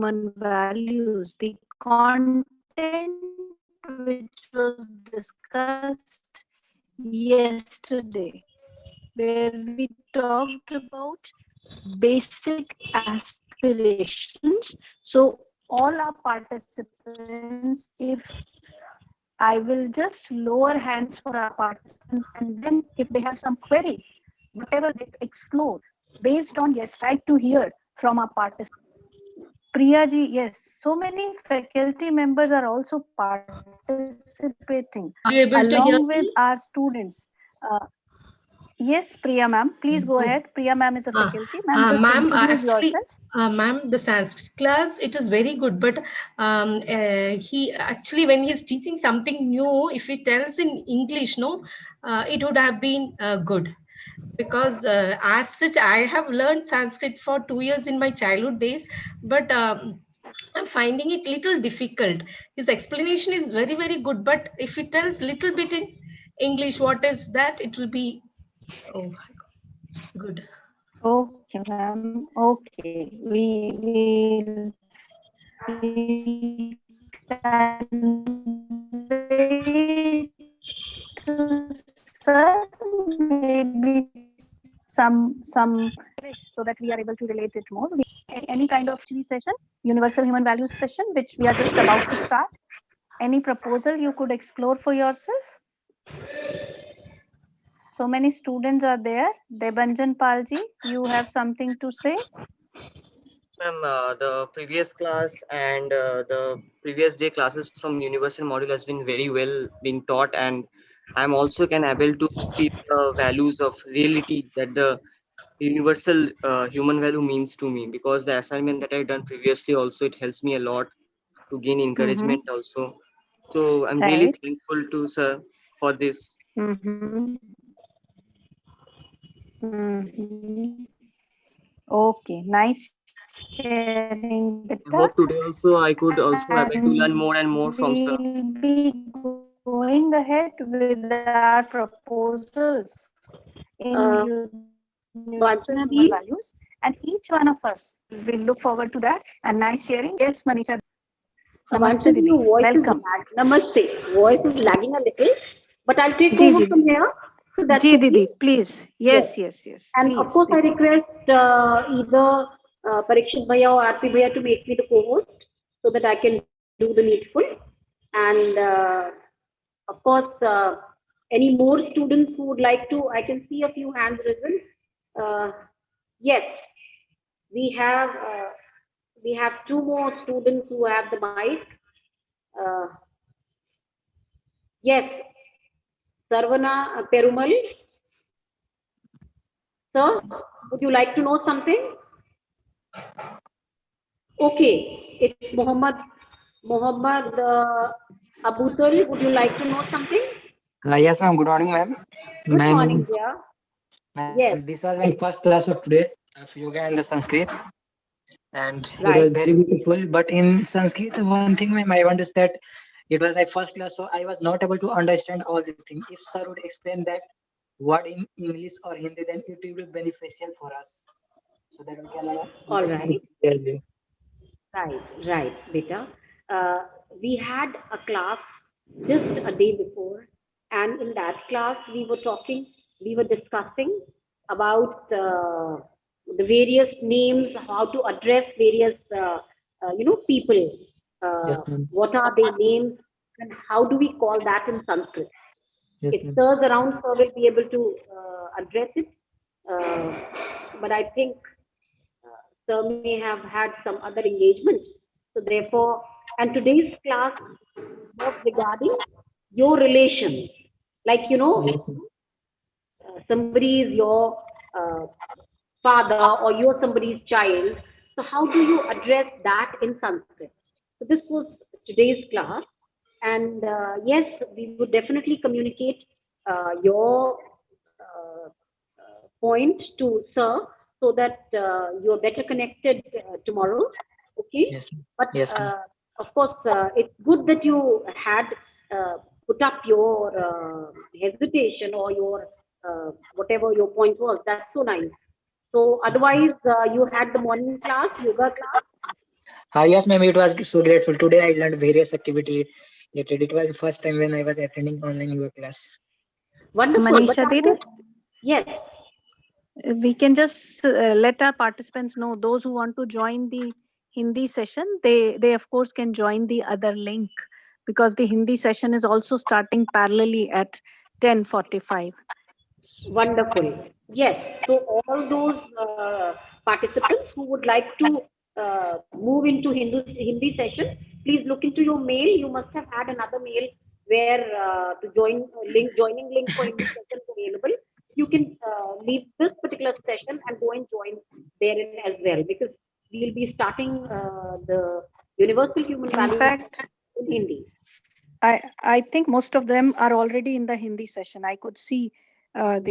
human values, the content which was discussed yesterday, where we talked about basic aspirations. So all our participants, if I will just lower hands for our participants, and then if they have some query, whatever they explore based on, yes, right to hear from our participants. Priya ji, yes, so many faculty members are also participating along with our students. Yes, Priya ma'am, please go ahead. Priya ma'am is a faculty. Ma'am, just introduce yourself. Ma'am, the Sanskrit class, it is very good, but he actually, when he's teaching something new, if he tells in English, no, it would have been good. Because as such, I have learned Sanskrit for 2 years in my childhood days, but I'm finding it little difficult. His explanation is very, very good, but if he tells little bit in English, what is that? It will be good. Okay, ma'am. Okay, we convey to sir maybe some so that we are able to relate it more. Any kind of session, universal human values session, which we are just about to start. Any proposal you could explore for yourself? So many students are there. Debanjan Palji, you have something to say? Ma'am, the previous class and the previous day classes from Universal Module has been very well being taught, and I'm also can able to feel the values of reality that the universal human value means to me, because the assignment that I've done previously also, it helps me a lot to gain encouragement also. So I'm really thankful to sir for this. Okay, nice sharing. I hope today also I could also able to learn more and more from sir. We'll be going ahead with our proposals in universal human values, and each one of us will look forward to that. And nice sharing. Yes, Manisha. Namaste, Didi. Welcome. Namaste. Voice is lagging a little, but I'll take over from here. So that's okay. Didi, please. Yes. And please, of course, Didi. I request either Parikshit Bhaiya or Aarti Bhaiya to make me the co-host so that I can do the needful. And of course, any more students who would like to, I can see a few hands risen. Yes, we have 2 more students who have the mic. Yes, Sarvana Perumal. Sir, would you like to know something? Okay, it's Muhammad Abutal. Would you like to know something? Yes, ma'am. Good morning, ma'am. Good morning, dear. Yes. This was my first class of today of yoga and the Sanskrit. And it was very beautiful. But in Sanskrit, one thing, ma'am, I want to say that it was my first class, so I was not able to understand all the things. If sir would explain that word in English or Hindi, then it will be beneficial for us, so that we can all right. Clearly. Right, beta. We had a class just a day before, and in that class we were discussing about the various names, how to address various people. What are their names and how do we call that in Sanskrit? If sirs around, sir will be able to address it. But I think sir may have had some other engagement. So therefore, and today's class was regarding your relations. Like, somebody is your father or you're somebody's child. So how do you address that in Sanskrit? So this was today's class. And yes, we would definitely communicate your point to sir so that you're better connected tomorrow. Okay. Yes. But of course, it's good that you had put up your hesitation or your whatever your point was. That's so nice. So otherwise, you had the morning class, yoga class. Yes, ma'am, it was so grateful. Today I learned various activity. It was the first time when I was attending online yoga class. Wonderful. Manisha Didi, Yes. we can just let our participants know, those who want to join the Hindi session, they of course can join the other link, because the Hindi session is also starting parallelly at 10:45. Wonderful. Yes. So all those participants who would like to move into Hindi session, please look into your mail. You must have had another mail where to joining link for Hindi session is available. You can leave this particular session and go and join therein as well, because we'll be starting the universal human In values fact, in Hindi. I think most of them are already in the Hindi session. I could see Yes.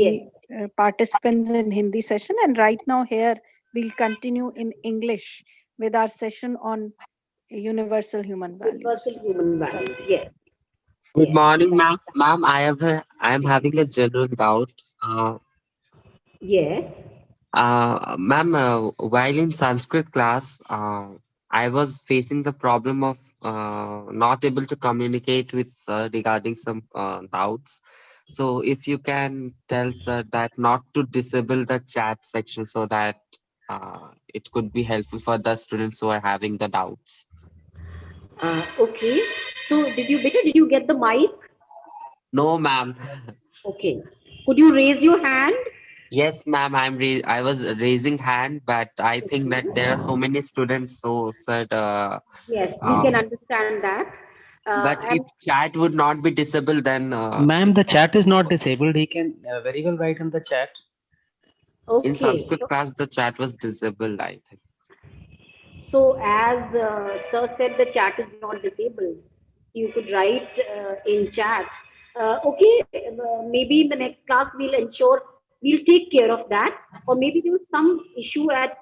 the participants in Hindi session, and right now here we'll continue in English with our session on universal human Universal values. human values. Yes. Good Yes. morning, ma'am. Ma'am, I am having a general doubt. Yes. Ma'am, while in Sanskrit class, I was facing the problem of not able to communicate with sir regarding some doubts. So, if you can tell sir that not to disable the chat section so that it could be helpful for the students who are having the doubts. Okay. So did you get the mic? No, ma'am. Okay. Could you raise your hand? Yes, ma'am. I was raising hand, but I think that there are so many students. So said, Yes, we uh, can understand that. but And if chat would not be disabled, then Ma'am, the chat is not disabled. He can very well write in the chat. in okay. Sanskrit class the chat was disabled. I think. So as Sir said, the chat is not disabled. You could write in chat. Okay, maybe in the next class we'll take care of that. Or maybe there was some issue at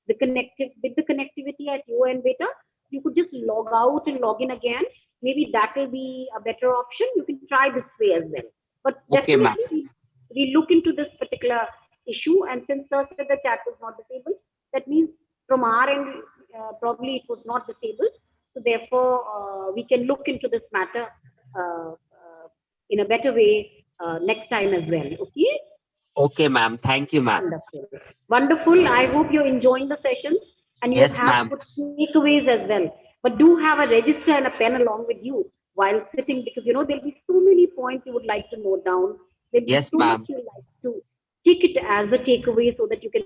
with the connectivity at your end, beta. You could just log out and log in again. Maybe that will be a better option. You can try this way as well. But Okay, ma'am. definitely we look into this particular issue. And since Sir said the chat was not disabled, that means from our end, probably it was not disabled. So therefore, we can look into this matter in a better way next time as well. Okay? Okay, ma'am. Thank you, ma'am. Wonderful. Wonderful. I hope you're enjoying the sessions and you Yes, have ma'am. good takeaways as well. But do have a register and a pen along with you while sitting, because you know there'll be so many points you would like to note down. There'll be Yes, so much ma'am. you like to take it as a takeaway so that you can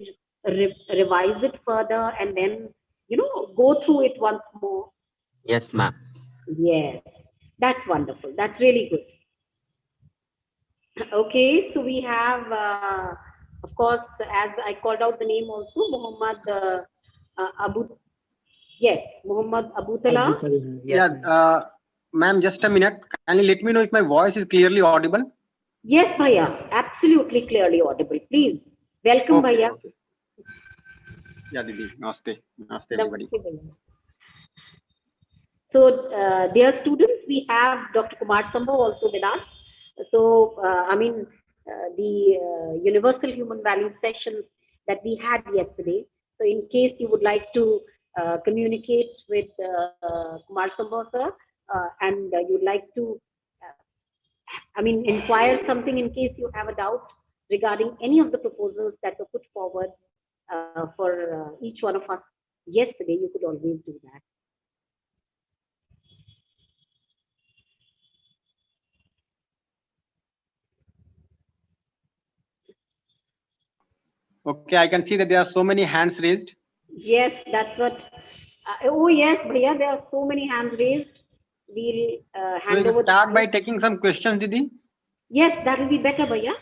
revise it further and then go through it once more. Yes, ma'am. Yes, that's wonderful. That's really good. Okay, so we have, of course, as I called out the name also, Muhammad Abu. Yes, Muhammad Abutala. Yes, Yeah, ma'am, just a minute. Can you let me know if my voice is clearly audible? Yes, Bhaiya, absolutely clearly audible. Please, welcome, Okay, Bhaiya. okay. Yeah, Didi. Namaste. Namaste, everybody. Namaste, Bhaiya. So, dear students, we have Dr. Kumar Sambhu also with us. So, the Universal Human Values session that we had yesterday. So, in case you would like to communicate with Kumar Sambhu sir, and you'd like to, inquire something in case you have a doubt regarding any of the proposals that were put forward for each one of us yesterday, you could always do that. Okay, I can see that there are so many hands raised. Yes, that's what. Oh yes, Bhaiya, there are so many hands raised. We'll So hand we'll over. start by taking some questions, Didi. Yes, that will be better, Bhaiya.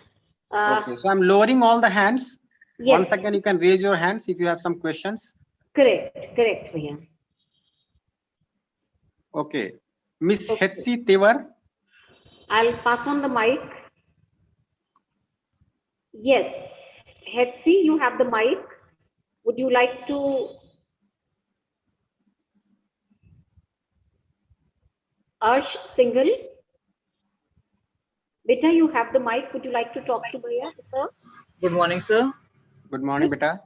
Okay, so I'm lowering all the hands. Yes. Once again, you can raise your hands if you have some questions. Correct, Bhaiya. Okay, Miss Okay. Hetsi Tevar. I'll pass on the mic. Yes, Hetsi, you have the mic. Would you like to? Arsh Singhal. Beta, you have the mic. Would you like to talk to Bhaiya, sir? Good morning, sir. Good morning, beta.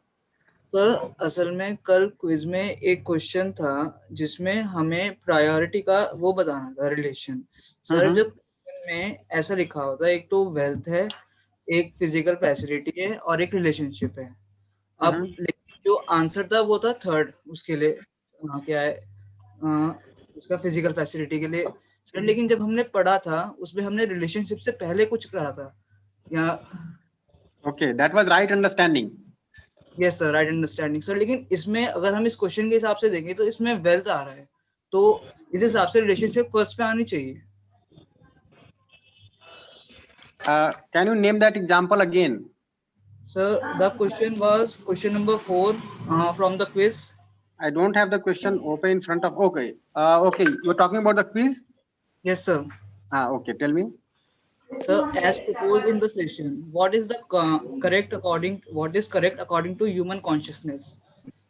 Sir असल में कल quiz में एक question था जिसमें हमें priority का वो बताना था रिलेशन। सर जब question में ऐसा लिखा होता है एक तो वेल्थ है, एक फिजिकल फैसिलिटी है और एक रिलेशनशिप है। अब लेकिन जो आंसर था वो था थर्ड उसके लिए क्या है उसका फिजिकल फैसिलिटी के लिए। सर लेकिन जब हमने पढ़ा था उसमें हमने रिलेशनशिप से पहले कुछ कहा था या okay, that was right understanding. Yes sir, right understanding sir. लेकिन इसमें अगर हम इस क्वेश्चन के हिसाब से देखें तो इसमें वेल्थ आ रहा है, तो इस हिसाब से रिलेशनशिप फर्स्ट पे आनी चाहिए। Can you name that example again? Sir, the question was question number 4 from the quiz. I don't have the question open in front of. Okay, okay, you're talking about the quiz. Yes sir. Okay, tell me. Sir, as proposed in the session, what is correct according to human consciousness?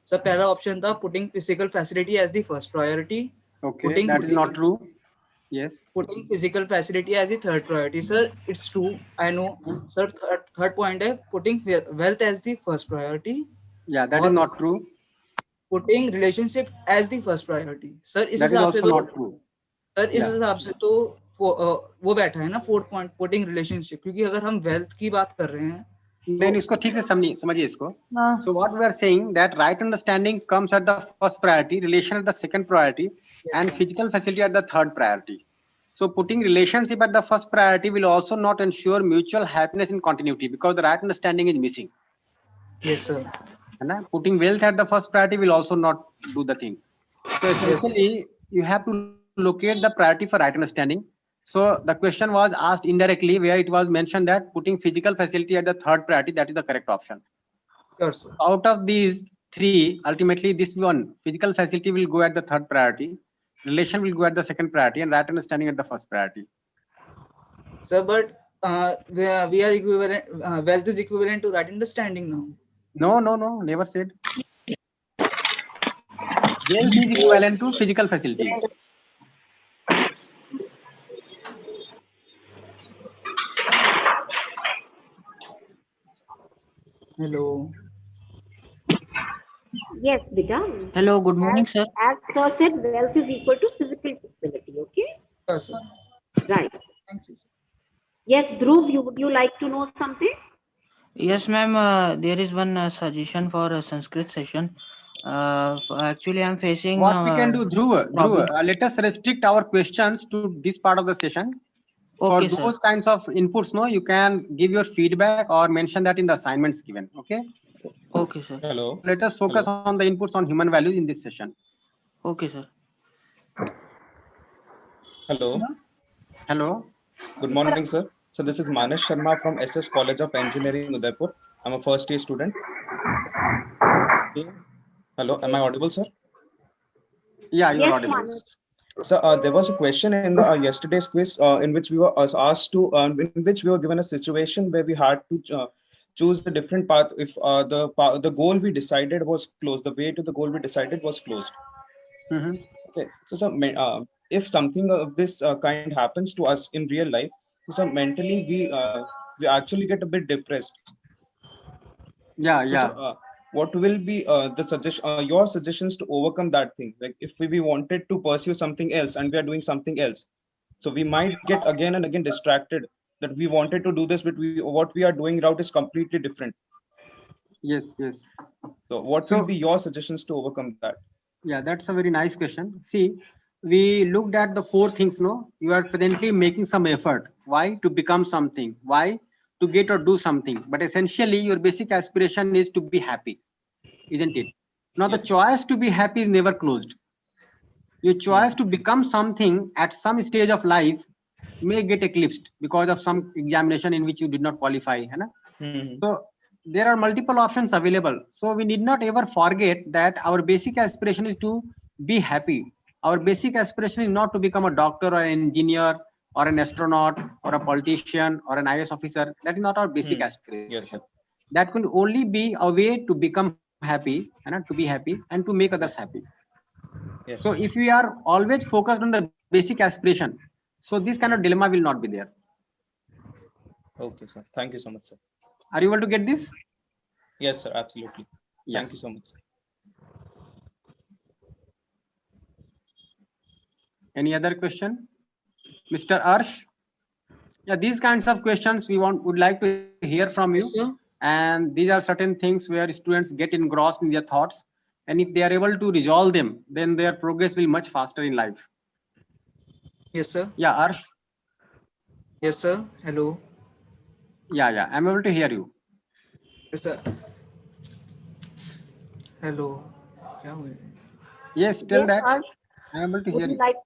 Sir, पहला option था putting physical facility as the first priority. Okay, that is not true. Yes. Putting physical facility as the third priority. Sir, it's true. I know. Sir, third point है putting wealth as the first priority. Yeah, that is not true. Putting relationship as the first priority. Sir, इस That is हिसाब से also तो not true. Sir इस हिसाब से तो वो बैठा है ना फोर्थ पॉइंट पुटिंग रिलेशनशिप, क्योंकि अगर हम वेल्थ की बात कर रहे हैं नहीं, इसको ठीक से समझिए इसको. So what we are saying that right understanding comes at the first priority, relation at the second priority, and physical facility at the third priority. So putting relationship at the first priority will also not ensure mutual happiness and continuity because the right understanding is missing. Yes sir. And putting wealth at the first priority will also not do the thing. So essentially, you have to locate the priority for right understanding. So the question was asked indirectly where it was mentioned that putting physical facility at the third priority, that is the correct option. Sure, sir. Out of these three, ultimately this one, physical facility will go at the third priority, relation will go at the second priority, and right understanding at the first priority. Sir, but we are equivalent, wealth is equivalent to right understanding now. No, never said. Wealth is equivalent to physical facility. Hello. Yes, beta. Hello, good morning, sir. As sir said, wealth is equal to physical facility. Okay. Yes, sir. Right. Thank you, sir. Yes, Dhruv, would you like to know something? Yes, ma'am. There is one suggestion for a Sanskrit session. Actually, I'm facing. What we can do, Dhruv, let us restrict our questions to this part of the session. Okay, for those kinds of inputs, no, you can give your feedback or mention that in the assignments given. Okay. Okay, sir. Hello. Let us focus on the inputs on human values in this session. Okay, sir. Hello. Hello. Good morning, sir. So this is Manas Sharma from SS College of Engineering, Udaipur. I'm a first year student. Okay. Hello, am I audible, sir? Yeah, you're audible. So there was a question in the yesterday's quiz in which we were asked to, in which we were given a situation where we had to choose the different path if the goal we decided was closed, the way to the goal we decided was closed. Okay, so if something of this kind happens to us in real life, so mentally we actually get a bit depressed. Yeah. What will be your suggestions to overcome that thing? Like if we wanted to pursue something else and we are doing something else, so we might get again and again distracted that we wanted to do this, but what we are doing route is completely different. Yes. So what will be your suggestions to overcome that? Yeah, that's a very nice question. See, we looked at the 4 things, no? You are presently making some effort. Why? To become something. Why? To get or do something. But essentially, your basic aspiration is to be happy, isn't it? Now, the choice to be happy is never closed. Your choice to become something at some stage of life may get eclipsed because of some examination in which you did not qualify. So there are multiple options available. So we need not ever forget that our basic aspiration is to be happy. Our basic aspiration is not to become a doctor or an engineer or an astronaut or a politician or an IAS officer. That is not our basic aspiration. Yes, sir. That can only be a way to become happy and to be happy and to make others happy. Yes, so if we are always focused on the basic aspiration, so this kind of dilemma will not be there. Okay, sir. Thank you so much, sir. Are you able to get this? Yes, sir. Absolutely. Yeah. Thank you so much. Any other question? Mr. Arsh? Yeah, these kinds of questions would like to hear from you. Yes, sir. And these are certain things where students get engrossed in their thoughts. And if they are able to resolve them, then their progress will much faster in life. Yes, sir. Yeah, Arsh? Yes, sir. Hello. Yeah, I'm able to hear you. Yes, sir. Hello. क्या हुआ? Yes, tell Yes, that. Harsh, I'm able to would hear you you. like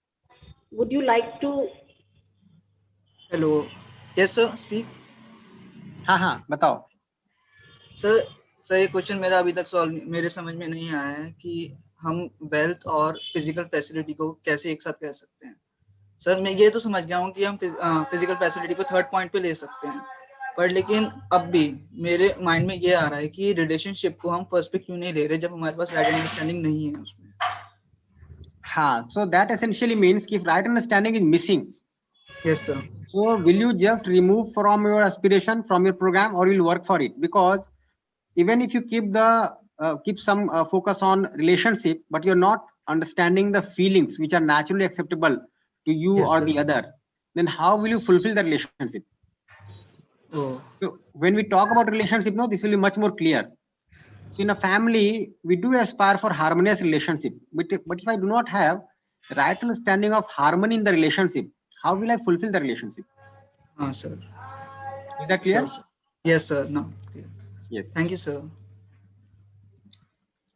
would you like to Hello. Yes, sir. Speak. हाँ, बताओ. Sir ये question मेरा अभी तक solve मेरे समझ में नहीं आया है कि हम वेल्थ और फिजिकल फैसिलिटी को कैसे एक साथ कह सकते हैं. सर मैं ये तो समझ गया हूँ कि हम फिजिकल फैसिलिटी को थर्ड पॉइंट पे ले सकते हैं, पर लेकिन अब भी मेरे माइंड में ये आ रहा है कि रिलेशनशिप को हम फर्स्ट पे क्यों नहीं ले रहे जब हमारे पास राइट अंडरस्टैंडिंग नहीं है उसमें. हाँ, so that essentially means if right understanding is missing. Yes, sir. So will you just remove from your aspiration from your program, or will work for it? Because even if you keep some focus on relationship, but you're not understanding the feelings which are naturally acceptable to you, yes, or sir, the other, then how will you fulfill the relationship? Oh. So when we talk about relationship, no, this will be much more clear. So in a family, we do aspire for harmonious relationship, but if I do not have right understanding of harmony in the relationship, how will I fulfill the relationship? Sir. Is that clear? Sure, sir. Yes, sir. No. Clear. Yes. Thank you, sir.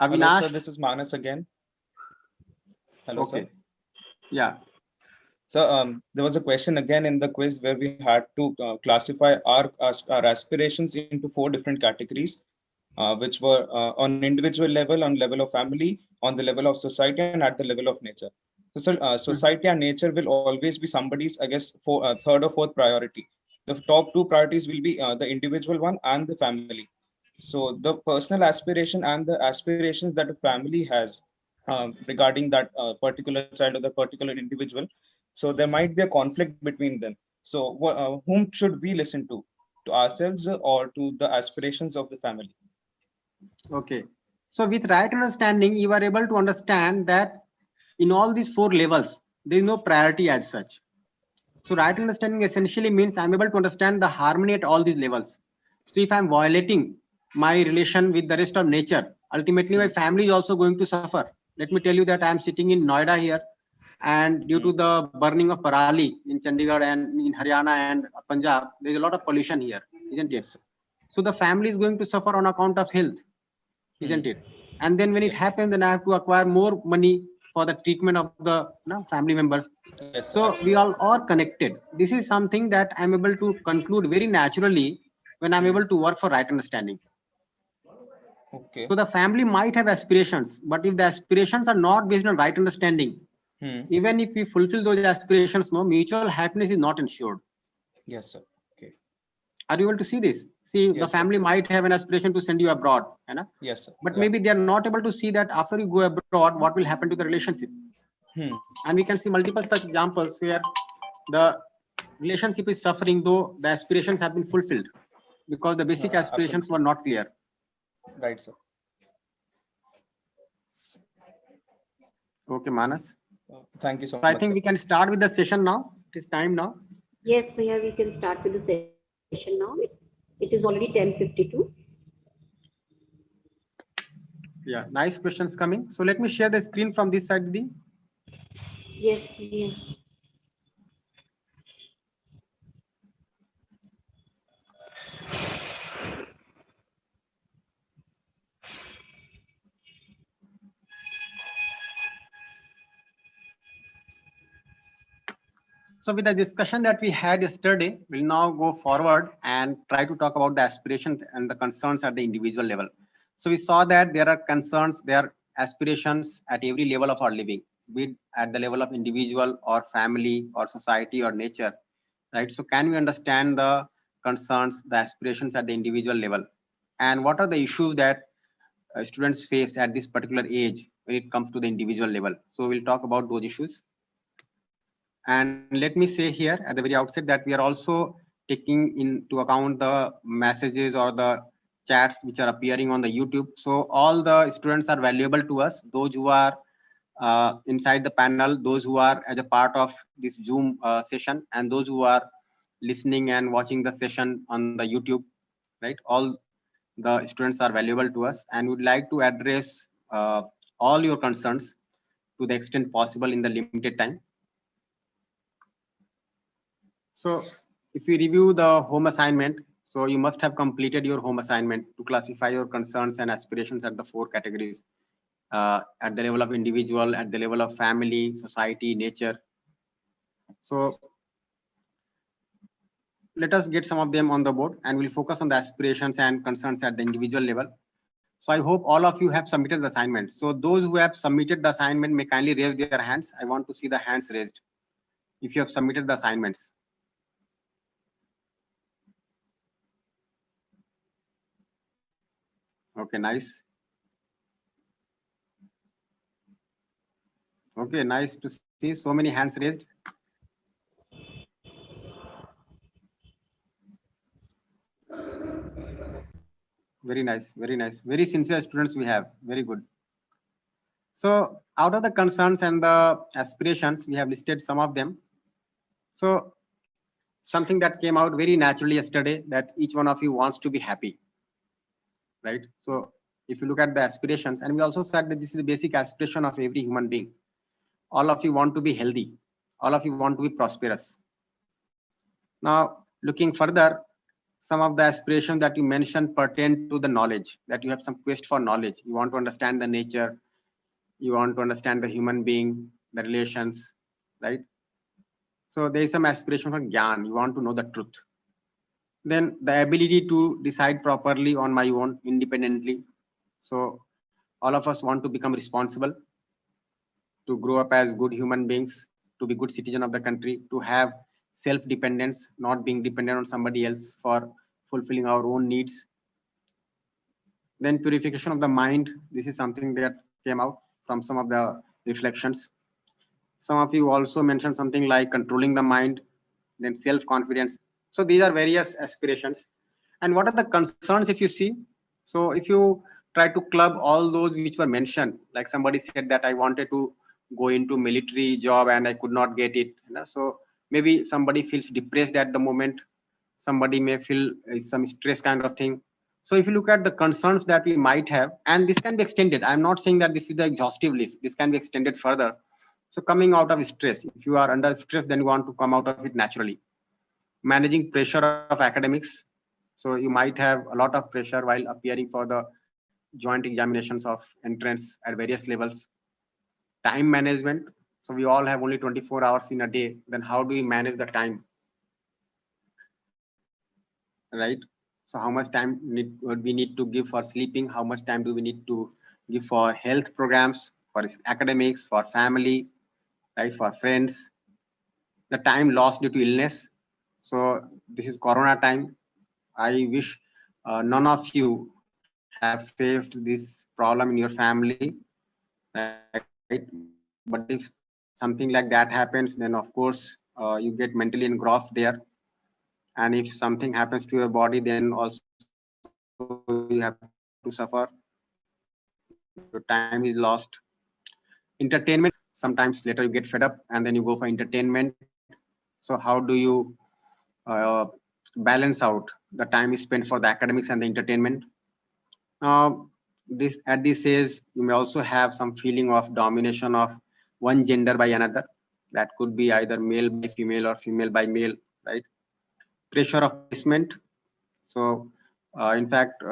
Hello, Avinash? sir. This is Manas again. Hello, okay. Sir. Yeah. So there was a question again in the quiz where we had to classify our aspirations into 4 different categories, which were on individual level, on level of family, on the level of society, and at the level of nature. So society and nature will always be somebody's, I guess, third or fourth priority. The top 2 priorities will be the individual one and the family. So the personal aspiration and the aspirations that a family has regarding that particular child or the particular individual, so there might be a conflict between them. So whom should we listen to ourselves or to the aspirations of the family? Okay. So with right understanding, you are able to understand that in all these 4 levels, there is no priority as such. So right understanding essentially means I'm able to understand the harmony at all these levels. So if I'm violating my relation with the rest of nature, ultimately my family is also going to suffer. Let me tell you that I'm sitting in Noida here, and due to the burning of Parali in Chandigarh and in Haryana and Punjab, there's a lot of pollution here, isn't it? So the family is going to suffer on account of health, isn't it? And then when it happens, then I have to acquire more money for the treatment of the family members. Yes, so absolutely. we all are connected. This is something that I'm able to conclude very naturally when I'm able to work for right understanding. Okay. So the family might have aspirations, but if the aspirations are not based on right understanding, even if we fulfill those aspirations, no, mutual happiness is not ensured. Yes, sir. Okay. Are you able to see this? See, Yes, the family might have an aspiration to send you abroad, yes, sir. But maybe they are not able to see that after you go abroad, what will happen to the relationship. And we can see multiple such examples where the relationship is suffering, though the aspirations have been fulfilled, because the basic aspirations were not clear. Right, sir. Okay, Manas. Thank you so So much. I think we can start with the session now. It is time now. Yes, Priya, we can start with the session now. It is already 10:52. Yeah, nice questions coming. So let me share the screen from this side, Didi. Yes, yes. So with the discussion that we had yesterday, we'll now go forward and try to talk about the aspirations and the concerns at the individual level. So we saw that there are concerns, there are aspirations at every level of our living, be it at the level of individual or family or society or nature, right? So can we understand the concerns, the aspirations at the individual level? And what are the issues that students face at this particular age when it comes to the individual level? So we'll talk about those issues. And let me say here at the very outset that we are also taking into account the messages or the chats which are appearing on the YouTube. So all the students are valuable to us, those who are inside the panel, those who are as a part of this Zoom session, and those who are listening and watching the session on the YouTube, right? All the students are valuable to us, and would like to address all your concerns to the extent possible in the limited time. So if we review the home assignment, so you must have completed your home assignment to classify your concerns and aspirations at the 4 categories, at the level of individual, at the level of family, society, nature. So let us get some of them on the board, and we'll focus on the aspirations and concerns at the individual level. So I hope all of you have submitted the assignment. So those who have submitted the assignment may kindly raise their hands. I want to see the hands raised if you have submitted the assignments. Okay, nice. Okay, nice to see so many hands raised. Very nice, very nice. Very sincere students we have. Very good. So out of the concerns and the aspirations, we have listed some of them. So something that came out very naturally yesterday, that each one of you wants to be happy, right? So if you look at the aspirations, and we also said that this is the basic aspiration of every human being. All of you want to be healthy. All of you want to be prosperous. Now, looking further, some of the aspirations that you mentioned pertain to the knowledge, that you have some quest for knowledge. You want to understand the nature. You want to understand the human being, the relations, right? So there is some aspiration for Gyan. You want to know the truth. Then the ability to decide properly on my own independently. So all of us want to become responsible, to grow up as good human beings, to be good citizen of the country, to have self-dependence, not being dependent on somebody else for fulfilling our own needs. Then purification of the mind. This is something that came out from some of the reflections. Some of you also mentioned something like controlling the mind, then self-confidence. So these are various aspirations. And what are the concerns if you see? So if you try to club all those which were mentioned, like somebody said that I wanted to go into military job and I could not get it. So maybe somebody feels depressed at the moment. Somebody may feel some stress kind of thing. So if you look at the concerns that we might have, and this can be extended, I'm not saying that this is the exhaustive list. This can be extended further. So coming out of stress, if you are under stress, then you want to come out of it naturally. Managing pressure of academics. So you might have a lot of pressure while appearing for the joint examinations of entrance at various levels. Time management. So we all have only 24 hours in a day. Then how do we manage the time? Right? So how much time we need to give for sleeping? How much time do we need to give for health programs, for academics, for family, right? For friends. The time lost due to illness. So this is Corona time. I wish none of you have faced this problem in your family, right? But if something like that happens, then of course you get mentally engrossed there. And if something happens to your body, then also you have to suffer. Your time is lost. Entertainment. Sometimes later you get fed up and then you go for entertainment. So how do you balance out the time is spent for the academics and the entertainment? This at this age, you may also have some feeling of domination of one gender by another. That could be either male by female or female by male, right? Pressure of placement. So, in fact,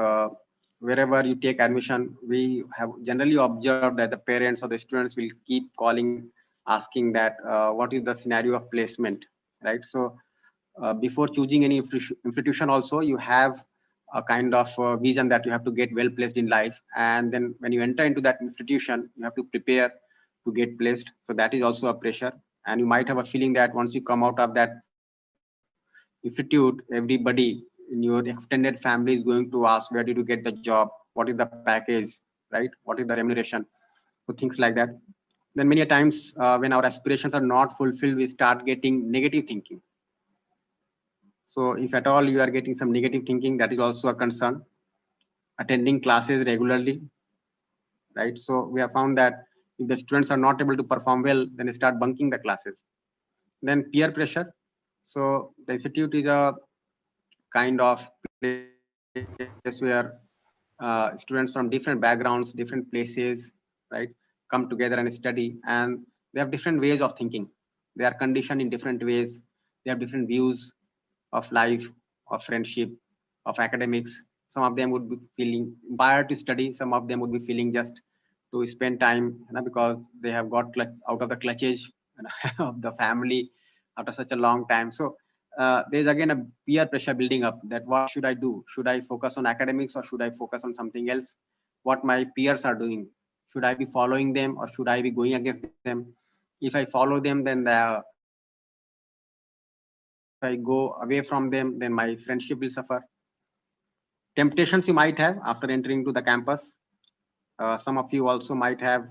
wherever you take admission, we have generally observed that the parents or the students will keep calling, asking that what is the scenario of placement, right? So, before choosing any institution, also you have a kind of vision that you have to get well placed in life, and then when you enter into that institution, you have to prepare to get placed. So that is also a pressure, and you might have a feeling that once you come out of that institute, everybody in your extended family is going to ask, where did you get the job, what is the package, right, what is the remuneration. So things like that. Then many a times when our aspirations are not fulfilled, we start getting negative thinking. So if at all you are getting some negative thinking, that is also a concern. attending classes regularly, right? So we have found that if the students are not able to perform well, then they start bunking the classes. Then peer pressure. So the institute is a kind of place where students from different backgrounds, different places, right, come together and study, and they have different ways of thinking. They are conditioned in different ways. They have different views of life, of friendship, of academics. Some of them would be feeling inspired to study. Some of them would be feeling just to spend time, because they have got out of the clutches of the family after such a long time. So there's again a peer pressure building up, that what should I do? Should I focus on academics or should I focus on something else? What my peers are doing, should I be following them or should I be going against them? If I follow them, then my career will suffer. If I go away from them, then my friendship will suffer. Temptations you might have after entering to the campus. Some of you also might have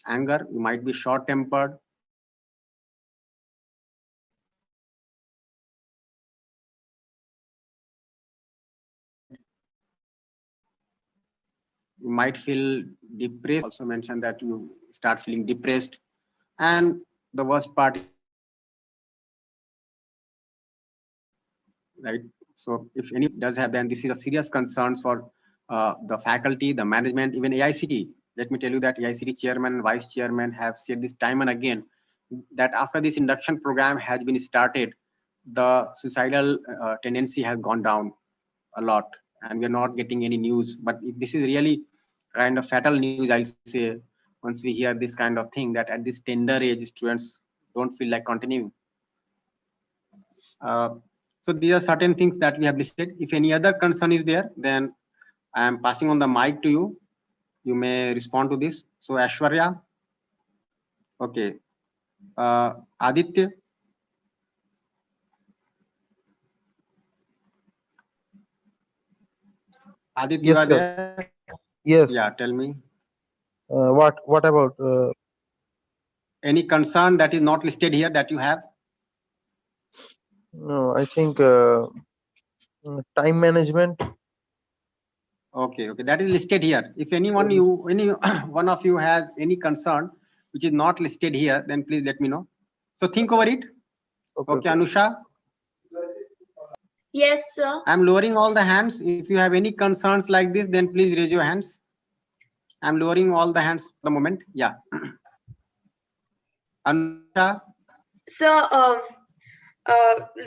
anger. You might be short tempered. You might feel depressed. Also mentioned that you start feeling depressed. And the worst part is you start feeling anxiety, right? So if any does have, then this is a serious concern for the faculty, the management, even AICTE. Let me tell you that AICTE chairman and vice chairman have said this time and again, that after this induction program has been started, the suicidal tendency has gone down a lot, and we are not getting any news. But this is really kind of fatal news, I'll say, once we hear this kind of thing, that at this tender age, students don't feel like continuing. So these are certain things that we have listed. If any other concern is there, then I am passing on the mic to you. You may respond to this. So Ashwarya, okay. Aditya, Aditya, you Yes, are sir. there? Yes. Yeah, tell me. What about Any concern that is not listed here that you have? no, I think time management. Okay, that is listed here. If any one of you has any concern which is not listed here, then please let me know. So think over it. Okay, Anusha. Yes, sir. I'm lowering all the hands. If you have any concerns like this, then please raise your hands. I'm lowering all the hands for the moment. Yeah. Anusha. So,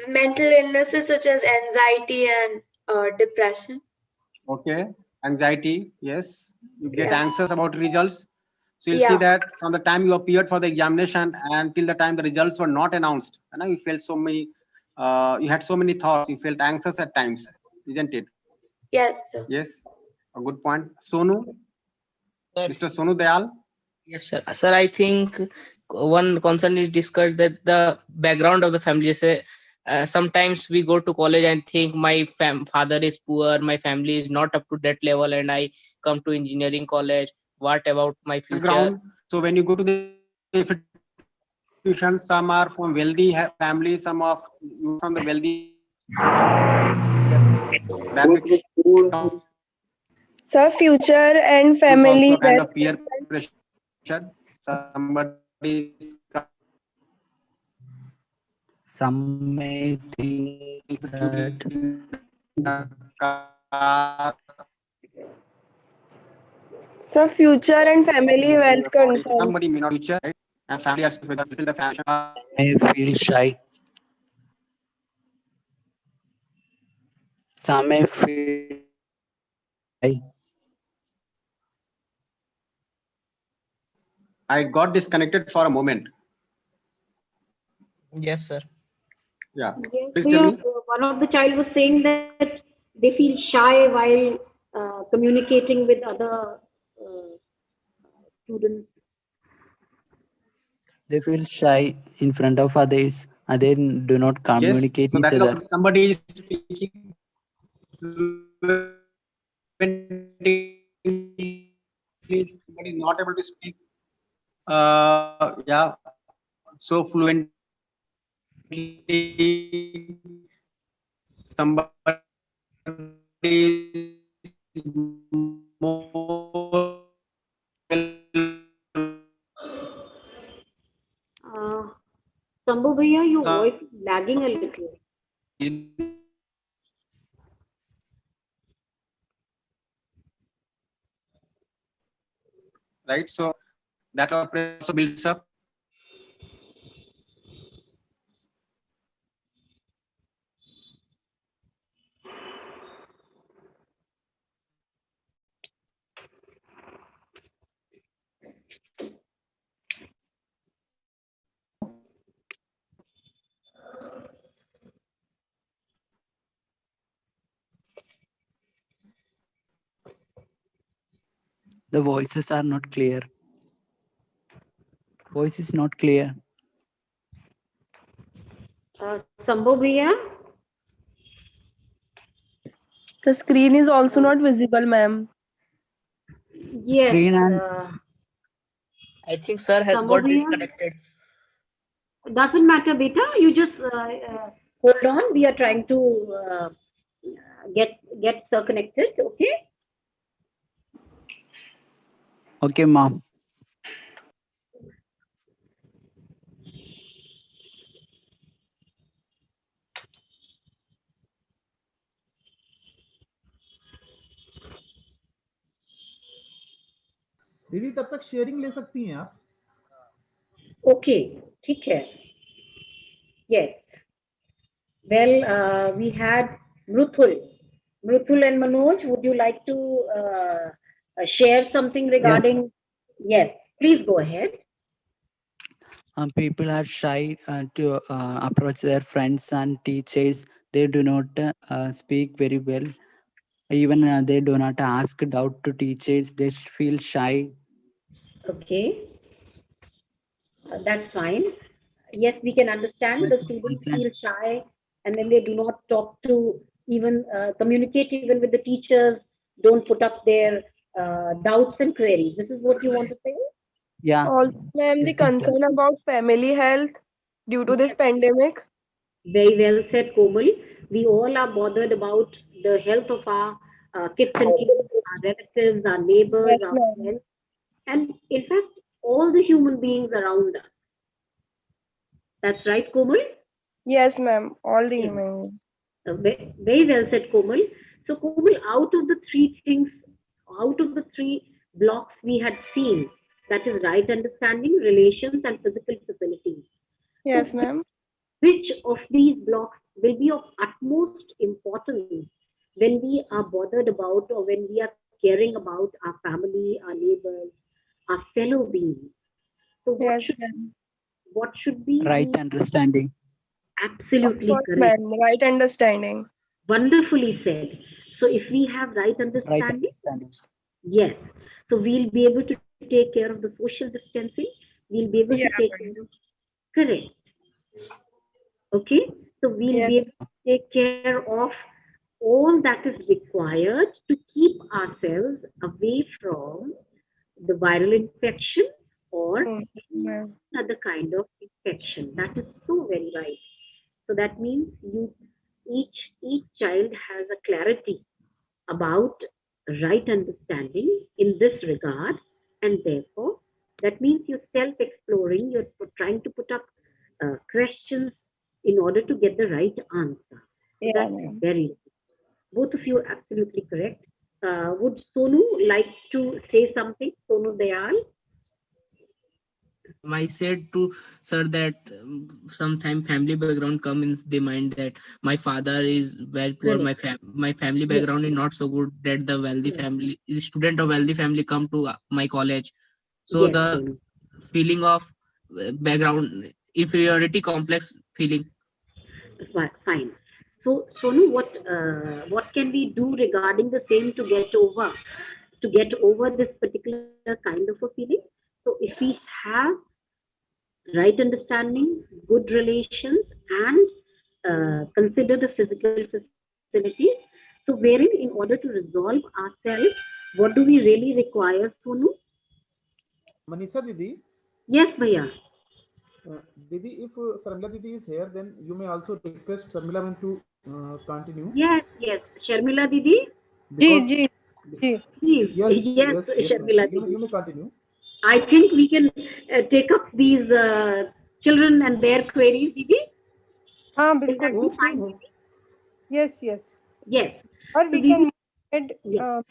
mental illnesses such as anxiety and depression. Okay. Anxiety. Yes. You get Yeah. anxious about results. So you'll see that from the time you appeared for the examination and till the time the results were not announced, you felt so many, you had so many thoughts. You felt anxious at times, isn't it? Yes, sir. Yes. A good point. Sonu. Sir. Mr. Sonu Dayal. Yes, sir. Sir, I think one concern is discussed that the background of the family. Say, sometimes we go to college and think my father is poor, my family is not up to that level, and I come to engineering college. What about my future? Background. So when you go to the institution, some are from wealthy families, some of you from the wealthy that Sir, future and also a family. kind of peer pressure. Some may think that Sir, future and family wealth concern. Somebody may not future, right? And family aspect whether fulfill the family. may feel shy. Some may feel shy. I got disconnected for a moment. Yes, sir. Yeah. Yes, Please tell me. one of the child was saying that they feel shy while communicating with other students. They feel shy in front of others and they do not communicate So each that is other. also somebody is speaking somebody is not able to speak yeah, so fluently. Somebody is more Sambhu Bhaiya, your voice is lagging a little. right? So that operation also builds up. The voices are not clear. Voice is not clear. Sambhu Bhaiya? The screen is also not visible, ma'am. Yes. Screen and I think sir has Sambhu got Bhaiya? disconnected. Doesn't matter, beta. You just hold on. We are trying to get sir connected. Okay. okay, ma'am. दीदी तब तक sharing ले सकती हैं आप? Okay, ठीक है. Yes. Well, we had Mruthul. Mruthul and Manoj, would you like to share something regarding? Yes, please go ahead. People are shy to approach their friends and teachers. They do not speak very well. Even they do not ask doubt to teachers. They feel shy. Okay, that's fine. Yes, we can understand the students feel shy and then they do not talk to even communicate even with the teachers, don't put up their doubts and queries. This is what you want to say? Yeah. Also, ma'am, the concern about family health due to this pandemic. Very well said, Komal. We all are bothered about the health of our kids and kids, our relatives, our neighbors, Yes, our ma'am. friends, and in fact, all the human beings around us. That's right, Komal? Yes, ma'am. All the human. Very well said, Komal. So, Komal, out of the three things, out of the three blocks we had seen, that is right understanding, relations, and physical facilities. Yes, ma'am. Which of these blocks will be of utmost importance when we are bothered about or when we are caring about our family, our neighbors, our fellow beings? So, what should be Right understanding. Absolutely Of course, correct. ma'am. Right understanding. Wonderfully said. So, if we have right understanding, yes, so we'll be able to take care of the social distancing. We'll be able to take care of correct. Okay, so we'll be able to take care of all that is required to keep ourselves away from the viral infection or other kind of infection. That is so very right. So that means each child has a clarity about right understanding in this regard, and therefore that means you're self-exploring. You're trying to put up questions in order to get the right answer. So that's very both of you are absolutely correct. Would Sonu like to say something? Sonu Dayal? I said to sir that sometime family background come in the mind that my father is very poor, my family background is not so good, that the wealthy family, the student of wealthy family come to my college. So the feeling of background inferiority complex feeling. Fine. So Sonu, what can we do regarding the same to get over this particular kind of a feeling? So if we have right understanding, good relations, and consider the physical facilities. So, wherein in order to resolve ourselves, what do we really require, Sonu? Manisha Didi? Yes, Bhaiya. Didi, if Sharmila Didi is here, then you may also request Sharmila ma'am to continue. Yes, yes. Sharmila Didi? Because Please, Yes, yes, yes, yes, ma'am. Sharmila You Didi. may continue. I think we can take up these children and their queries, Didi. हाँ Will that बिल्कुल be Okay. fine, Didi? yes Yes. or So, we can Didi, move ahead yes.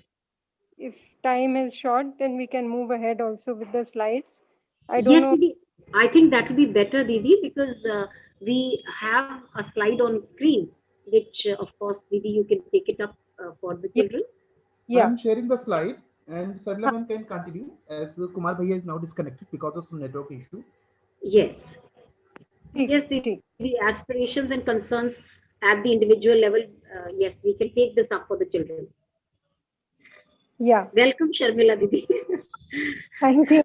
if time is short then we can move ahead also with the slides. I don't Yes, know. Didi. I think that will be better, Didi, because we have a slide on screen, which, of course, Didi, you can take it up for the Yeah, children. I yeah. am sharing the slide, and Sarla हाँ, ma'am can continue as Kumar Bhaiya is now disconnected because of some network issue. Yes. ठीक Yes, ठीक the aspirations and concerns at the individual level, yes, we can take this up for the children. yeah. Welcome, Sharmila Didi. Thank you.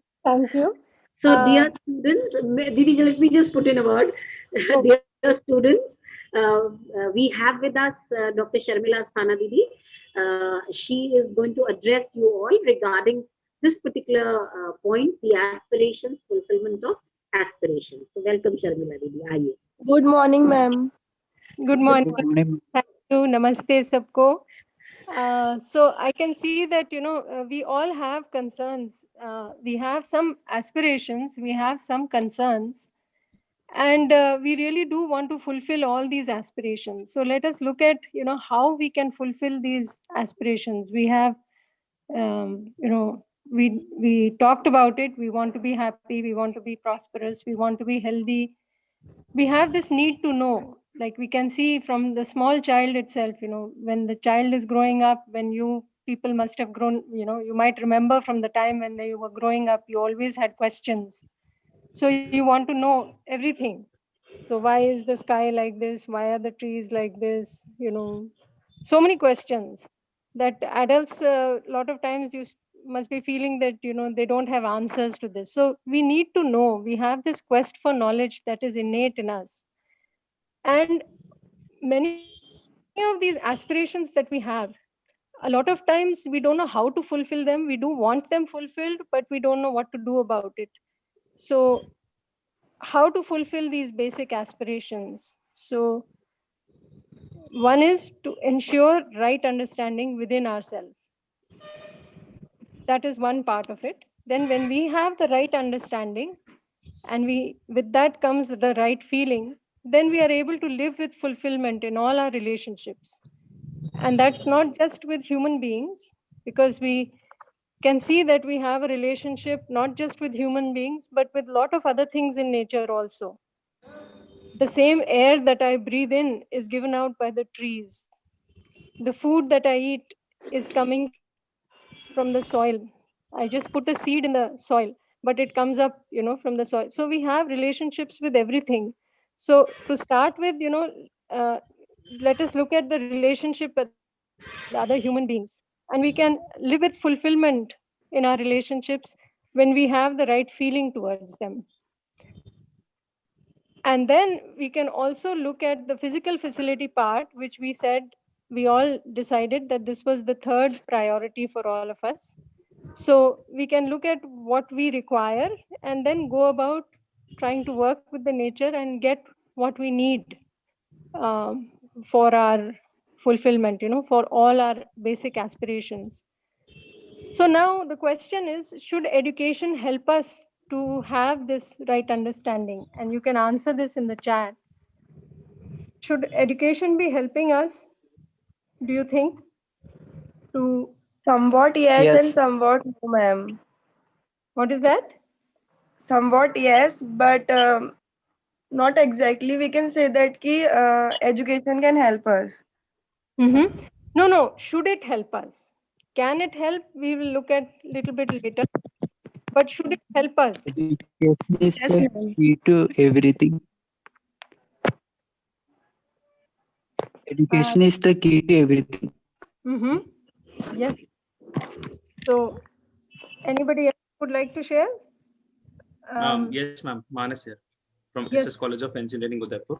So, dear students, Didi, let me just put in a word. Okay. Dear students, we have with us Dr. Sharmila Sthana Didi. She is going to address you all regarding this particular point, the aspirations, fulfillment of aspirations. So, welcome, Sharmila Didi. Aye. Good morning, ma'am. Good morning. Thank you. Namaste sabko. So I can see that we all have concerns. We have some aspirations. We have some concerns, and we really do want to fulfill all these aspirations. So let us look at how we can fulfill these aspirations. We have we talked about it. We want to be happy. We want to be prosperous. We want to be healthy. We have this need to know, like we can see from the small child itself, when the child is growing up, when you people must have grown, you might remember from the time when you were growing up, you always had questions. So you want to know everything. So why is the sky like this? Why are the trees like this? So many questions that adults a lot of times must be feeling that they don't have answers to this. So we need to know. We have this quest for knowledge that is innate in us, and many of these aspirations that we have, a lot of times we don't know how to fulfill them. We do want them fulfilled, but we don't know what to do about it. So how to fulfill these basic aspirations? So one is to ensure right understanding within ourselves. That is one part of it. Then when we have the right understanding, and we with that comes the right feeling, then we are able to live with fulfillment in all our relationships. And that's not just with human beings, because we can see that we have a relationship not just with human beings but with a lot of other things in nature also. The same air that I breathe in is given out by the trees. The food that I eat is coming from the soil. I just put a seed in the soil, but it comes up from the soil. So we have relationships with everything. So to start with, uh, let us look at the relationship with other human beings, and we can live with fulfillment in our relationships when we have the right feeling towards them. And then we can also look at the physical facility part, which we said we all decided that this was the third priority for all of us. So we can look at what we require and then go about trying to work with the nature and get what we need for our fulfillment, for all our basic aspirations. So now the question is, should education help us to have this right understanding? And you can answer this in the chat. Should education be helping us, do you think? To Somewhat yes and Yes. somewhat no, ma'am. What is that? Somewhat yes, but not exactly. We can say that education can help us. Mm-hmm. No. Should it help us? Can it help? We will look at little bit later. But should it help us? Education is Yes, the ma'am. key to everything. Education is the key to everything. Mm-hmm. Yes. So anybody else would like to share? Yes, ma'am. Manas here from Yes. SS College of Engineering, Udaipur.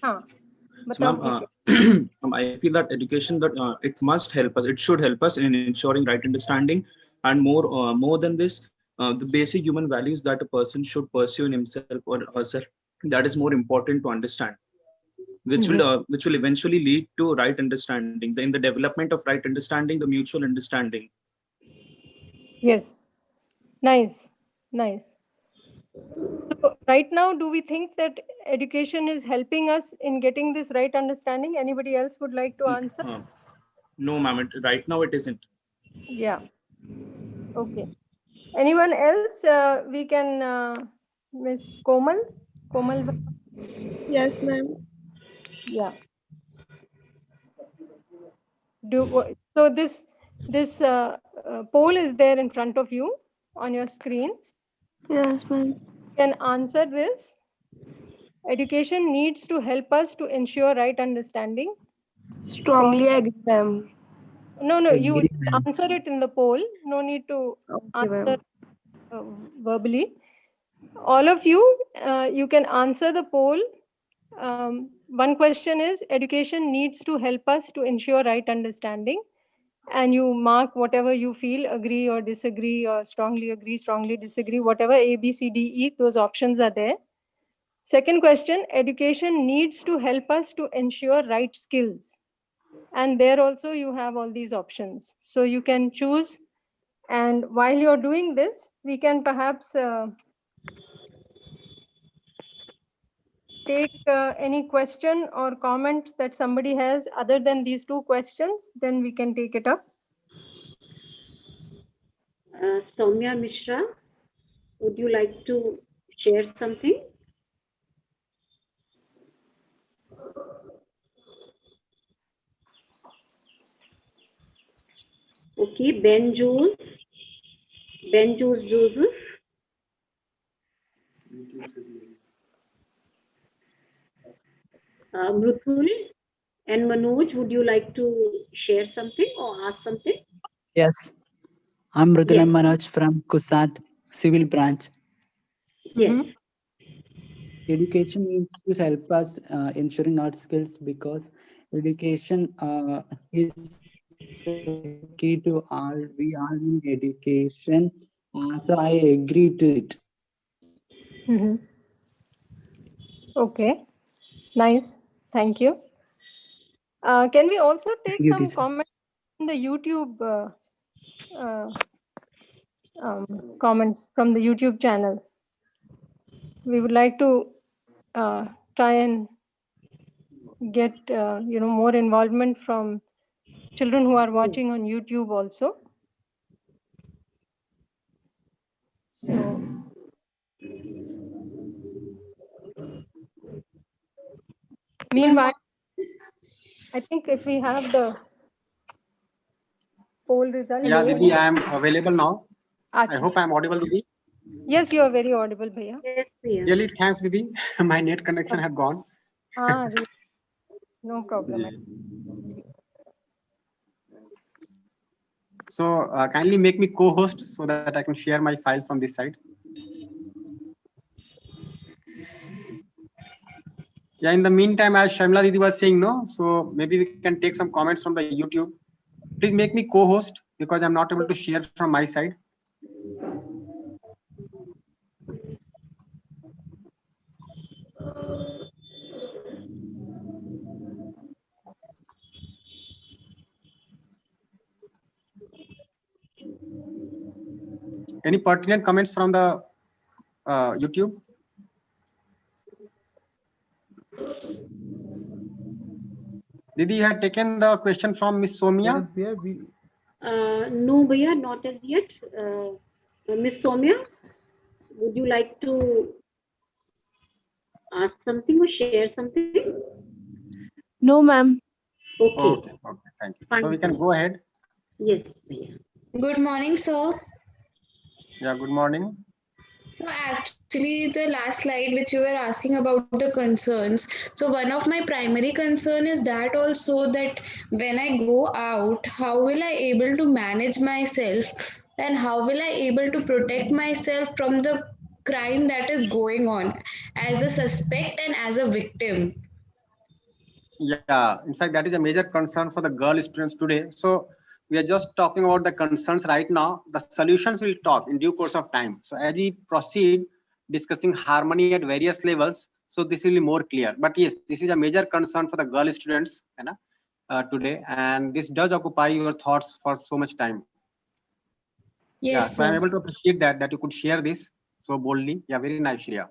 हाँ, So, बताओ ma'am, ठीक है. I feel that education that it must help us. It should help us in ensuring right understanding, and more than this, the basic human values that a person should pursue in himself or herself. That is more important to understand. which will eventually lead to right understanding. In the development of right understanding, the mutual understanding. Yes. Nice. Nice. So right now, do we think that education is helping us in getting this right understanding? Anybody else would like to answer? No, ma'am. Right now, it isn't. Yeah. Okay. Anyone else? We can, Miss Komal. Komal. Yes, ma'am. Yeah. So this poll is there in front of you on your screens. Yes, ma'am. You can answer this. Education needs to help us to ensure right understanding. Strongly agree, ma'am. No, you Agree, just ma'am. answer it in the poll. No need to answer verbally. All of you, you can answer the poll. One question is, education needs to help us to ensure right understanding. And you mark whatever you feel, agree or disagree, or strongly agree, strongly disagree, whatever A, B, C, D, E, those options are there. Second question, education needs to help us to ensure right skills. And there also you have all these options. So you can choose. And while you're doing this, we can perhaps take any question or comment that somebody has other than these two questions, then we can take it up. Soumya Mishra, would you like to share something? Okay, Ben Joseph. Mrutul and Manoj, would you like to share something or ask something? Yes. I'm Mrutulan Manoj from Kusat Civil Branch. Yes. Education needs to help us ensuring our skills, because education is the key to all. We all need education. So I agree to it. Okay, nice. Thank you. Can we also take some comments in the YouTube comments from the YouTube channel? We would like to try and get more involvement from children who are watching on YouTube also. So meanwhile, I think if we have the poll result. Yeah, Didi, I am available now. Achha. I hope I am audible, Didi. Yes, you are very audible, Bhaiya. Yes, Really, thanks, Didi. My net connection had gone. No problem. So kindly make me co-host so that I can share my file from this side. Yeah, in the meantime, as Sharmila Didi was saying, no, so maybe we can take some comments from the YouTube. Please make me co-host because I'm not able to share from my side. Any pertinent comments from the YouTube? Didi, you had taken the question from Miss Somya? Yes, No, Bhaiya, not as yet. Miss Soumya, would you like to ask something or share something? No, ma'am. Okay. Okay, thank you. Fine. So we can go ahead. Yes, Bhaiya. Good morning, sir. Yeah, good morning. So actually the last slide which you were asking about the concerns. So one of my primary concern is that also, that when I go out, how will I able to manage myself and how will I able to protect myself from the crime that is going on as a suspect and as a victim? Yeah, in fact, that is a major concern for the girl students today. So we are just talking about the concerns right now. The solutions will talk in due course of time. So as we proceed discussing harmony at various levels, So this will be more clear. But yes, this is a major concern for the girl students today, and this does occupy your thoughts for so much time. Yeah, Yes, so I'm sir. able to appreciate that you could share this so boldly. Yeah, very nice, Shreya.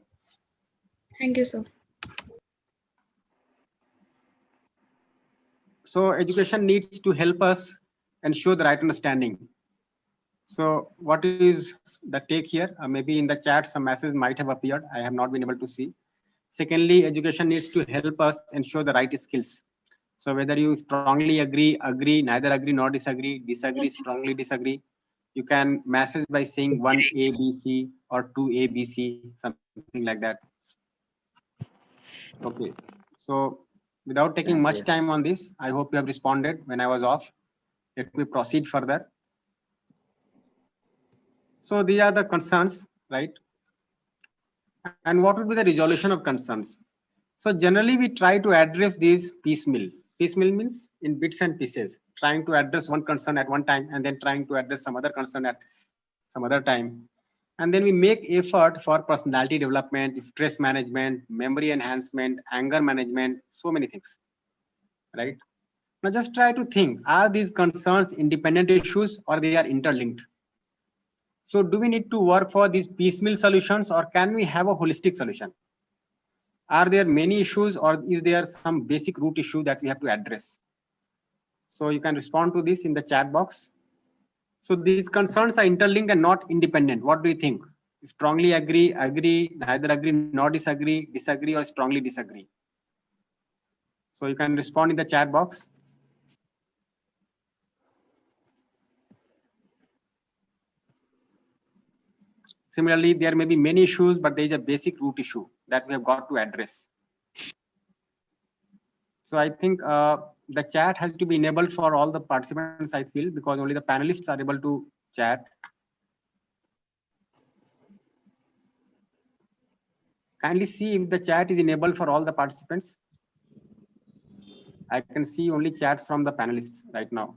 Thank you, sir. So education needs to help us ensure the right understanding. So what is the take here? Maybe in the chat some message might have appeared. I have not been able to see. Secondly, education needs to help us ensure the right skills. So whether you strongly agree, neither agree nor disagree, strongly disagree, you can message by saying 1 ABC or 2 ABC, something like that. Okay. So without taking much time on this, I hope you have responded when I was off. Let me proceed further. So these are the concerns, right? And what would be the resolution of concerns? So generally we try to address these piecemeal. Piecemeal means in bits and pieces, trying to address one concern at one time and then trying to address some other concern at some other time. And then we make effort for personality development, stress management, memory enhancement, anger management, so many things, right? Now just try to think, are these concerns independent issues or they are interlinked? So do we need to work for these piecemeal solutions or can we have a holistic solution? Are there many issues or is there some basic root issue that we have to address? So you can respond to this in the chat box. So these concerns are interlinked and not independent. What do you think? Strongly agree, neither agree nor disagree, or strongly disagree? So you can respond in the chat box. Similarly, there may be many issues, but there is a basic root issue that we have got to address. So I think the chat has to be enabled for all the participants, I feel, because only the panelists are able to chat. Kindly see if the chat is enabled for all the participants. I can see only chats from the panelists right now.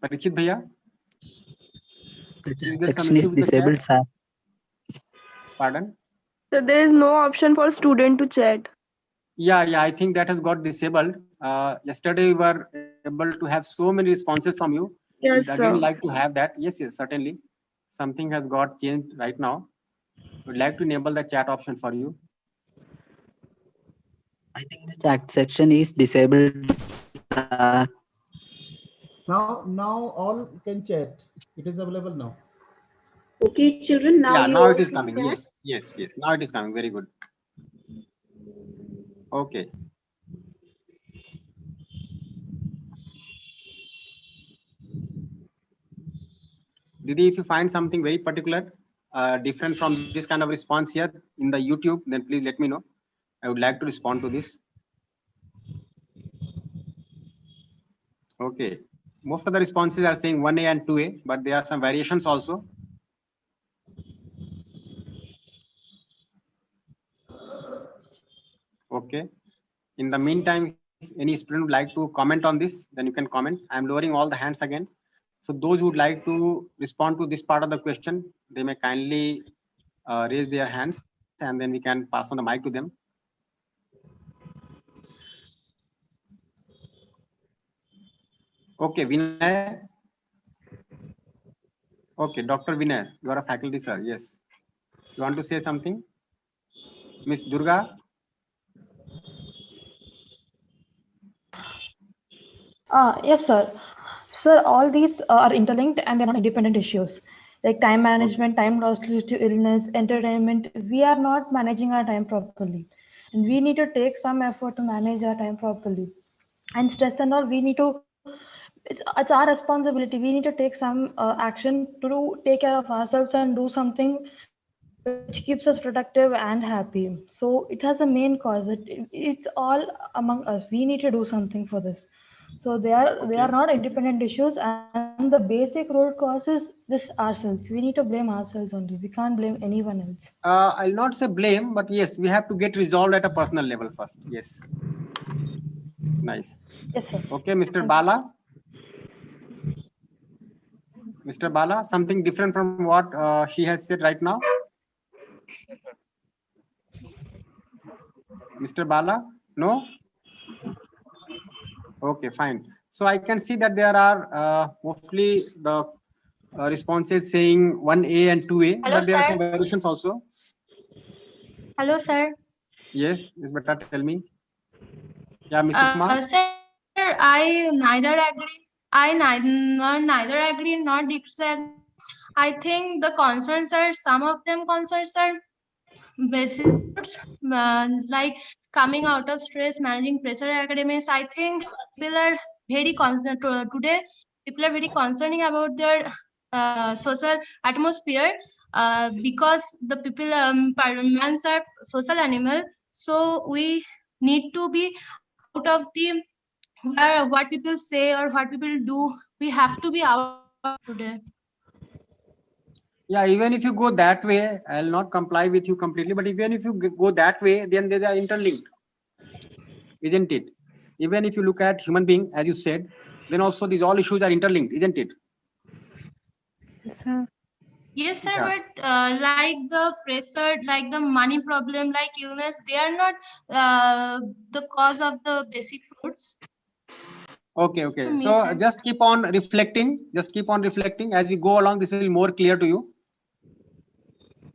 Parikshit Bhaiya? The Is chat there some section issue is with the chat? disabled, sir. Pardon? So there is no option for student to chat. Yeah, I think that has got disabled. Yesterday we were able to have so many responses from you. We'd Yes, again sir. like to have that. Yes, certainly. Something has got changed right now. We'd like to enable the chat option for you. I think the chat section is disabled, sir. Now all can chat. It is available now. Okay, children, now Yeah, you now all it is can coming. chat. Yes. Now it is coming. Very good. Okay. Didi, if you find something very particular, different from this kind of response here in the YouTube, then please let me know. I would like to respond to this. Okay. Most of the responses are saying 1A and 2A, but there are some variations also. Okay. In the meantime, if any student would like to comment on this, then you can comment. I'm lowering all the hands again. So those who would like to respond to this part of the question, they may kindly raise their hands and then we can pass on the mic to them. Okay, Vinay. Okay, Dr. Vinay, you are a faculty, sir. Yes. You want to say something? Miss Durga? Yes, sir. Sir, all these are interlinked and they're not independent issues. Like time management, time loss due to illness, entertainment. We are not managing our time properly. And we need to take some effort to manage our time properly. And stress and all, we need to, it's our responsibility. We need to take some action to take care of ourselves and do something which keeps us productive and happy. So it has a main cause. It's all among us. We need to do something for this. So they are not independent issues, and the basic root cause is this ourselves. We need to blame ourselves only. We can't blame anyone else. I'll not say blame, but yes, we have to get resolved at a personal level first. Yes. Nice. Yes, sir. Okay, Mr. Thank you. Bala. Mr. Bala, something different from what she has said right now? Mr. Bala? No? Okay, fine. So I can see that there are mostly the responses saying 1A and 2A, Hello, but there are sir. some variations also. Hello, sir. Yes, better tell me. Yeah, Mr. Kumar? Sir, I neither agree. Neither agree nor disagree. I think the concerns are some of them concerns are basic fruits, like coming out of stress, managing pressure academics. I think people are very concerned today. People are very concerning about their social atmosphere because the people humans are social animal. So we need to be out of the where what people say or what people do. We have to be out of it today. Yeah, even if you go that way, I'll not comply with you completely, but even if you go that way, then they are interlinked, isn't it? Even if you look at human being, as you said, then also these all issues are interlinked, isn't it? Yes, sir, Yeah. but like the pressure, like the money problem, like illness, they are not the cause of the basic fruits. Okay, okay. So just keep on reflecting. Just keep on reflecting as we go along. This will be more clear to you.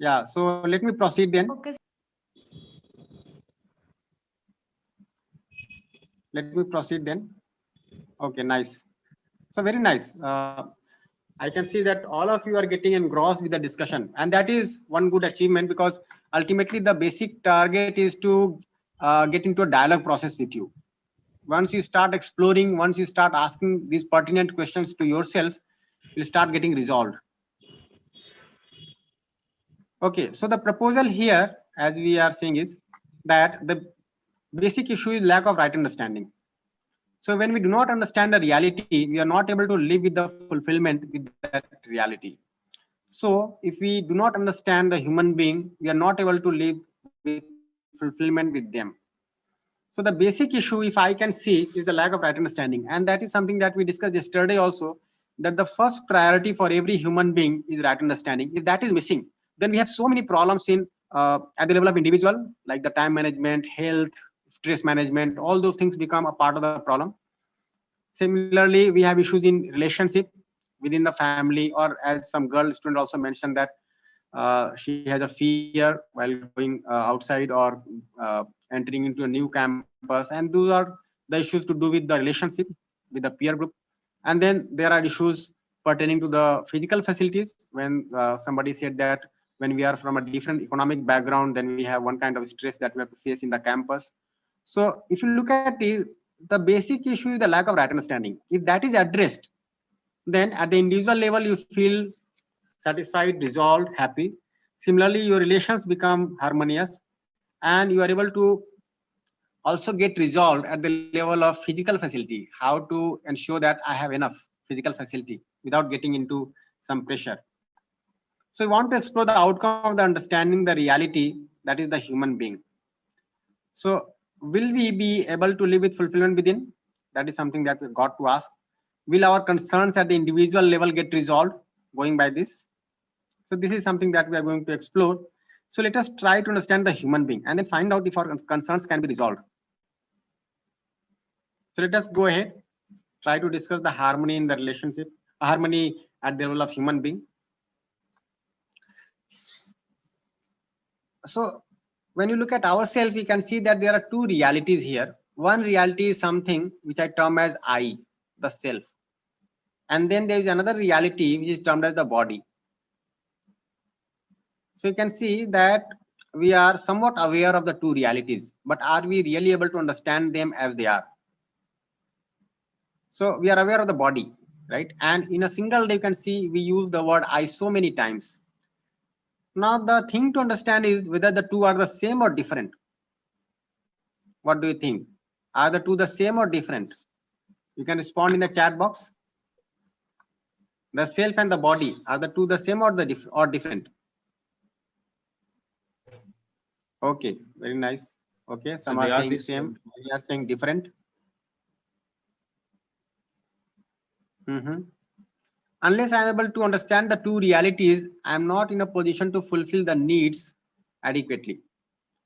Yeah. So let me proceed then. Okay. Let me proceed then. Okay, nice. So very nice. I can see that all of you are getting engrossed with the discussion, and that is one good achievement because ultimately the basic target is to get into a dialogue process with you. Once you start exploring, once you start asking these pertinent questions to yourself, you'll start getting resolved. Okay, so the proposal here, as we are saying, is that the basic issue is lack of right understanding. So when we do not understand the reality, we are not able to live with the fulfillment with that reality. So if we do not understand the human being, we are not able to live with fulfillment with them. So the basic issue, if I can see, is the lack of right understanding. And that is something that we discussed yesterday also, that the first priority for every human being is right understanding. If that is missing, then we have so many problems in at the level of individual, like the time management, health, stress management, all those things become a part of the problem. Similarly, we have issues in relationship within the family, or as some girl student also mentioned that she has a fear while going outside or entering into a new campus, and those are the issues to do with the relationship with the peer group. And then there are issues pertaining to the physical facilities when somebody said that when we are from a different economic background, then we have one kind of stress that we have to face in the campus. So if you look at it, the basic issue is the lack of right understanding. If that is addressed, then at the individual level you feel satisfied, resolved, happy. Similarly, your relations become harmonious, and you are able to also get resolved at the level of physical facility, how to ensure that I have enough physical facility without getting into some pressure. So we want to explore the outcome of the understanding the reality, that is the human being. So will we be able to live with fulfillment within? That is something that we got to ask. Will our concerns at the individual level get resolved going by this? So this is something that we are going to explore. So let us try to understand the human being and then find out if our concerns can be resolved. So let us go ahead, try to discuss the harmony in the relationship, harmony at the level of human being. So when you look at ourselves, we can see that there are two realities here. One reality is something which I term as I, the self. And then there is another reality which is termed as the body. So you can see that we are somewhat aware of the two realities, but are we really able to understand them as they are? So we are aware of the body, right? And in a single day, you can see we use the word I so many times. Now the thing to understand is whether the two are the same or different. What do you think? Are the two the same or different? You can respond in the chat box. The self and the body, are the two the same or different? Okay, very nice. Okay, So some they are are saying the same, same. we are saying different. Unless I am able to understand the two realities, I am not in a position to fulfill the needs adequately,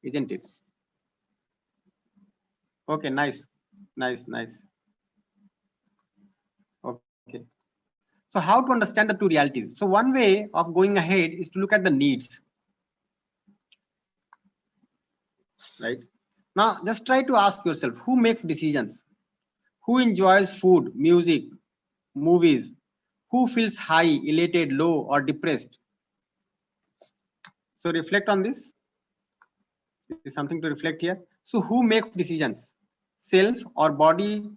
isn't it? Okay, nice, nice, nice. Okay. So how to understand the two realities? So one way of going ahead is to look at the needs, right? Now just try to ask yourself, who makes decisions? Who enjoys food, music, movies? Who feels high, elated, low, or depressed? So reflect on this. Is something to reflect here. So who makes decisions? Self or body,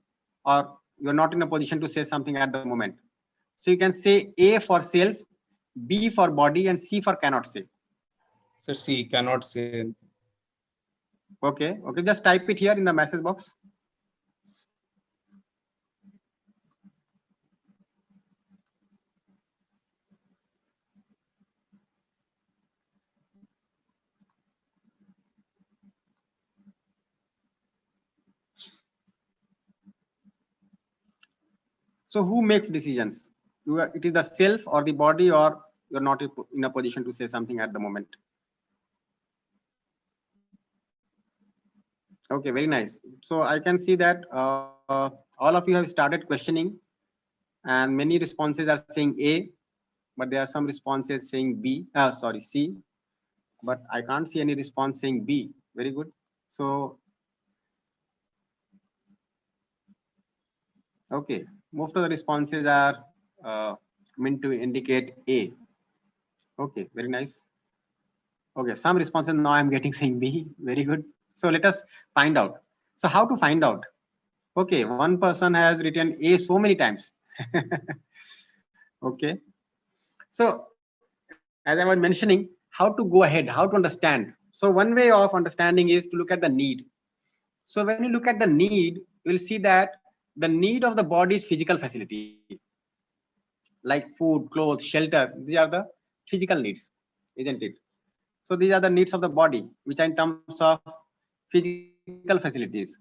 or you're not in a position to say something at the moment. So you can say A for self, B for body, and C for cannot say. So C, cannot say. Okay, okay, just type it here in the message box. So who makes decisions? It is the self or the body, or you're not in a position to say something at the moment. Okay, very nice. So I can see that all of you have started questioning, and many responses are saying A, but there are some responses saying B. Sorry, C, but I can't see any response saying B. Very good. So okay, most of the responses are meant to indicate A. Okay, very nice. Okay, some responses now I'm getting saying B. Very good. So let us find out. So how to find out? Okay, one person has written A so many times. Okay. So as I was mentioning, how to go ahead, how to understand. So one way of understanding is to look at the need. So when you look at the need, you'll see that the need of the body is physical facility, like food, clothes, shelter. These are the physical needs, isn't it? So these are the needs of the body, which are in terms of physical facilities.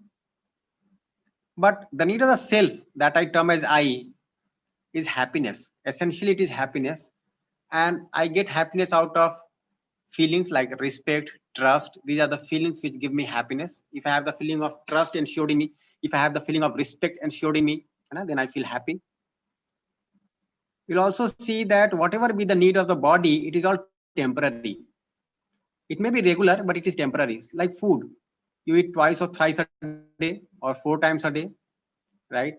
But the need of the self that I term as I is happiness. Essentially, it is happiness. And I get happiness out of feelings like respect, trust. These are the feelings which give me happiness. If I have the feeling of trust ensured in me, if I have the feeling of respect ensured in me, then I feel happy. You'll also see that whatever be the need of the body, it is all temporary. It may be regular, but it is temporary. Like food, you eat twice or thrice a day or 4 times a day, right?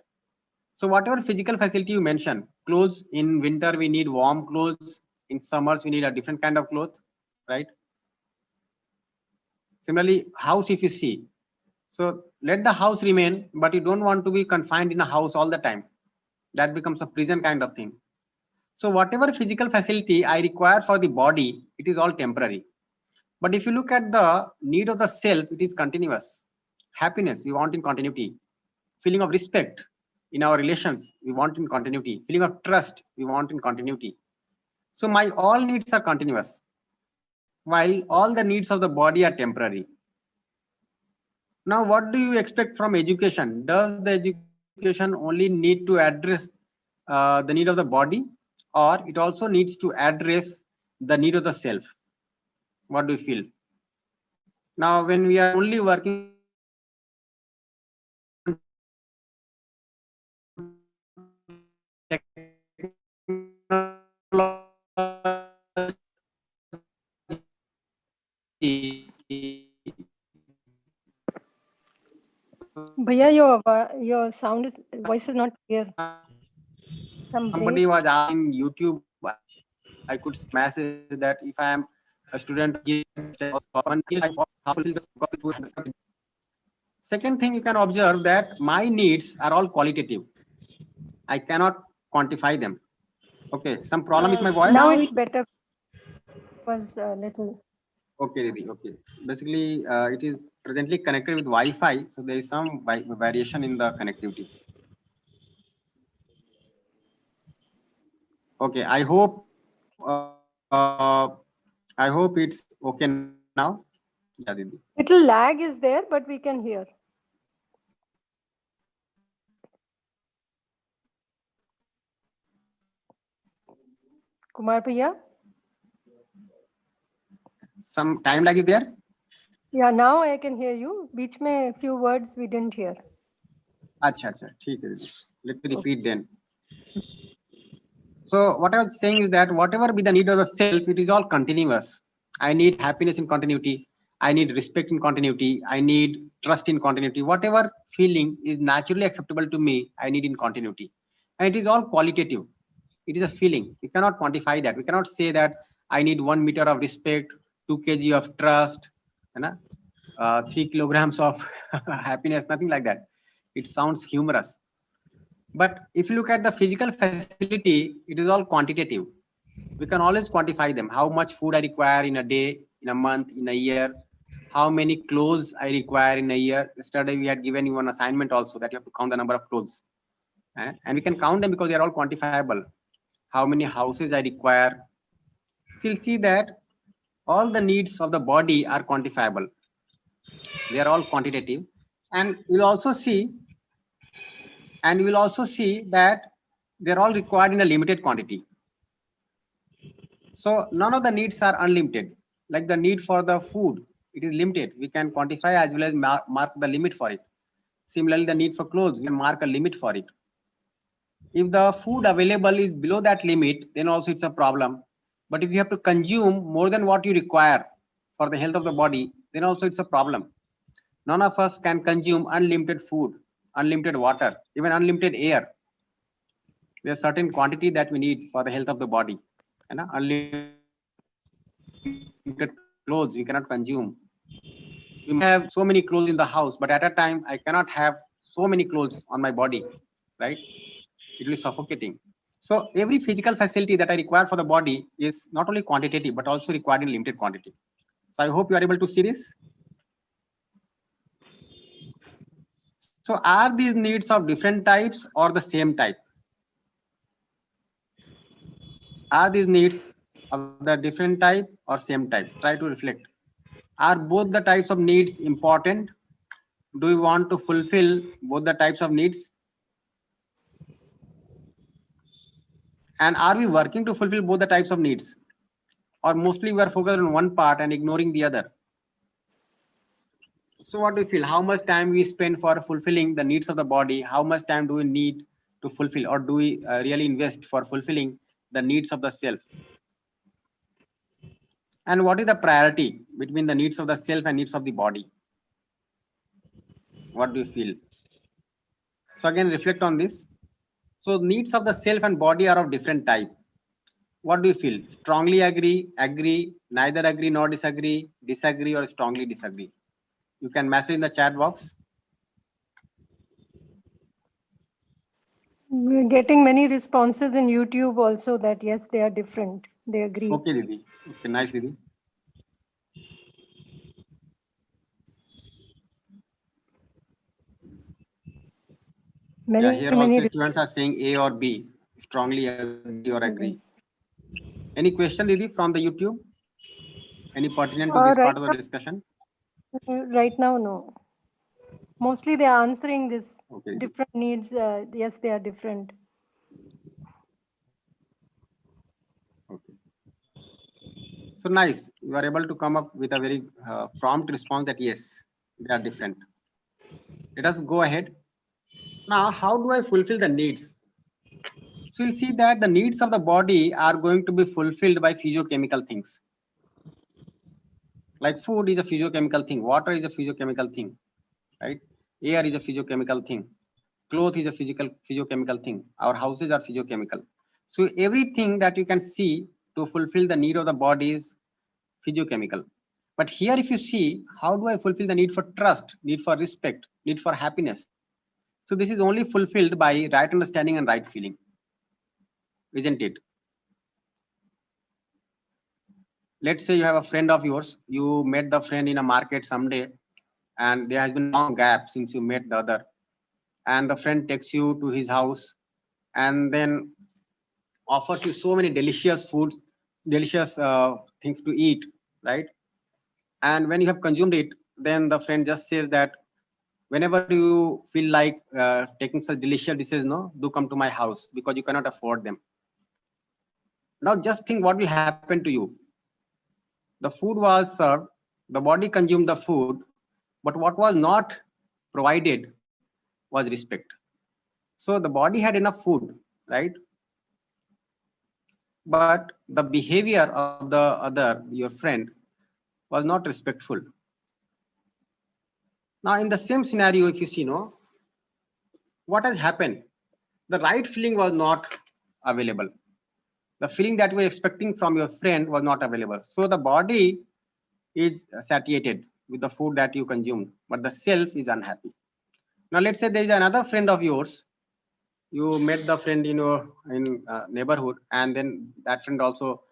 So whatever physical facility you mentioned, clothes, in winter we need warm clothes, in summers we need a different kind of cloth, right? Similarly, house, if you see, so let the house remain, but you don't want to be confined in a house all the time. That becomes a prison kind of thing. So whatever physical facility I require for the body, it is all temporary. But if you look at the need of the self, it is continuous. Happiness, we want in continuity. Feeling of respect in our relations, we want in continuity. Feeling of trust, we want in continuity. So my all needs are continuous, while all the needs of the body are temporary. Now, what do you expect from education? Does the education only need to address the need of the body, or it also needs to address the need of the self? What do you feel? Now, when we are only working on Bhaiya, your voice is not clear. Some break. somebody was asking YouTube, I could see a message that if I am a student of second thing, you can observe that my needs are all qualitative. I cannot quantify them. Okay, some problem with my voice? Now it's better. Was a little. Okay, Didi, okay. Basically, it is presently connected with Wi-Fi, so there is some variation in the connectivity. Okay, I hope it's okay now. Yeah, Didi. Little lag is there, but we can hear. Kumar Bhaiya? Some time lag is there? Yeah, now I can hear you. Beach mein few words we didn't hear. Acha, acha, theek hai didi. Let me repeat then. So what I was saying is that whatever be the need of the self, it is all continuous. I need happiness in continuity. I need respect in continuity. I need trust in continuity. Whatever feeling is naturally acceptable to me, I need in continuity. And it is all qualitative. It is a feeling. We cannot quantify that. We cannot say that I need 1 meter of respect, 2 kg of trust, 3 kilograms of happiness, nothing like that. It sounds humorous. But if you look at the physical facility, it is all quantitative. We can always quantify them. How much food I require in a day, in a month, in a year, how many clothes I require in a year. Yesterday we had given you an assignment also that you have to count the number of clothes. And we can count them because they are all quantifiable. How many houses I require. So you'll see that all the needs of the body are quantifiable. They are all quantitative. And you'll also see that they're all required in a limited quantity. So none of the needs are unlimited. Like the need for the food, it is limited. We can quantify as well as mark the limit for it. Similarly, the need for clothes, we can mark a limit for it. If the food available is below that limit, then also it's a problem. But if you have to consume more than what you require for the health of the body, then also it's a problem. None of us can consume unlimited food, unlimited water, even unlimited air. There's certain quantity that we need for the health of the body. Unlimited clothes we cannot consume. We may have so many clothes in the house, but at a time I cannot have so many clothes on my body, right? It will be suffocating. So every physical facility that I require for the body is not only quantitative, but also required in limited quantity. So I hope you are able to see this. So are these needs of different types or the same type? Are these needs of the different type or same type? Try to reflect. Are both the types of needs important? Do we want to fulfill both the types of needs? And are we working to fulfill both the types of needs? Or mostly we are focused on one part and ignoring the other? So what do you feel? How much time we spend for fulfilling the needs of the body? How much time do we need to fulfill, or do we really invest for fulfilling the needs of the self? And what is the priority between the needs of the self and needs of the body? What do you feel? So again, reflect on this. So needs of the self and body are of different type. What do you feel? Strongly agree, agree, neither agree nor disagree, disagree, or strongly disagree? You can message in the chat box. We're getting many responses in YouTube also that yes, they are different. They agree. Okay, Didi. Okay, nice, Didi. Here also students are saying A or B, strongly agree or agree. Yes. Any question, Didi, from the YouTube? Any pertinent to this part of the discussion? Right now, no. Mostly they are answering this Okay. different needs. Yes, they are different. Okay. So nice. You are able to come up with a very prompt response that yes, they are different. Let us go ahead. Now, how do I fulfill the needs? So you'll see that the needs of the body are going to be fulfilled by physiochemical things. Like food is a physiochemical thing, water is a physiochemical thing, right? Air is a physiochemical thing, cloth is a physiochemical thing, our houses are physiochemical. So everything that you can see to fulfill the need of the body is physiochemical. But here if you see, how do I fulfill the need for trust, need for respect, need for happiness? So this is only fulfilled by right understanding and right feeling, isn't it? Let's say you have a friend of yours, you met the friend in a market someday, and there has been a long gap since you met the other, and the friend takes you to his house and then offers you so many delicious food, delicious things to eat, right? And when you have consumed it, then the friend just says that whenever you feel like taking such delicious dishes, no, do come to my house because you cannot afford them. Now just think what will happen to you. The food was served, the body consumed the food, but what was not provided was respect. So the body had enough food, right? But the behavior of the other, your friend, was not respectful. Now in the same scenario, if you see, no, what has happened? The right feeling was not available. The feeling that you were expecting from your friend was not available. So the body is satiated with the food that you consume, but the self is unhappy. Now let's say there is another friend of yours. You met the friend in your neighborhood, and then that friend also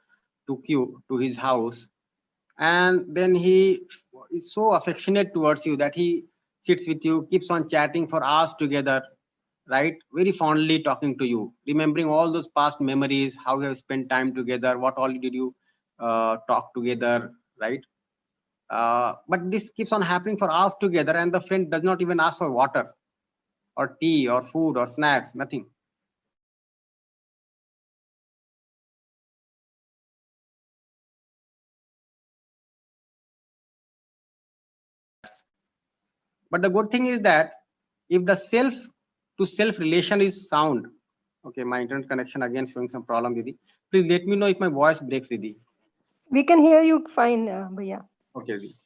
took you to his house, and then he is so affectionate towards you that he sits with you, keeps on chatting for hours together, right? Very fondly talking to you, remembering all those past memories, how you have spent time together, what all did you talk together, right? But this keeps on happening for hours together, and the friend does not even ask for water or tea or food or snacks, nothing. But the good thing is that if the self to self relation is sound, okay, my internet connection again showing some problem, Didi. Please let me know if my voice breaks, Didi. We can hear you fine, Bhaiya. Okay, Didi.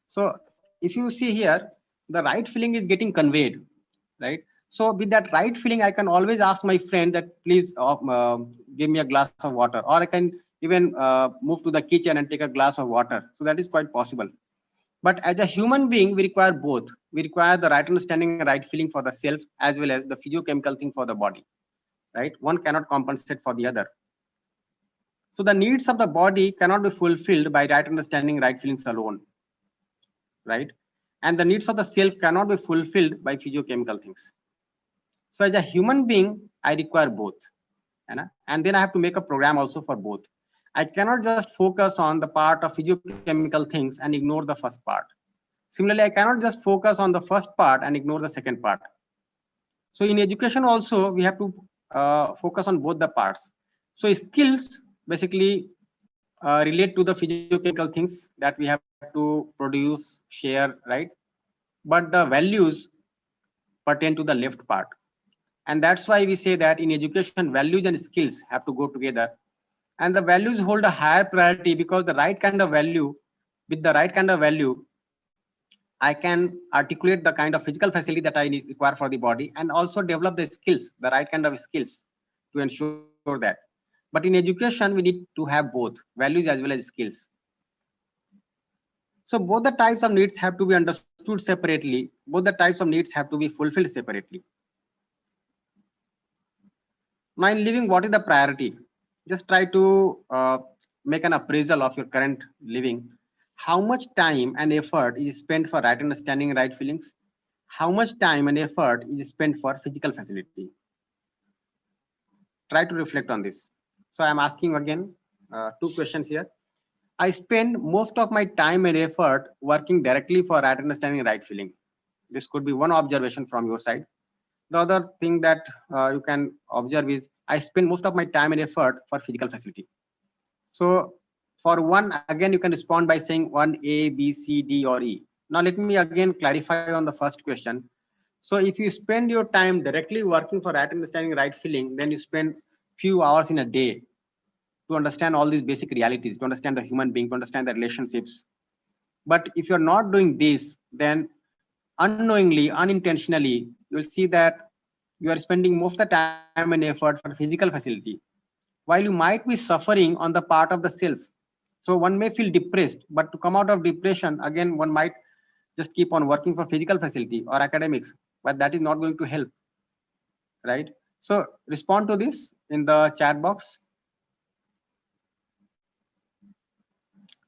So if you see here, the right feeling is getting conveyed, right? So with that right feeling, I can always ask my friend that please give me a glass of water, or I can even move to the kitchen and take a glass of water. So that is quite possible. But as a human being, we require both. We require the right understanding and right feeling for the self, as well as the physiochemical thing for the body, right? One cannot compensate for the other. So the needs of the body cannot be fulfilled by right understanding, right feelings alone, right? And the needs of the self cannot be fulfilled by physiochemical things. So as a human being, I require both. And then I have to make a program also for both. I cannot just focus on the part of physiochemical things and ignore the first part. Similarly, I cannot just focus on the first part and ignore the second part. So in education also, we have to focus on both the parts. So skills basically relate to the physiochemical things that we have to produce, share, right? But the values pertain to the left part. And that's why we say that in education, values and skills have to go together. And the values hold a higher priority because the right kind of value, with the right kind of value, I can articulate the kind of physical facility that I need, require for the body, and also develop the skills, the right kind of skills to ensure that. But in education, we need to have both values as well as skills. So both the types of needs have to be understood separately. Both the types of needs have to be fulfilled separately. Now in living, what is the priority? Just try to make an appraisal of your current living. How much time and effort is spent for right understanding, right feelings? How much time and effort is spent for physical facility? Try to reflect on this. So I'm asking again two questions here. I spend most of my time and effort working directly for right understanding, right feeling. This could be one observation from your side. The other thing that you can observe is I spend most of my time and effort for physical facility. So for one, again, you can respond by saying one A, B, C, D, or E. Now let me again clarify on the first question. So if you spend your time directly working for right understanding, right feeling, then you spend few hours in a day to understand all these basic realities, to understand the human being, to understand the relationships. But if you're not doing this, then unknowingly, unintentionally, you'll see that you are spending most of the time and effort for physical facility, while you might be suffering on the part of the self. So one may feel depressed, but to come out of depression, again, one might just keep on working for physical facility or academics, but that is not going to help, right? So respond to this in the chat box.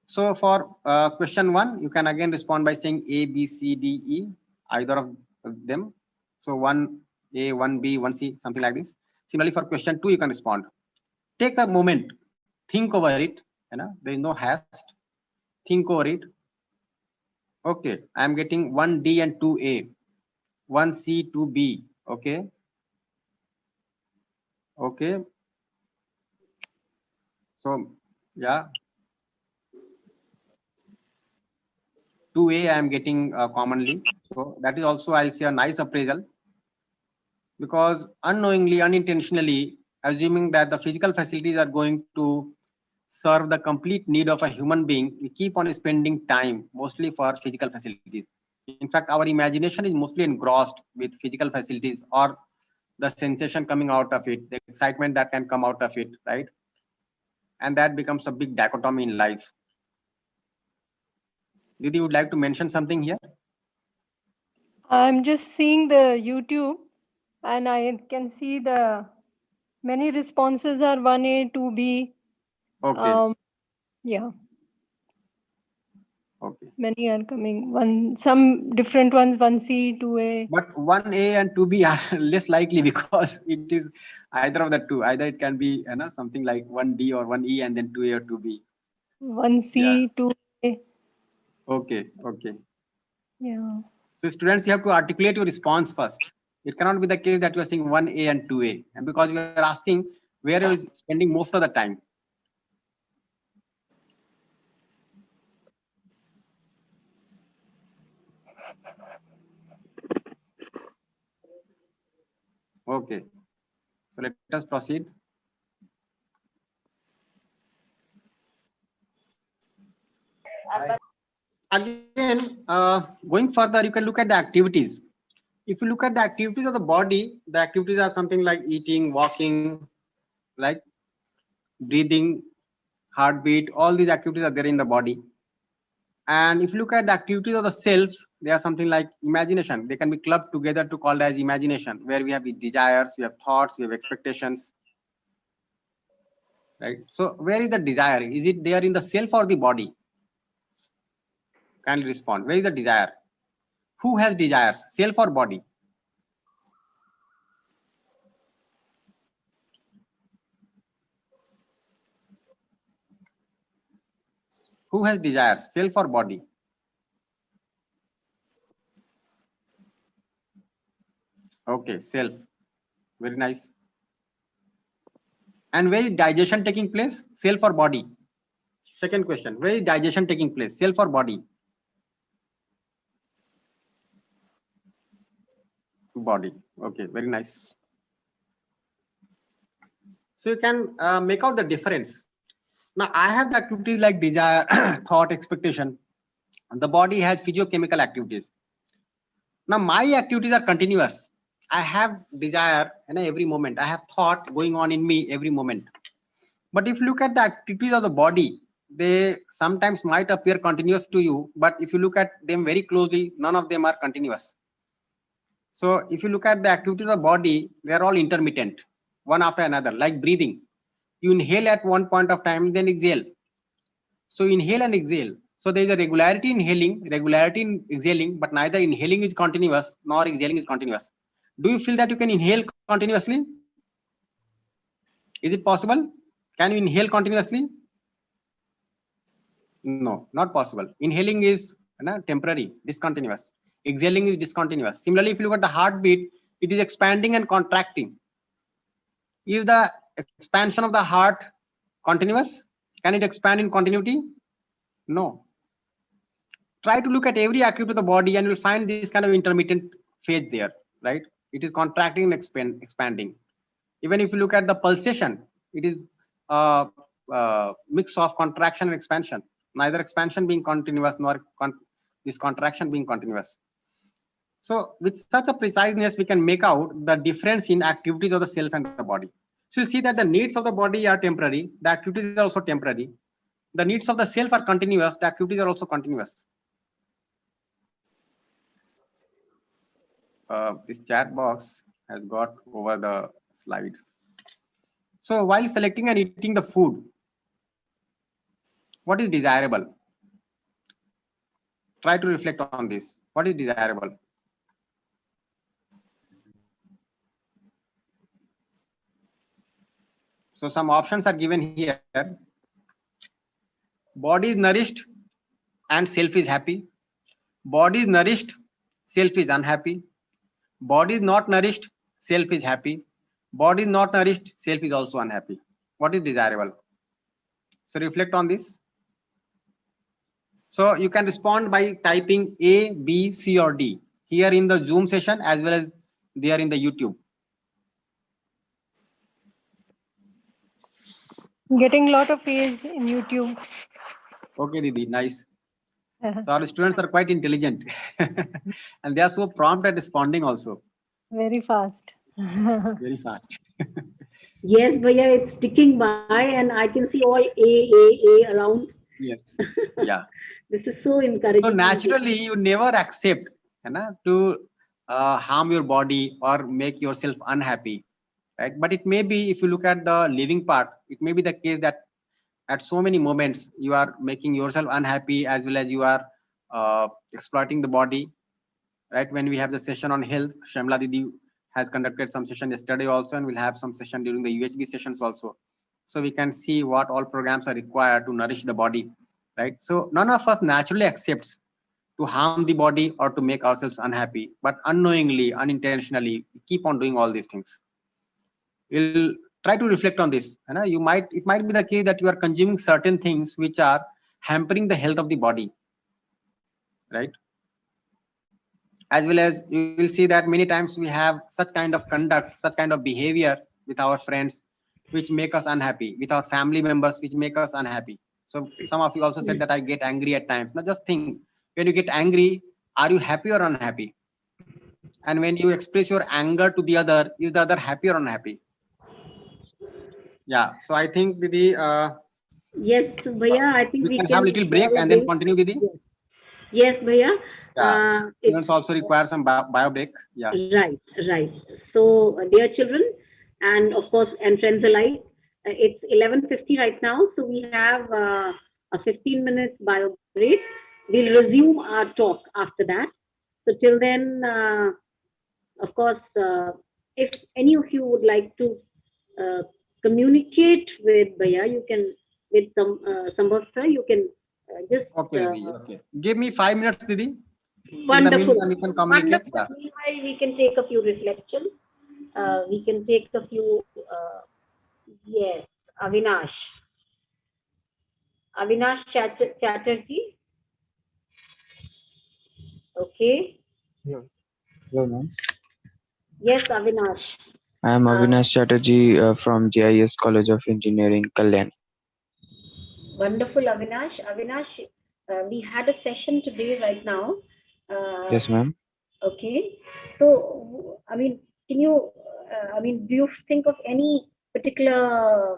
So for question one, you can again respond by saying A, B, C, D, E, either of them. So one A, one B, one C, something like this. Similarly, for question two, you can respond. Take a moment, think over it. There is no haste. Think over it. Okay, I am getting 1D and 2A, 1C, 2B. Okay. Okay. So yeah, 2A I am getting commonly. So that is also, I'll say, a nice appraisal, because unknowingly, unintentionally, assuming that the physical facilities are going to serve the complete need of a human being, we keep on spending time mostly for physical facilities. In fact, our imagination is mostly engrossed with physical facilities or the sensation coming out of it, the excitement that can come out of it, right? And that becomes a big dichotomy in life. Didi, would like to mention something here? I'm just seeing the YouTube and I can see the many responses are 1A, 2B. Okay. Yeah. Okay. Many are coming. Some different ones, 1C, 2A. But 1A and 2B are less likely because it is either of the two. Either it can be something like 1D or 1E and then 2A or 2B. 1C, 2A. Okay. Okay. Yeah. So students, you have to articulate your response first. It cannot be the case that you are saying 1A and 2A. And because you are asking where you are spending most of the time. Okay. So let us proceed. Again, going further, you can look at the activities. If you look at the activities of the body, the activities are something like eating, walking, like breathing, heartbeat, all these activities are there in the body. And if you look at the activities of the self, they are something like imagination. They can be clubbed together to call as imagination, where we have desires, we have thoughts, we have expectations. Right? So where is the desire? Is it there in the self or the body? Kindly respond. Where is the desire? Who has desires, self or body? Who has desires, self or body? Okay, self. Very nice. And where is digestion taking place, self or body? Second question, where is digestion taking place, self or body? Body. Okay, very nice. So you can make out the difference. Now I have the activities like desire, thought, expectation. The body has physiochemical activities. Now my activities are continuous. I have desire every moment. I have thought going on in me every moment. But if you look at the activities of the body, they sometimes might appear continuous to you, but if you look at them very closely, none of them are continuous. So if you look at the activities of the body, they are all intermittent, one after another, like breathing. You inhale at one point of time, then exhale. So inhale and exhale. So there is a regularity in inhaling, regularity in exhaling, but neither inhaling is continuous nor exhaling is continuous. Do you feel that you can inhale continuously? Is it possible? Can you inhale continuously? No, not possible. Inhaling is temporary, discontinuous. Exhaling is discontinuous. Similarly, if you look at the heartbeat, it is expanding and contracting. Is the expansion of the heart continuous? Can it expand in continuity? No. Try to look at every activity of the body and you'll find this kind of intermittent phase there, right? It is contracting and expanding. Even if you look at the pulsation, it is a mix of contraction and expansion. Neither expansion being continuous nor this contraction being continuous. So with such a preciseness, we can make out the difference in activities of the self and the body. So you see that the needs of the body are temporary, the activities are also temporary. The needs of the self are continuous, the activities are also continuous. This chat box has got over the slide. So while selecting and eating the food, what is desirable? Try to reflect on this. What is desirable? So some options are given here. Body is nourished and self is happy. Body is nourished, self is unhappy. Body is not nourished, self is happy. Body is not nourished, self is also unhappy. What is desirable? So reflect on this. So you can respond by typing A, B, C, or D here in the Zoom session as well as there in the YouTube. Getting a lot of A's in YouTube. Okay, Didi, nice. So our students are quite intelligent and they are so prompt at responding also. Very fast. Very fast. Yes, Bhaiya, it's ticking by and I can see all A around. Yes. Yeah. This is so encouraging. So naturally, you never accept to harm your body or make yourself unhappy, right? But it may be, if you look at the living part, it may be the case that at so many moments you are making yourself unhappy as well as you are exploiting the body, right? When we have the session on health, Shamla Didi has conducted some session yesterday also, and we'll have some session during the UHV sessions also. So we can see what all programs are required to nourish the body, right? So none of us naturally accepts to harm the body or to make ourselves unhappy, but unknowingly, unintentionally, we keep on doing all these things. We'll try to reflect on this. It might be the case that you are consuming certain things which are hampering the health of the body, right? As well as you will see that many times we have such kind of conduct, such kind of behavior with our friends, which make us unhappy, with our family members, which make us unhappy. So some of you also said that I get angry at times. Now just think, when you get angry, are you happy or unhappy? And when you express your anger to the other, is the other happy or unhappy? Yeah. So I think the yes, Bhaiya, I think we we can have a little break and then continue with the. Yes, Bhaiya. Yeah. Students also require some bio break. Yeah. Right. So, dear children, and of course, and friends alike, it's 11:50 right now. So we have a 15 minutes bio break. We'll resume our talk after that. So till then, of course, if any of you would like to communicate with Bhaiya, you can, with Sambhav sir, you can just. Okay, Didi. Okay. Give me 5 minutes, Didi. Wonderful. In the meantime, you can communicate. Yeah. Meanwhile, we can take a few reflections. We can take a few. Yes, Avinash. Avinash Chatterjee. Okay. Hello, ma'am. Yes, Avinash. I am Avinash Chatterjee from GIS College of Engineering, Kalyan. Wonderful, Avinash. Avinash, we had a session today right now. Yes, ma'am. Okay. So, I mean, can you, do you think of any particular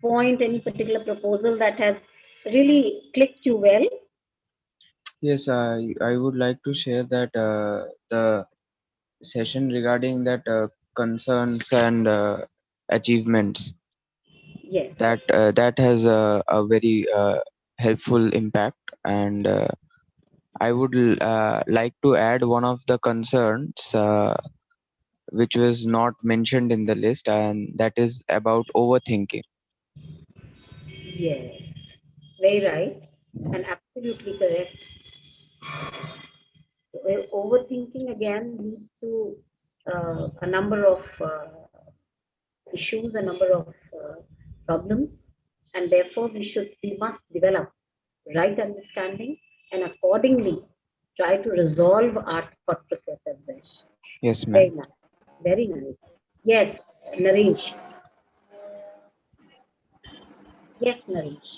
point, any particular proposal that has really clicked you well? Yes, I would like to share that the session regarding that concerns and achievements. Yes. That has a very helpful impact, and I would like to add one of the concerns which was not mentioned in the list, and that is about overthinking. Yes, very right, and absolutely correct. Overthinking again leads to a number of issues, a number of problems, and therefore we must develop right understanding and accordingly try to resolve our thought process as well. Yes, ma'am. Very nice. Very nice. Yes, Naresh. Yes, Naresh.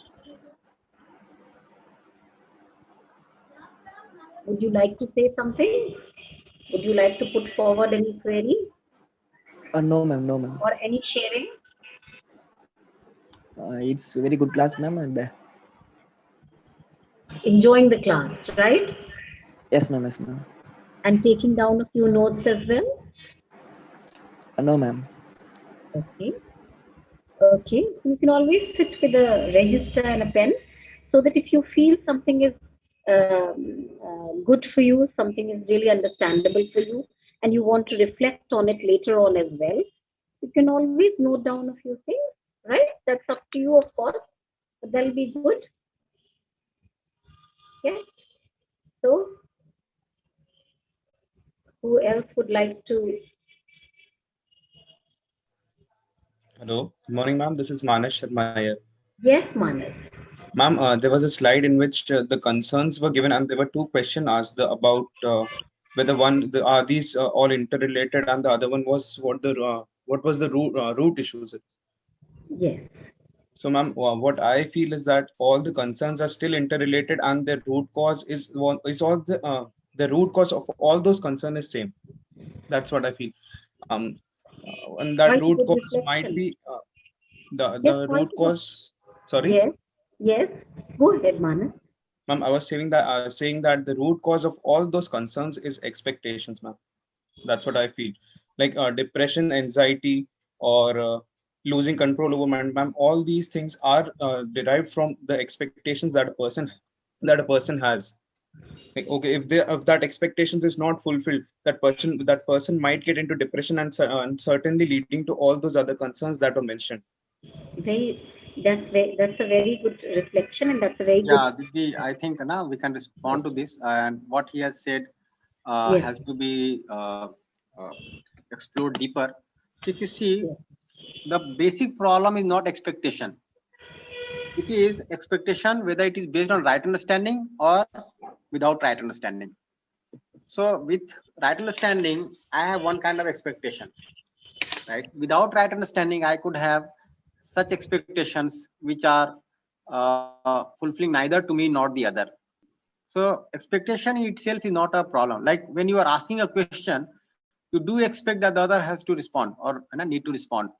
Would you like to say something? Would you like to put forward any query? No, ma'am. No, ma'am. Or any sharing? It's a very good class, ma'am, and enjoying the class, right? Yes, ma'am. Yes, ma'am. And taking down a few notes as well? No, ma'am. Okay. Okay. You can always sit with a register and a pen, so that if you feel something is good for you, something is really understandable for you, and you want to reflect on it later on as well, you can always note down a few things, right? That's up to you, of course, but that'll be good. Yeah. So, who else would like to? Hello. Good morning, ma'am. This is Manesh Sharma here. Yes, Manas. Ma'am, there was a slide in which the concerns were given, and there were two questions asked about whether are these all interrelated, and the other one was what was the root issues. Yes. So, ma'am, what I feel is that all the concerns are still interrelated, and the root cause is all the root cause of all those concerns is same. That's what I feel. Um, and that Quite a root good cause might reflection. be the Yes, the quite root a good. cause. Sorry. Yes. Yes. Go ahead, Manas. Ma'am, I was saying that the root cause of all those concerns is expectations, ma'am. That's what I feel. Like depression, anxiety, or losing control over mind, ma'am. All these things are derived from the expectations that a person has. Like, okay, if that expectations is not fulfilled, that person might get into depression, and certainly leading to all those other concerns that were mentioned. That's a very good reflection, and that's a very good. Yeah, Didi, I think now we can respond to this, and what he has said Yes. has to be uh, explored deeper. So if you see, the basic problem is not expectation. It is expectation whether it is based on right understanding or without right understanding. So with right understanding, I have one kind of expectation, right? Without right understanding, I could have such expectations which are fulfilling neither to me nor the other. So expectation in itself is not a problem. Like when you are asking a question, you do expect that the other has to respond or need to respond.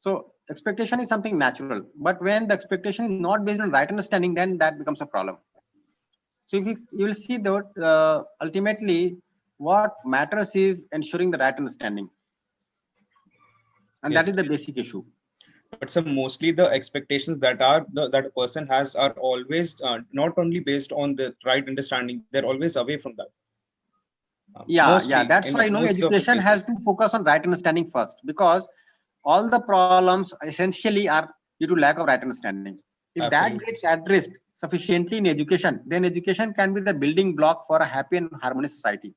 So expectation is something natural. But when the expectation is not based on right understanding, then that becomes a problem. So if you will see that ultimately what matters is ensuring the right understanding, and that Yes. is the basic issue. But some mostly the expectations that a person has are always not only based on the right understanding, they're always away from that. Yeah, Mostly that's in why most of the education cases. has to focus on right understanding first, because all the problems essentially are due to lack of right understanding. If that Absolutely. gets addressed sufficiently in education, then education can be the building block for a happy and harmonious society.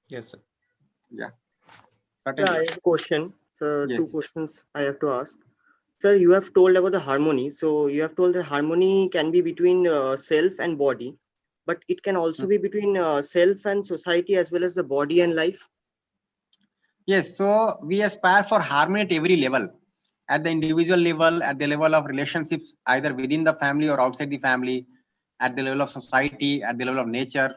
Yes, sir. Yeah, Yeah, I certainly. have a question. So two Yes. questions I have to ask. Sir, you have told about the harmony. So you have told that harmony can be between self and body, but it can also be between self and society as well as the body and life. Yes, so we aspire for harmony at every level, at the individual level, at the level of relationships, either within the family or outside the family, at the level of society, at the level of nature.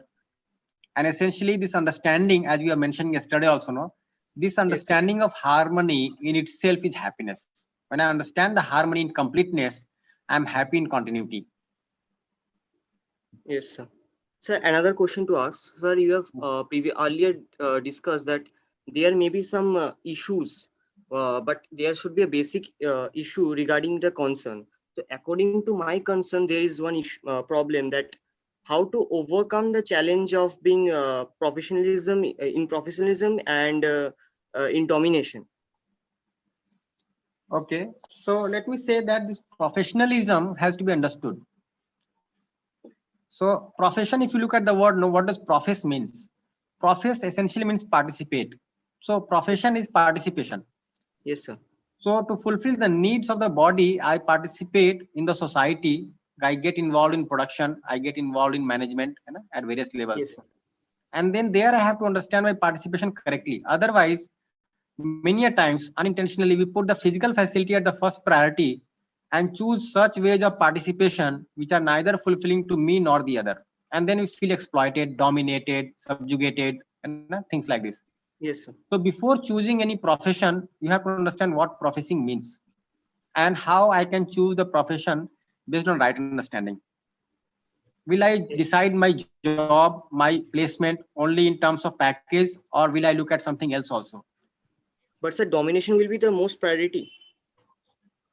And essentially, this understanding, as we were mentioning yesterday also, no, this Yes, sir. understanding of harmony in itself is happiness. When I understand the harmony in completeness, I'm happy in continuity. Yes, sir. Sir, another question to ask. Sir, you have earlier discussed that there may be some issues, but there should be a basic issue regarding the concern. So, according to my concern, there is one issue, problem, that how to overcome the challenge of being professionalism and in domination. Okay, so let me say that this professionalism has to be understood. So profession, if you look at the word, no, what does profess means? Profess essentially means participate. So profession is participation. Yes, sir. So to fulfill the needs of the body, I participate in the society. I get involved in production. I get involved in management, at various levels. Yes, sir. And then there I have to understand my participation correctly. Otherwise, many a times unintentionally we put the physical facility at the first priority and choose such ways of participation which are neither fulfilling to me nor the other. And then we feel exploited, dominated, subjugated, and things like this. Yes, sir. So before choosing any profession, you have to understand what professing means and how I can choose the profession based on right understanding. Will I decide my job, my placement only in terms of package, or will I look at something else also? But sir, domination will be the most priority.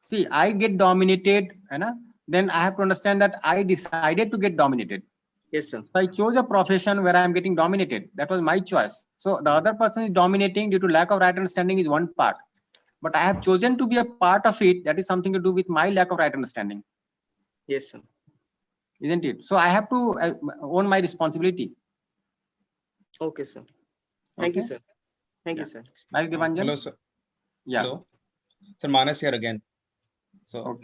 See, I get dominated, then I have to understand that I decided to get dominated. Yes, sir. So I chose a profession where I'm getting dominated. That was my choice. So the other person is dominating due to lack of right understanding is one part. But I have chosen to be a part of it. That is something to do with my lack of right understanding. Yes, sir. Isn't it? So I have to own my responsibility. Okay, sir. Thank you, Okay. sir. Thank you, Yeah. sir. Nice, Devanjan. Hello, sir. Yeah. Hello. Sir, Manas here again. So,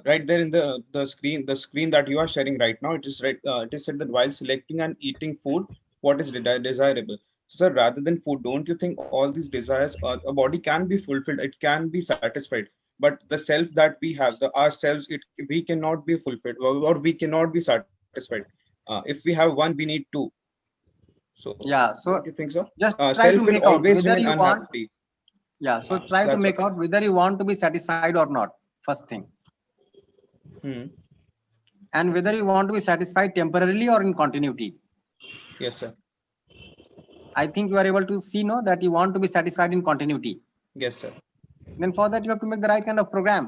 right there in the screen that you are sharing right now, it is right. It is said that while selecting and eating food, what is desirable. So, sir, rather than food, don't you think all these desires, a body can be fulfilled, it can be satisfied, but the self that we have, the ourselves, we cannot be fulfilled, or we cannot be satisfied. If we have one, we need two. So, Yeah, don't so you think so? just try Self to will make out always whether remain you want. unhappy. Yeah, so try to That's make what. out whether you want to be satisfied or not, first thing. And whether you want to be satisfied temporarily or in continuity. Yes, sir. I think you are able to see, no, that you want to be satisfied in continuity. Yes, sir. Then for that, you have to make the right kind of program.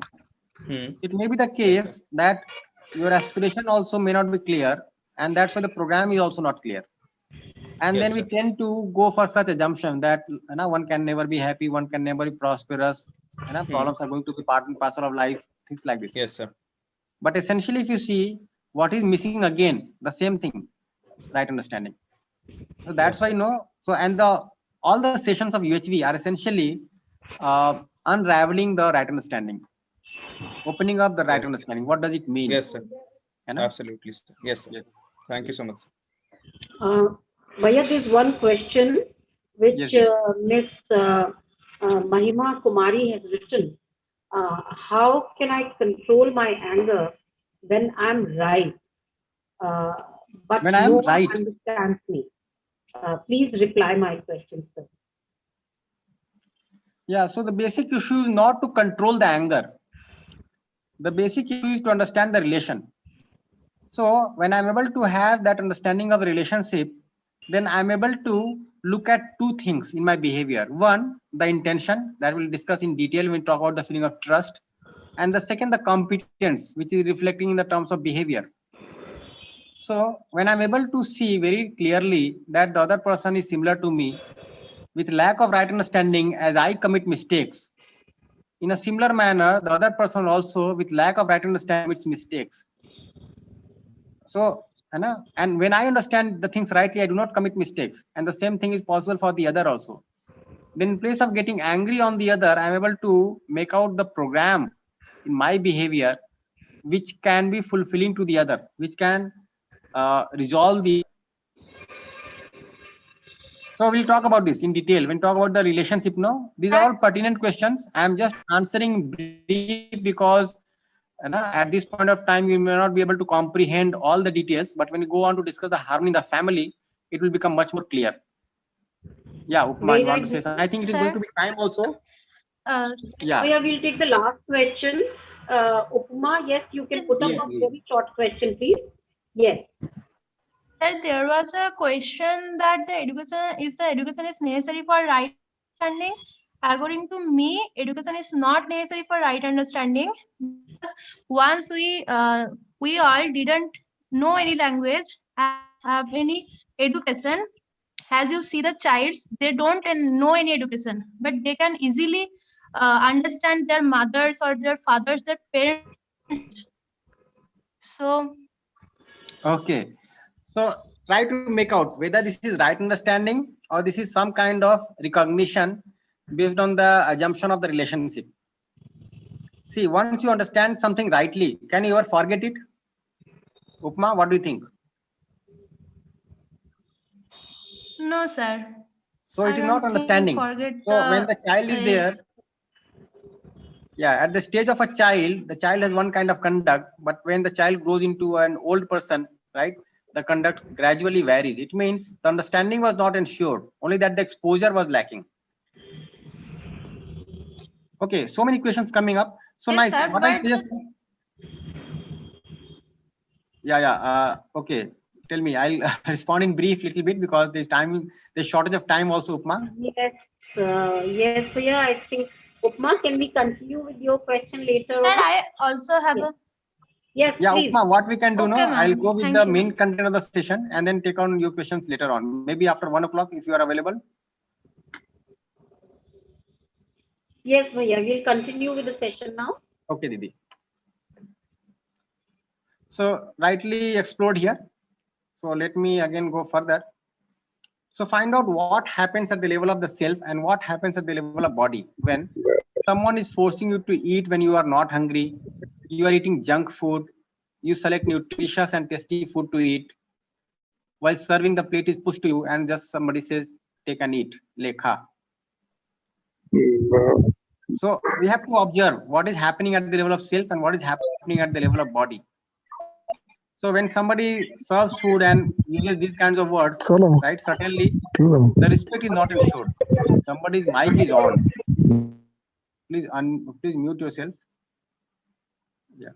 It may be the Yes, case that your aspiration also may not be clear, and that's why the program is also not clear. And Yes, then we sir. tend to go for such assumption that one can never be happy, one can never be prosperous, problems are going to be part and parcel of life, things like this. Yes, sir. But essentially, if you see what is missing again, the same thing, right understanding. So that's Yes, why sir. so and all the sessions of UHV are essentially unraveling the right understanding, opening up the right Yes. understanding. What does it mean? Yes, sir. Absolutely, sir. Yes, sir. Yes. Thank you so much, sir. Bhaiya, there's one question which Yes, yes. Miss Mahima Kumari has written. How can I control my anger when I'm right, but When I no am one right. understands me? Please reply my question, sir. Yeah, so the basic issue is not to control the anger. The basic issue is to understand the relation. So when I'm able to have that understanding of the relationship, then I'm able to look at two things in my behavior. One, the intention that we'll discuss in detail when we talk about the feeling of trust. And the second, the competence, which is reflecting in the terms of behavior. So when I'm able to see very clearly that the other person is similar to me, with lack of right understanding as I commit mistakes, in a similar manner, the other person also with lack of right understanding commits mistakes. So, and when I understand the things rightly, I do not commit mistakes. And the same thing is possible for the other also. Then in place of getting angry on the other, I'm able to make out the program in my behavior, which can be fulfilling to the other, which can resolve the. So we'll talk about this in detail. When talk about the relationship, no, these are all pertinent questions. I'm just answering brief because at this point of time, you may not be able to comprehend all the details, but when you go on to discuss the harmony in the family, it will become much more clear. Yeah, Upma, you want to say something? I think it is going to be time also. Yeah. Oh, yeah, we'll take the last question. Upma, yes, you can put up a very short question, please. Yes. That there was a question that the education is necessary for right understanding. According to me, education is not necessary for right understanding, because once we all didn't know any language and have any education. As you see, the childs, they don't know any education, but they can easily understand their mothers or their fathers, their parents language. So Okay. So try to make out whether this is right understanding or this is some kind of recognition based on the assumption of the relationship. See, once you understand something rightly, can you ever forget it? Upma, what do you think? no, sir. So it I is not don't think we understanding. forget So when the child is uh, there, yeah, at the stage of a child, the child has one kind of conduct, but when the child grows into an old person, right, the conduct gradually varies. It means the understanding was not ensured, only that the exposure was lacking. Okay, so many questions coming up. So yes, nice. sir, What I'll but suggest. Yeah. Okay. Tell me. I'll respond in brief little bit because there's shortage of time also, Upma. Yes. Yes. So yeah, I think Upma, can we continue with your question later that on? I also have Yes. a Yes, Yeah, please. Upma, what we can do okay, now, I'll ma'am. go with Thank the you. main content of the session and then take on your questions later on. Maybe after 1 o'clock if you are available. Yes, Bhaiya, we'll continue with the session now. Okay, Didi. So rightly explored here. So let me again go further. So find out what happens at the level of the self and what happens at the level of body when someone is forcing you to eat when you are not hungry, you are eating junk food, you select nutritious and tasty food to eat, while serving the plate is pushed to you and just somebody says, take and eat, lekha. So we have to observe what is happening at the level of self and what is happening at the level of body. So when somebody serves food and uses these kinds of words, right, certainly the respect is not ensured. Somebody's mic is on. Please mute yourself. Yeah.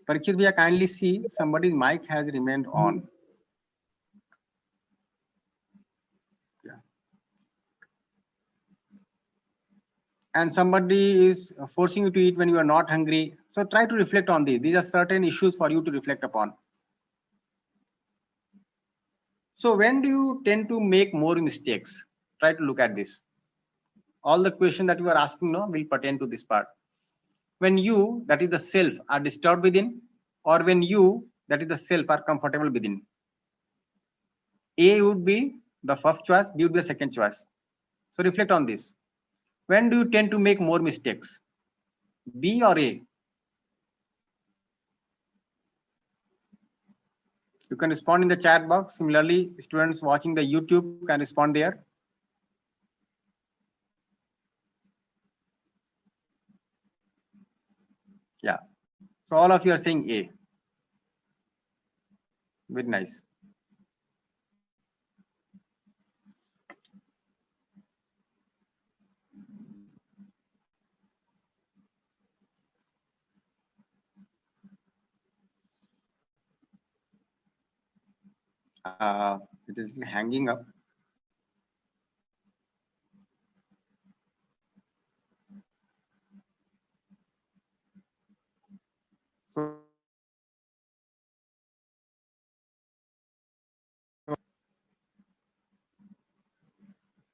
Parikshit Bhaiya, kindly see somebody's mic has remained on. Yeah. And somebody is forcing you to eat when you are not hungry. So try to reflect on these. These are certain issues for you to reflect upon. So when do you tend to make more mistakes? Try to look at this. All the questions that you are asking now will pertain to this part. When you, that is the self, are disturbed within, or when you, that is the self, are comfortable within. A would be the first choice, B would be the second choice. So reflect on this. When do you tend to make more mistakes? B or A? You can respond in the chat box. Similarly, students watching the YouTube can respond there. Yeah. So all of you are saying A. Very nice. It is hanging up.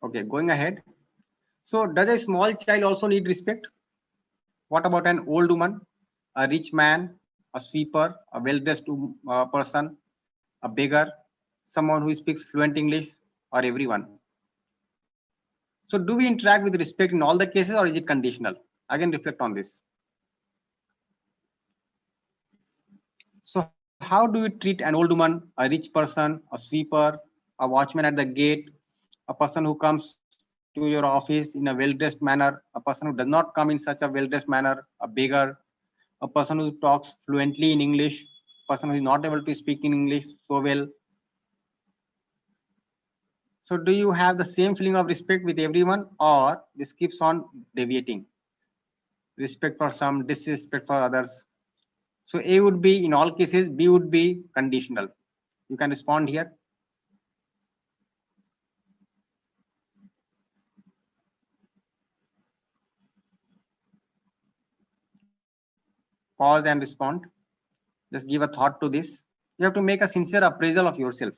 Okay, going ahead. So does a small child also need respect? What about an old woman, a rich man, a sweeper, a well-dressed person, a beggar, someone who speaks fluent English, or everyone? So do we interact with respect in all the cases, or is it conditional? Again, reflect on this. So how do you treat an old woman, a rich person, a sweeper, a watchman at the gate, a person who comes to your office in a well-dressed manner, a person who does not come in such a well-dressed manner, a beggar, a person who talks fluently in English, a person who is not able to speak in English so well? So do you have the same feeling of respect with everyone, or this keeps on deviating? Respect for some, disrespect for others. So A would be in all cases, B would be conditional. You can respond here. Pause and respond. Just give a thought to this. You have to make a sincere appraisal of yourself.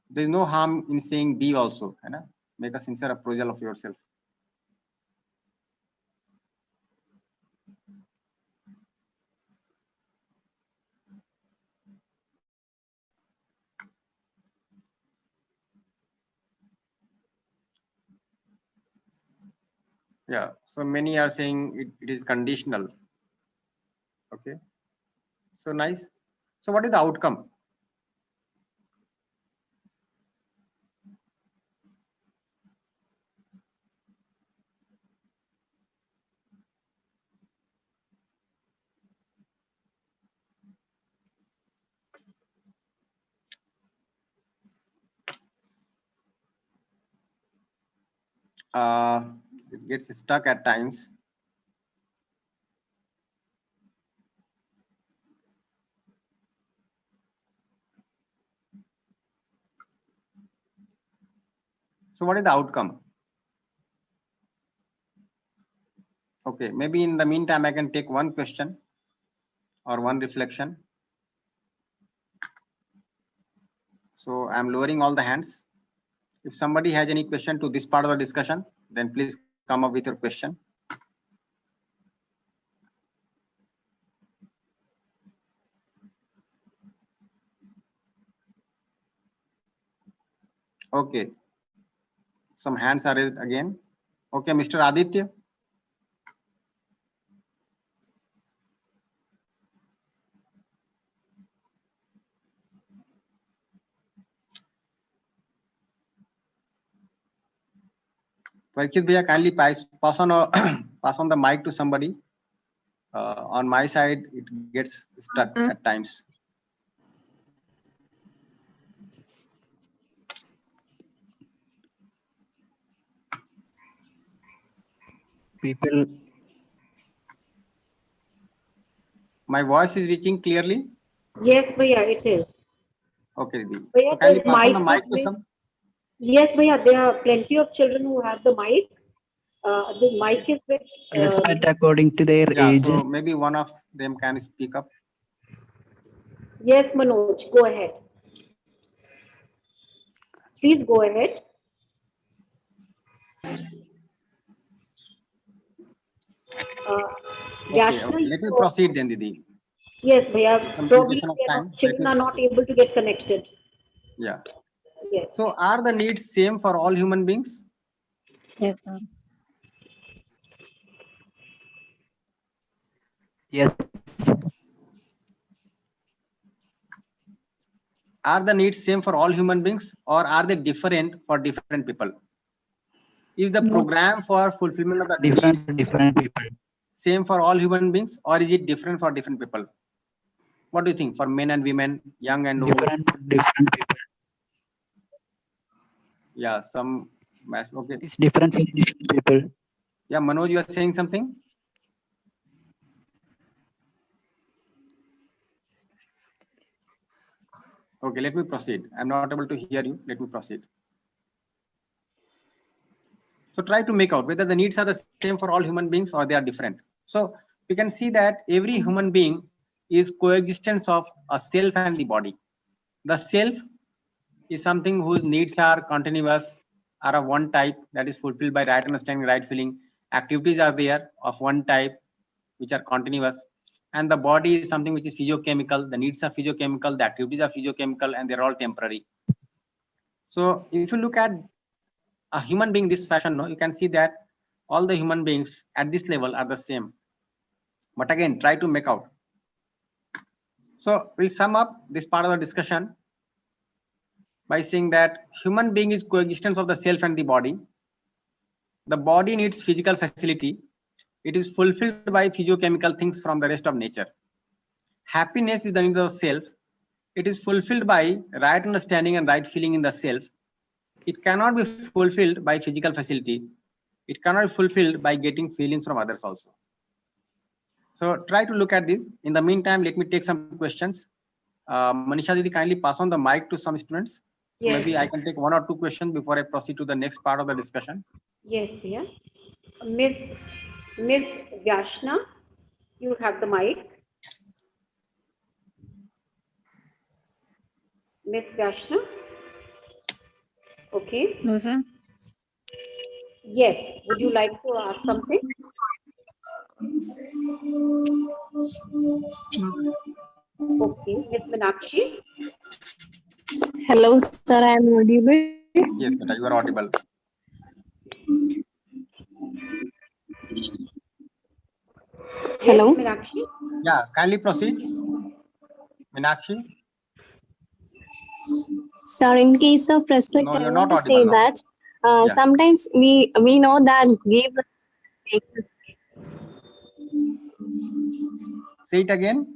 There is no harm in saying B also. Make a sincere appraisal of yourself. Yeah, so many are saying it is conditional. Okay, so nice. So what is the outcome? It gets stuck at times. So what is the outcome? Okay, maybe in the meantime, I can take one question or one reflection. So I'm lowering all the hands. If somebody has any question to this part of the discussion, then please come up with your question. Okay. Some hands are raised again. Okay, Mr. Aditya. Parikshit Bhaiya, kindly pass on the mic to somebody. On my side, it gets stuck at times. People. My voice is reaching clearly? Yes, Bhaiya, it is. Okay, Didi. Bhaiya, So kindly the pass on mic the is mic to with. some. Yes, Bhaiya, there are plenty of children who have the mic. The mic is with. Respect according to their Yeah, ages. so maybe one of them can speak up. Yes, Manoj, go ahead. Please go ahead. Okay, Yashna, okay. Let me proceed then, Didi. yes, Bhaiya, Some probably limitation of they are not, time. Let children me are not proceed. able to get connected. Yeah. Yes. So are the needs same for all human beings? Yes, sir. Yes. Are the needs same for all human beings or are they different for different people? Is the program for fulfillment of the Different needs for different people. same for all human beings or is it different for different people? What do you think for men and women, young and old? Different people. Yeah, some mass. Okay. It's different for different people. Yeah, Manoj, you are saying something? Okay, let me proceed. I'm not able to hear you. Let me proceed. So try to make out whether the needs are the same for all human beings or they are different. So we can see that every human being is coexistence of a self and the body. The self is something whose needs are continuous, are of one type that is fulfilled by right understanding, right feeling. Activities are there of one type which are continuous. And the body is something which is physiochemical. The needs are physiochemical, the activities are physiochemical, and they're all temporary. So if you look at a human being this fashion, no, you can see that all the human beings at this level are the same. But again, try to make out. So we'll sum up this part of the discussion by saying that human being is coexistence of the self and the body. The body needs physical facility. It is fulfilled by physiochemical things from the rest of nature. Happiness is the need of self. It is fulfilled by right understanding and right feeling in the self. It cannot be fulfilled by physical facility. It cannot be fulfilled by getting feelings from others also. So try to look at this. In the meantime, let me take some questions. Manisha Didi, kindly pass on the mic to some students. So Yes. maybe I can take one or two questions before I proceed to the next part of the discussion. Yes, yeah. Miss Yashna, you have the mic. Miss Yashna. Okay. No, sir. Yes. Would you like to ask something? Okay. Miss Meenakshi. Hello, sir. I am audible. Yes, Beta, you are audible. Hello. Yes, Meenakshi. Yeah, kindly proceed. Meenakshi. Sir, in case of respect, No, I you're want not to say audible now. that Yeah. sometimes we know that give. Say it again.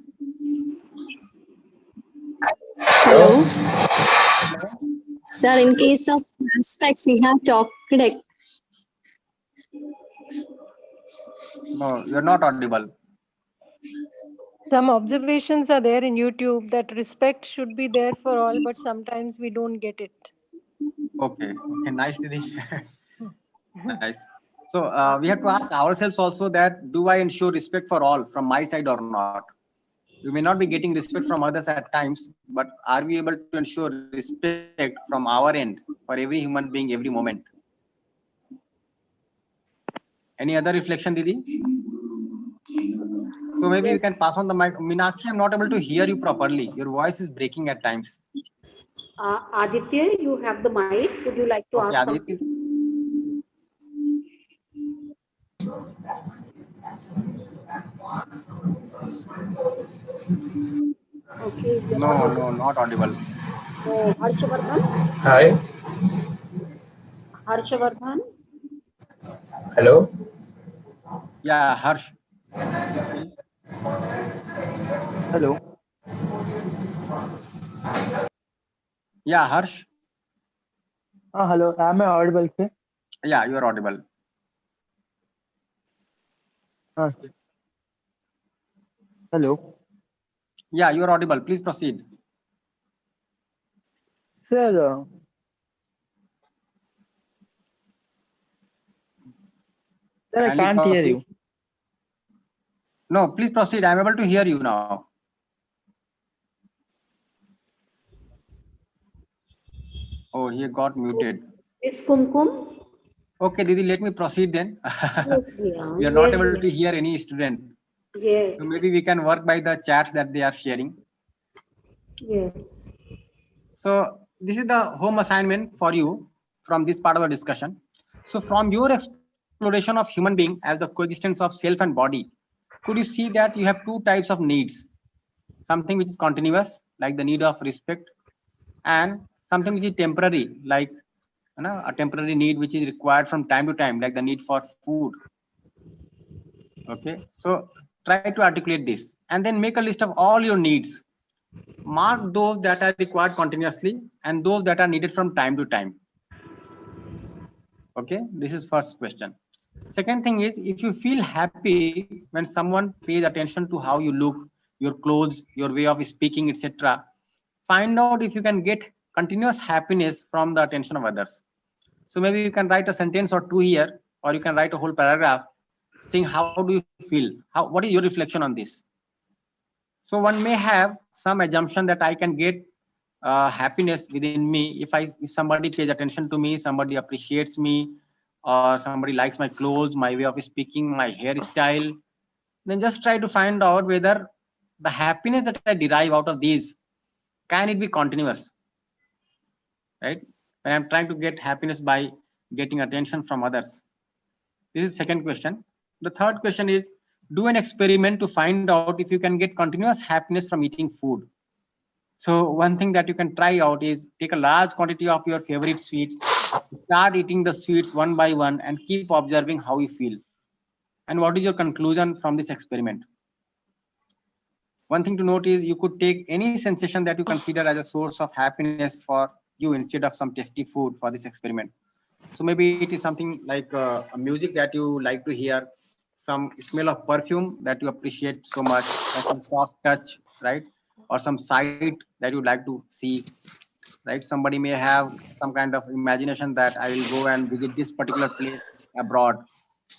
Hello. Sir, in case of respect, we have talked. No, you're not audible. Some observations are there in YouTube that respect should be there for all, but sometimes we don't get it. Okay, okay, nice, Didi. Nice. So we have to ask ourselves also that do I ensure respect for all from my side or not? We may not be getting respect from others at times, but are we able to ensure respect from our end for every human being every moment? Any other reflection, Didi? So maybe you can pass on the mic. Meenakshi, I'm not able to hear you properly. Your voice is breaking at times. Aditya, you have the mic. Would you like to Okay, ask Aditya. something? Okay, you're not No, audible. no, not audible. Oh, Harshavardhan? Hi. Harshavardhan? Hello. Yeah, Harsh. Please tell. Hello. Yeah, Harsh. Hello. Am I audible, sir? Yeah, you are audible. Sir. Hello. Yeah, you are audible. Please proceed. Sir, sir, I Kindly can't hear proceed. you. No, please proceed. I'm able to hear you now. Oh, he got muted. Is Kumkum? Okay, Didi, let me proceed then. Yes, dear. We are not Yes, able dear. to hear any student. Yes. So maybe we can work by the chats that they are sharing. Yes. So this is the home assignment for you from this part of the discussion. So from your exploration of human being as the coexistence of self and body, could you see that you have two types of needs? Something which is continuous, like the need of respect, and something which is temporary, like a temporary need which is required from time to time, like the need for food. Okay, so try to articulate this and then make a list of all your needs. Mark those that are required continuously and those that are needed from time to time. Okay, this is first question. Second thing is, if you feel happy when someone pays attention to how you look, your clothes, your way of speaking, etc., find out if you can get continuous happiness from the attention of others. So maybe you can write a sentence or two here, or you can write a whole paragraph saying how do you feel, what is your reflection on this. So one may have some assumption that I can get happiness within me if somebody pays attention to me, somebody appreciates me, or somebody likes my clothes, my way of speaking, my hairstyle. Then just try to find out whether the happiness that I derive out of these, can it be continuous, right? When I'm trying to get happiness by getting attention from others. This is second question. The third question is, do an experiment to find out if you can get continuous happiness from eating food. So one thing that you can try out is take a large quantity of your favorite sweet, start eating the sweets one by one and keep observing how you feel. And what is your conclusion from this experiment? One thing to note is you could take any sensation that you consider as a source of happiness for you instead of some tasty food for this experiment. So maybe it is something like a music that you like to hear, some smell of perfume that you appreciate so much, or some soft touch, right? Or some sight that you like to see, right? Somebody may have some kind of imagination that I will go and visit this particular place abroad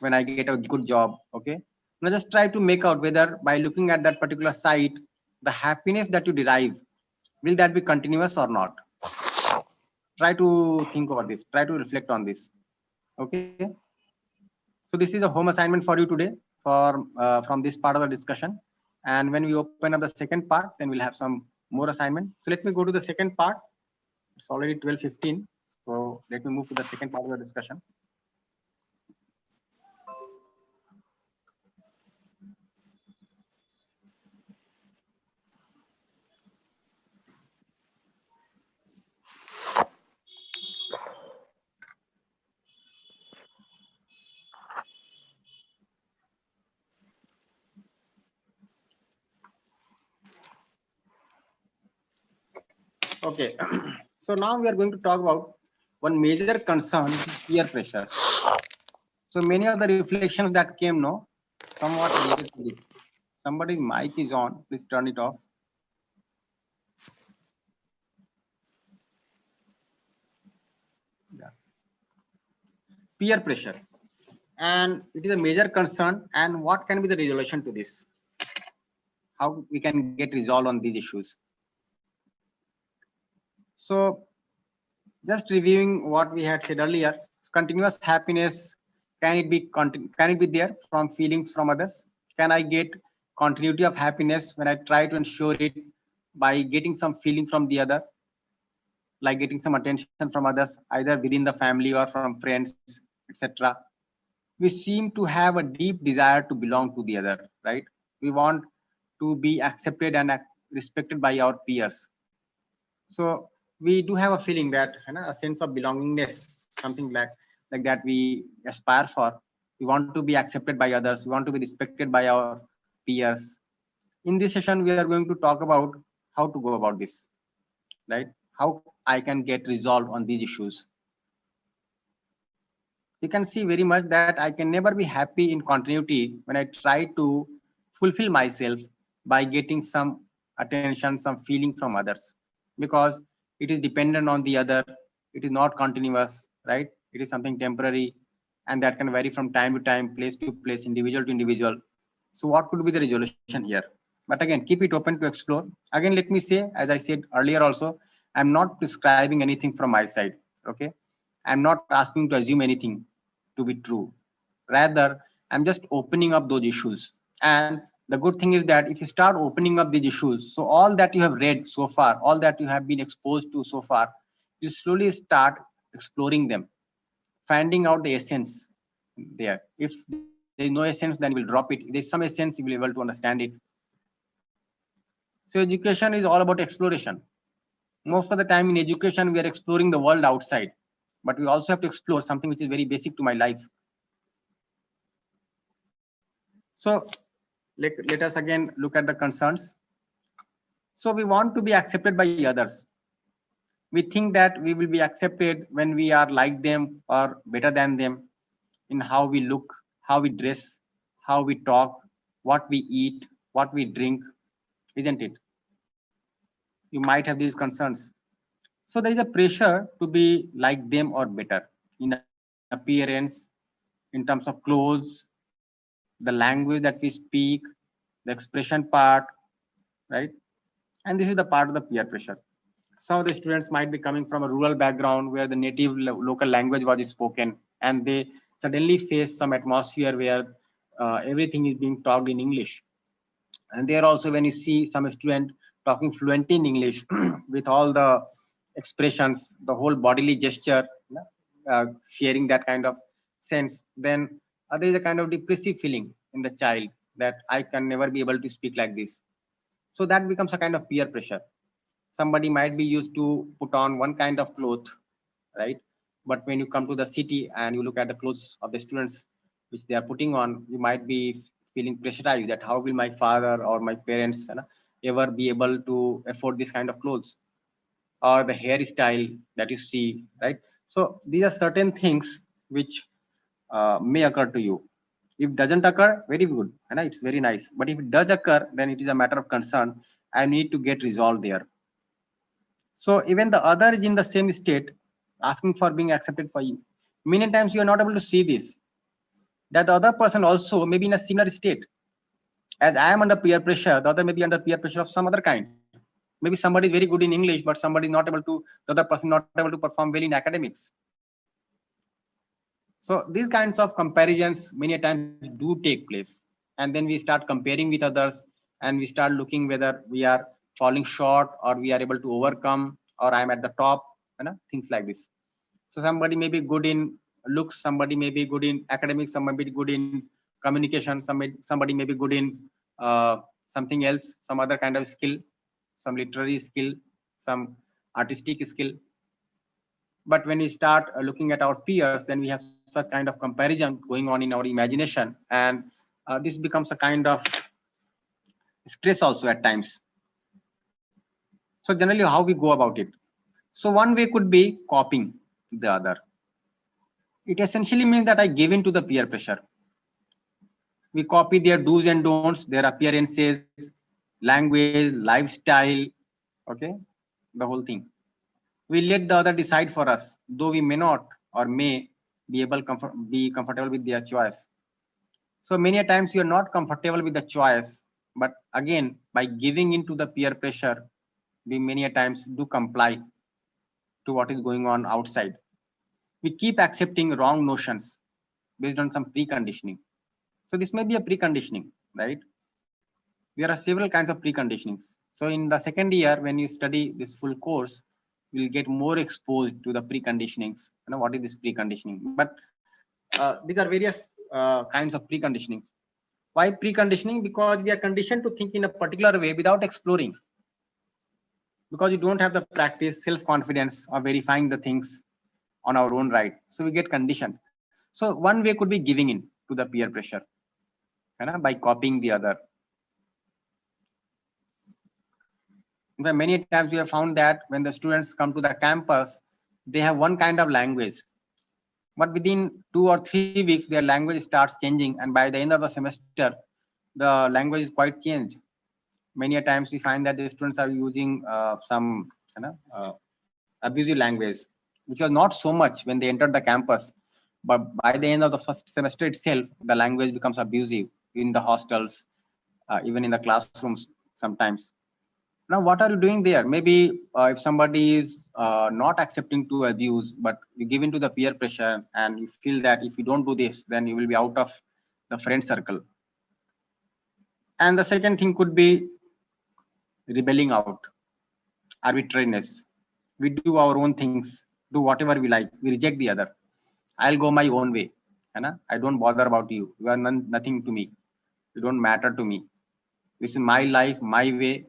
when I get a good job. Okay. Now just try to make out whether by looking at that particular site, the happiness that you derive, will that be continuous or not? Try to think over this, try to reflect on this. Okay. So this is a home assignment for you today for from this part of the discussion. And when we open up the second part, then we'll have some more assignment. So let me go to the second part. It's already 12:15. So let me move to the second part of the discussion. Okay. So now we are going to talk about one major concern, which is peer pressure. So many of the reflections that came, no, somewhat related to this. Somebody's mic is on. Please turn it off. Yeah. Peer pressure, and it is a major concern. And what can be the resolution to this? How we can get resolved on these issues? So just reviewing what we had said earlier, continuous happiness, can it be there from feelings from others? Can I get continuity of happiness when I try to ensure it by getting some feeling from the other? like getting some attention from others, either within the family or from friends, etc. We seem to have a deep desire to belong to the other, right? We want to be accepted and respected by our peers. So we do have a feeling that, you know, a sense of belongingness, something like that we aspire for. We want to be accepted by others. We want to be respected by our peers. In this session, we are going to talk about how to go about this, right? How I can get resolved on these issues. You can see very much that I can never be happy in continuity when I try to fulfill myself by getting some attention, some feeling from others, because it is dependent on the other. It is not continuous, right? It is something temporary, and that can vary from time to time, place to place, individual to individual. So what could be the resolution here? But again, keep it open to explore. Again, let me say, as I said earlier also, I'm not prescribing anything from my side. Okay. I'm not asking to assume anything to be true. Rather, I'm just opening up those issues. And the good thing is that if you start opening up these issues, so all that you have read so far, all that you have been exposed to so far, you slowly start exploring them, finding out the essence there. If there is no essence, then you will drop it. If there is some essence, you will be able to understand it. So education is all about exploration. Most of the time in education, we are exploring the world outside, but we also have to explore something which is very basic to my life. So let us again look at the concerns. So we want to be accepted by others. We think that we will be accepted when we are like them or better than them in how we look, how we dress, how we talk, what we eat, what we drink, isn't it? You might have these concerns. So there is a pressure to be like them or better in appearance, in terms of clothes, the language that we speak, the expression part, right? And this is the part of the peer pressure. Some of the students might be coming from a rural background where the native local language was spoken, and they suddenly face some atmosphere where everything is being talked in English. And there also, when you see some student talking fluent in English with all the expressions, the whole bodily gesture, sharing that kind of sense, then there is a kind of depressive feeling in the child that I can never be able to speak like this. So that becomes a kind of peer pressure. Somebody might be used to put on one kind of cloth, right? But when you come to the city and you look at the clothes of the students which they are putting on, you might be feeling pressurized that how will my father or my parents, ever be able to afford this kind of clothes, or the hairstyle that you see, right? So these are certain things which may occur to you. If doesn't occur, very good, and it's very nice. But if it does occur, then it is a matter of concern. I need to get resolved there. So even the other is in the same state, asking for being accepted for you. Many times you are not able to see this, that the other person also may be in a similar state. As I am under peer pressure, the other may be under peer pressure of some other kind. Maybe somebody is very good in English, but somebody is not able to, the other person not able to perform well in academics. So these kinds of comparisons many times do take place. And then we start comparing with others, and we start looking whether we are falling short or we are able to overcome, or I'm at the top, things like this. So somebody may be good in looks, somebody may be good in academics, somebody may be good in communication, somebody may be good in something else, some other kind of skill, some literary skill, some artistic skill. But when we start looking at our peers, then we have such kind of comparison going on in our imagination, and this becomes a kind of stress also at times. So generally, how we go about it? So one way could be copying the other. It essentially means that I give in to the peer pressure. We copy their do's and don'ts, their appearances, language, lifestyle, okay, the whole thing. We let the other decide for us, though we may not or may be able be comfortable with their choice. So many times you are not comfortable with the choice, but again, by giving into the peer pressure, we many times do comply to what is going on outside. We keep accepting wrong notions based on some preconditioning. So this may be a preconditioning, right? There are several kinds of preconditionings. So in the second year, when you study this full course, will get more exposed to the preconditionings. What is this preconditioning? But these are various kinds of preconditionings. Why preconditioning? Because we are conditioned to think in a particular way without exploring. Because you don't have the practice, self-confidence of verifying the things on our own right. So we get conditioned. So one way could be giving in to the peer pressure by copying the other. Many times we have found that when the students come to the campus, they have one kind of language. But within 2 or 3 weeks, their language starts changing. And by the end of the semester, the language is quite changed. Many times we find that the students are using some abusive language, which was not so much when they entered the campus. But by the end of the first semester itself, the language becomes abusive in the hostels, even in the classrooms sometimes. Now, what are you doing there? Maybe if somebody is not accepting to abuse, but you give in to the peer pressure and you feel that if you don't do this, then you will be out of the friend circle. And the second thing could be rebelling out, arbitrariness. We do our own things, do whatever we like. We reject the other. I'll go my own way. I don't bother about you. You are nothing to me. You don't matter to me. This is my life, my way,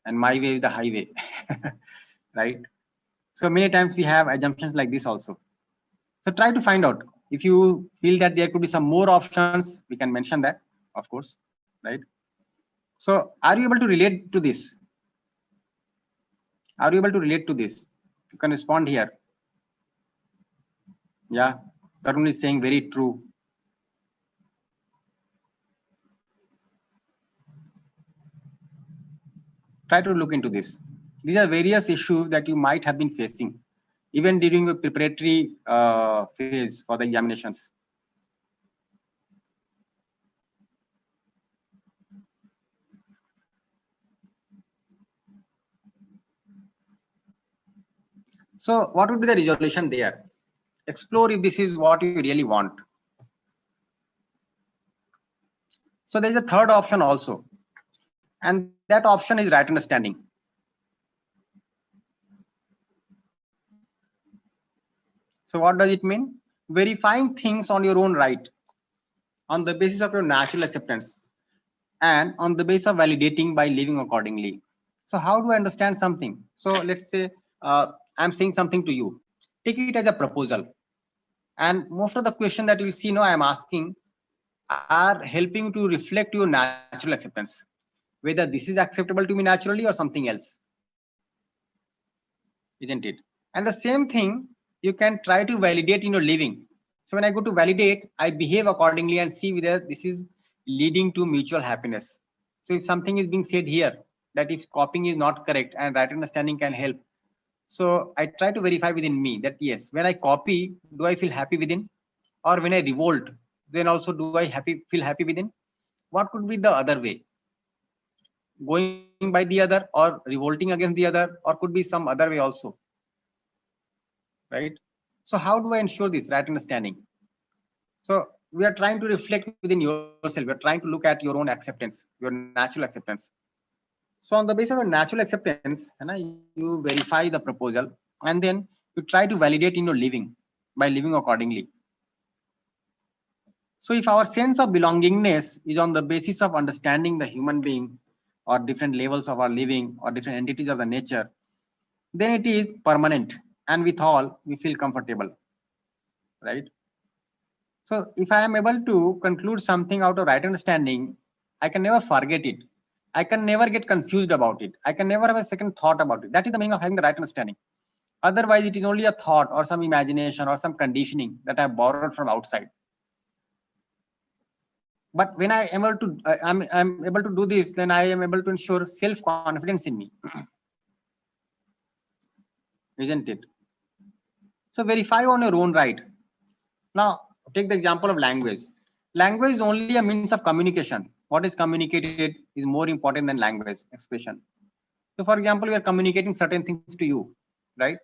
and my way is the highway. Right? So many times we have assumptions like this also. So try to find out. If you feel that there could be some more options, we can mention that, of course, right? So are you able to relate to this? Are you able to relate to this? You can respond here. Yeah, Tarun is saying very true. Try to look into this. These are various issues that you might have been facing, even during the preparatory phase for the examinations. So what would be the resolution there? Explore if this is what you really want. So there is a third option also. And that option is right understanding. So what does it mean? Verifying things on your own right, on the basis of your natural acceptance, and on the basis of validating by living accordingly. So how do I understand something? So let's say I'm saying something to you. Take it as a proposal. And most of the questions that you will see now I'm asking are helping to reflect your natural acceptance, whether this is acceptable to me naturally or something else. Isn't it? And the same thing you can try to validate in your living. So when I go to validate, I behave accordingly and see whether this is leading to mutual happiness. So if something is being said here, that if copying is not correct and right understanding can help. So I try to verify within me that yes, when I copy, do I feel happy within? Or when I revolt, then also do I feel happy within? What could be the other way? Going by the other or revolting against the other, or could be some other way also. Right? So how do I ensure this right understanding? So we are trying to reflect within yourself. We are trying to look at your own acceptance, your natural acceptance. So on the basis of your natural acceptance, you verify the proposal and then you try to validate in your living by living accordingly. So if our sense of belongingness is on the basis of understanding the human being or different levels of our living or different entities of the nature, then it is permanent, and with all we feel comfortable, right? So if I am able to conclude something out of right understanding, I can never forget it. I can never get confused about it. I can never have a second thought about it. That is the meaning of having the right understanding. Otherwise, it is only a thought or some imagination or some conditioning that I have borrowed from outside. But when I am able to, I'm able to do this, then I am able to ensure self-confidence in me. Isn't it? So verify on your own right. Now, take the example of language. Language is only a means of communication. What is communicated is more important than language expression. So for example, we are communicating certain things to you, right?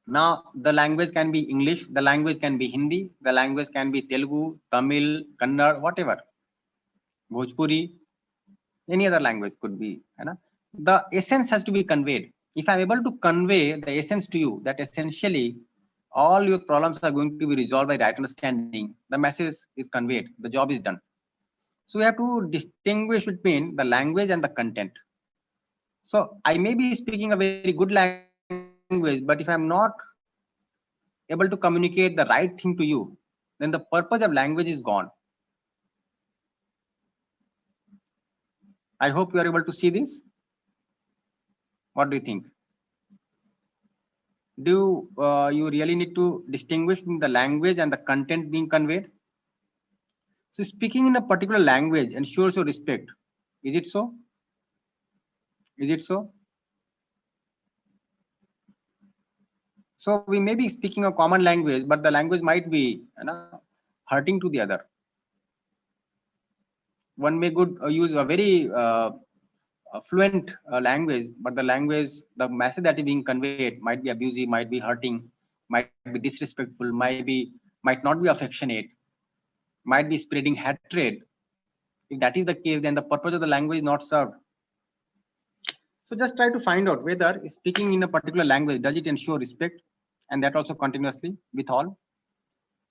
Now, the language can be English, the language can be Hindi, the language can be Telugu, Tamil, Kannada, whatever. Bhojpuri, any other language could be. The essence has to be conveyed. if I'm able to convey the essence to you, that essentially all your problems are going to be resolved by right understanding, the message is conveyed, the job is done. So we have to distinguish between the language and the content. So I may be speaking a very good language, but if I'm not able to communicate the right thing to you, then the purpose of language is gone. I hope you are able to see this. What do you think? Do you really need to distinguish between the language and the content being conveyed? So speaking in a particular language ensures your respect. Is it so? Is it so? So we may be speaking a common language, but the language might be hurting to the other. One may use a very fluent language, but the language, the message that is being conveyed might be abusive, might be hurting, might be disrespectful, might not be affectionate, might be spreading hatred. If that is the case, then the purpose of the language is not served. So just try to find out whether speaking in a particular language, does it ensure respect, and that also continuously with all.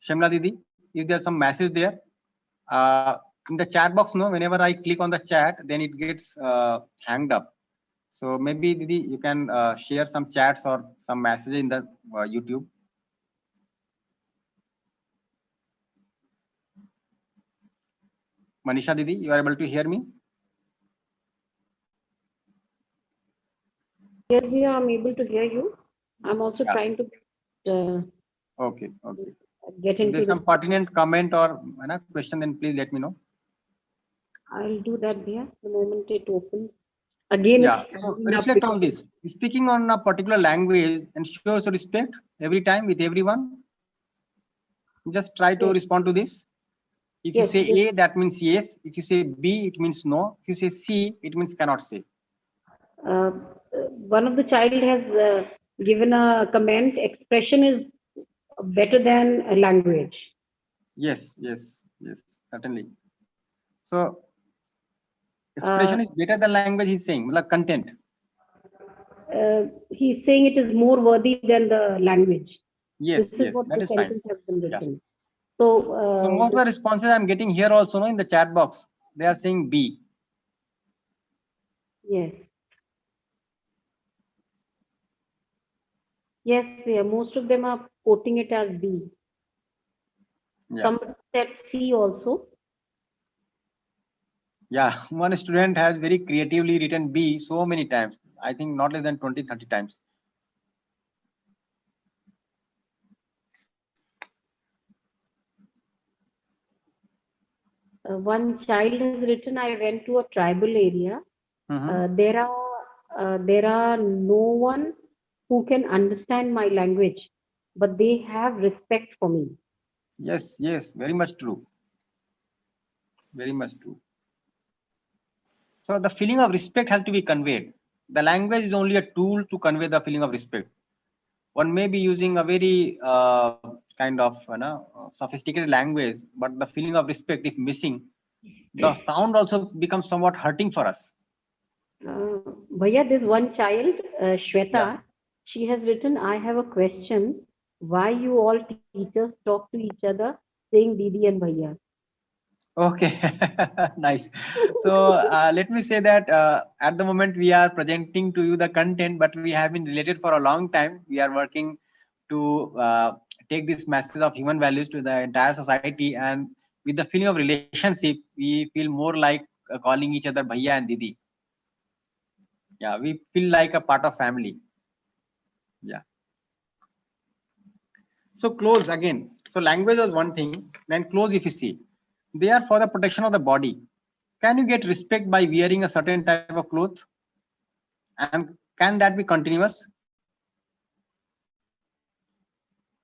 Shemla Didi, is there some message there? In the chat box, no, whenever I click on the chat, then it gets hanged up. So maybe Didi, you can share some chats or some messages in the YouTube. Manisha Didi, you are able to hear me? Yes, I'm able to hear you. I'm also trying to okay. Get if into there's some pertinent comment or question, then please let me know. I'll do that there the moment it opens. Again, yeah. So reflect on this. Speaking on a particular language ensures respect every time with everyone. Just try to respond to this. If you say A, that means yes. If you say B, it means no. If you say C, it means cannot say. One of the child has given a comment. Expression is better than a language. Yes, certainly. So expression is better than language. He's saying, like content. He's saying it is more worthy than the language. Yes, this is what that the is fine. sentence has been written. So most of the responses I'm getting here also, in the chat box, they are saying B. Yes. Yes, most of them are quoting it as B. Somebody said C also. Yeah, one student has very creatively written B so many times. I think not less than 20-30 times. One child has written, I went to a tribal area. There are no one who can understand my language, but they have respect for me. Yes, very much true. Very much true. So the feeling of respect has to be conveyed. The language is only a tool to convey the feeling of respect. One may be using a very kind of sophisticated language, but the feeling of respect if missing, the sound also becomes somewhat hurting for us. Bhaiya, there's one child, Shweta, she has written, I have a question. Why you all teachers talk to each other saying Didi and Bhaiya? Okay, nice. So let me say that at the moment we are presenting to you the content, but we have been related for a long time. We are working to take this message of human values to the entire society, and with the feeling of relationship, we feel more like calling each other Bhaiya and Didi. Yeah, we feel like a part of family. Yeah. So clothes again. So language was one thing. Then clothes, if you see, they are for the protection of the body. Can you get respect by wearing a certain type of clothes? And can that be continuous?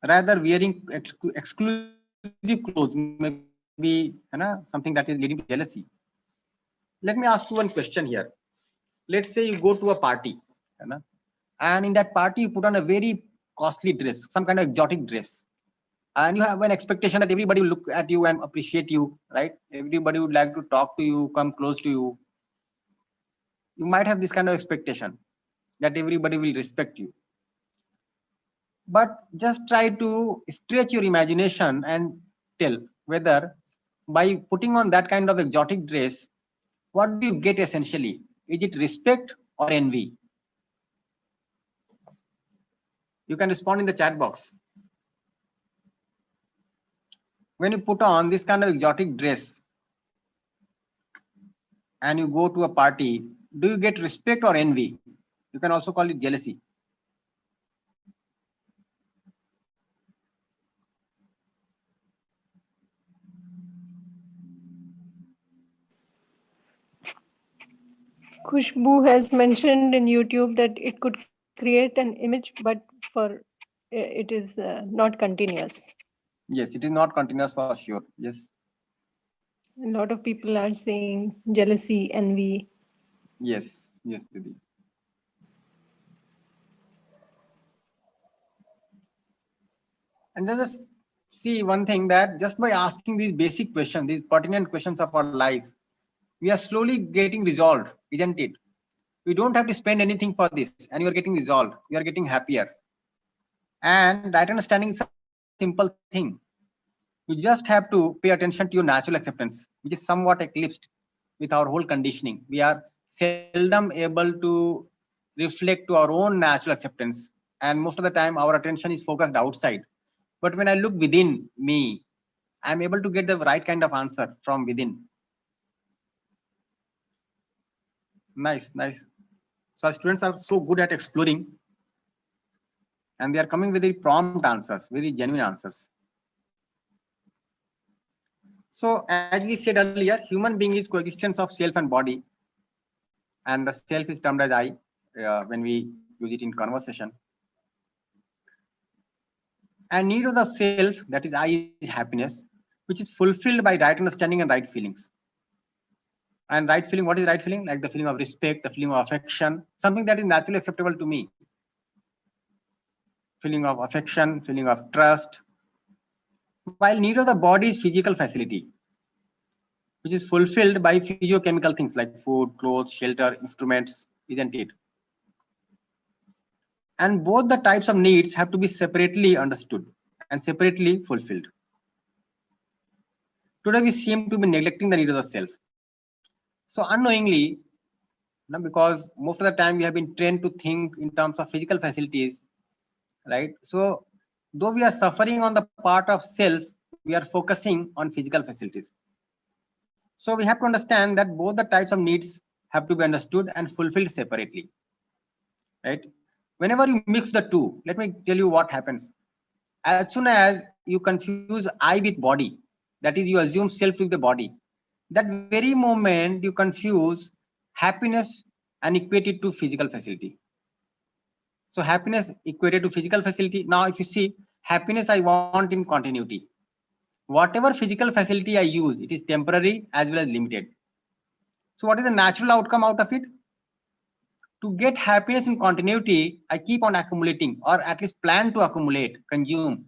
Rather, wearing exclusive clothes may be something that is leading to jealousy. Let me ask you one question here. Let's say you go to a party, and in that party you put on a very costly dress, some kind of exotic dress, and you have an expectation that everybody will look at you and appreciate you, right? Everybody would like to talk to you, come close to you. You might have this kind of expectation. that everybody will respect you. But just try to stretch your imagination and tell whether by putting on that kind of exotic dress, what do you get essentially? Is it respect or envy? You can respond in the chat box. When you put on this kind of exotic dress and you go to a party, do you get respect or envy? You can also call it jealousy. Khushbu has mentioned in YouTube that it could create an image, but for it is not continuous. Yes, it is not continuous for sure. Yes. A lot of people are saying jealousy, envy. Yes, yes, Didi. And just see one thing, that just by asking these basic questions, these pertinent questions of our life, we are slowly getting resolved, isn't it? We don't have to spend anything for this, and you are getting resolved. You are getting happier. And right understanding is a simple thing. You just have to pay attention to your natural acceptance, which is somewhat eclipsed with our whole conditioning. We are seldom able to reflect to our own natural acceptance. And most of the time, our attention is focused outside. But when I look within me, I'm able to get the right kind of answer from within. Nice, nice. So our students are so good at exploring, and they are coming with very prompt answers, very genuine answers. So as we said earlier, human being is coexistence of self and body, and the self is termed as I when we use it in conversation. And need of the self, that is I, is happiness, which is fulfilled by right understanding and right feelings. And right feeling, what is right feeling? Like the feeling of respect, the feeling of affection, something that is naturally acceptable to me. Feeling of affection, feeling of trust. While need of the body is physical facility, which is fulfilled by physiochemical things like food, clothes, shelter, instruments, isn't it? And both the types of needs have to be separately understood and separately fulfilled. Today we seem to be neglecting the need of the self. So unknowingly, because most of the time we have been trained to think in terms of physical facilities, right? So though we are suffering on the part of self, we are focusing on physical facilities. So we have to understand that both the types of needs have to be understood and fulfilled separately, right? Whenever you mix the two, let me tell you what happens. As soon as you confuse I with body, that is, you assume self with the body, that very moment you confuse happiness and equate it to physical facility. So happiness equated to physical facility. Now, if you see, happiness I want in continuity. Whatever physical facility I use, it is temporary as well as limited. So what is the natural outcome out of it? To get happiness in continuity, I keep on accumulating, or at least plan to accumulate, consume,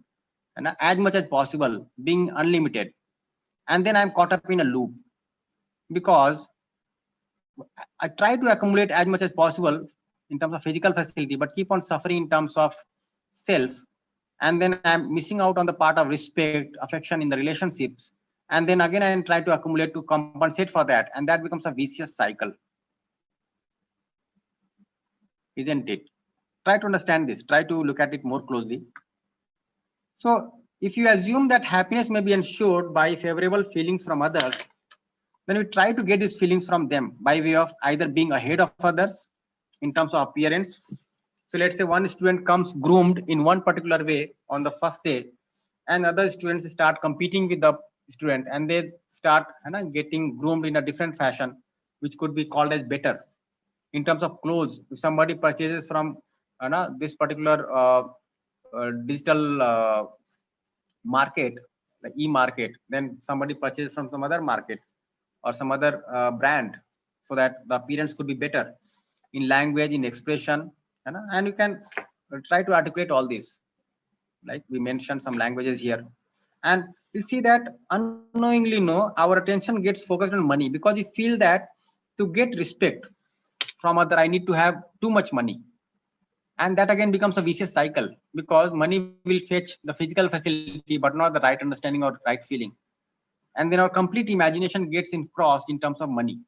and as much as possible, being unlimited. And then I'm caught up in a loop, because I try to accumulate as much as possible in terms of physical facility, but keep on suffering in terms of self. And then I'm missing out on the part of respect, affection in the relationships. And then again, I try to accumulate to compensate for that. And that becomes a vicious cycle. Isn't it? Try to understand this. Try to look at it more closely. So if you assume that happiness may be ensured by favorable feelings from others, then we try to get these feelings from them by way of either being ahead of others in terms of appearance. So let's say one student comes groomed in one particular way on the first day, and other students start competing with the student, and they start getting groomed in a different fashion, which could be called as better. In terms of clothes, if somebody purchases from this particular digital market, like e-market, then somebody purchases from some other market or some other brand, so that the appearance could be better in language, in expression, and you can try to articulate all this. Like we mentioned some languages here, and you see that unknowingly, our attention gets focused on money, because we feel that to get respect from other, I need to have too much money. And that again becomes a vicious cycle, because money will fetch the physical facility but not the right understanding or right feeling, and then our complete imagination gets crossed in terms of money,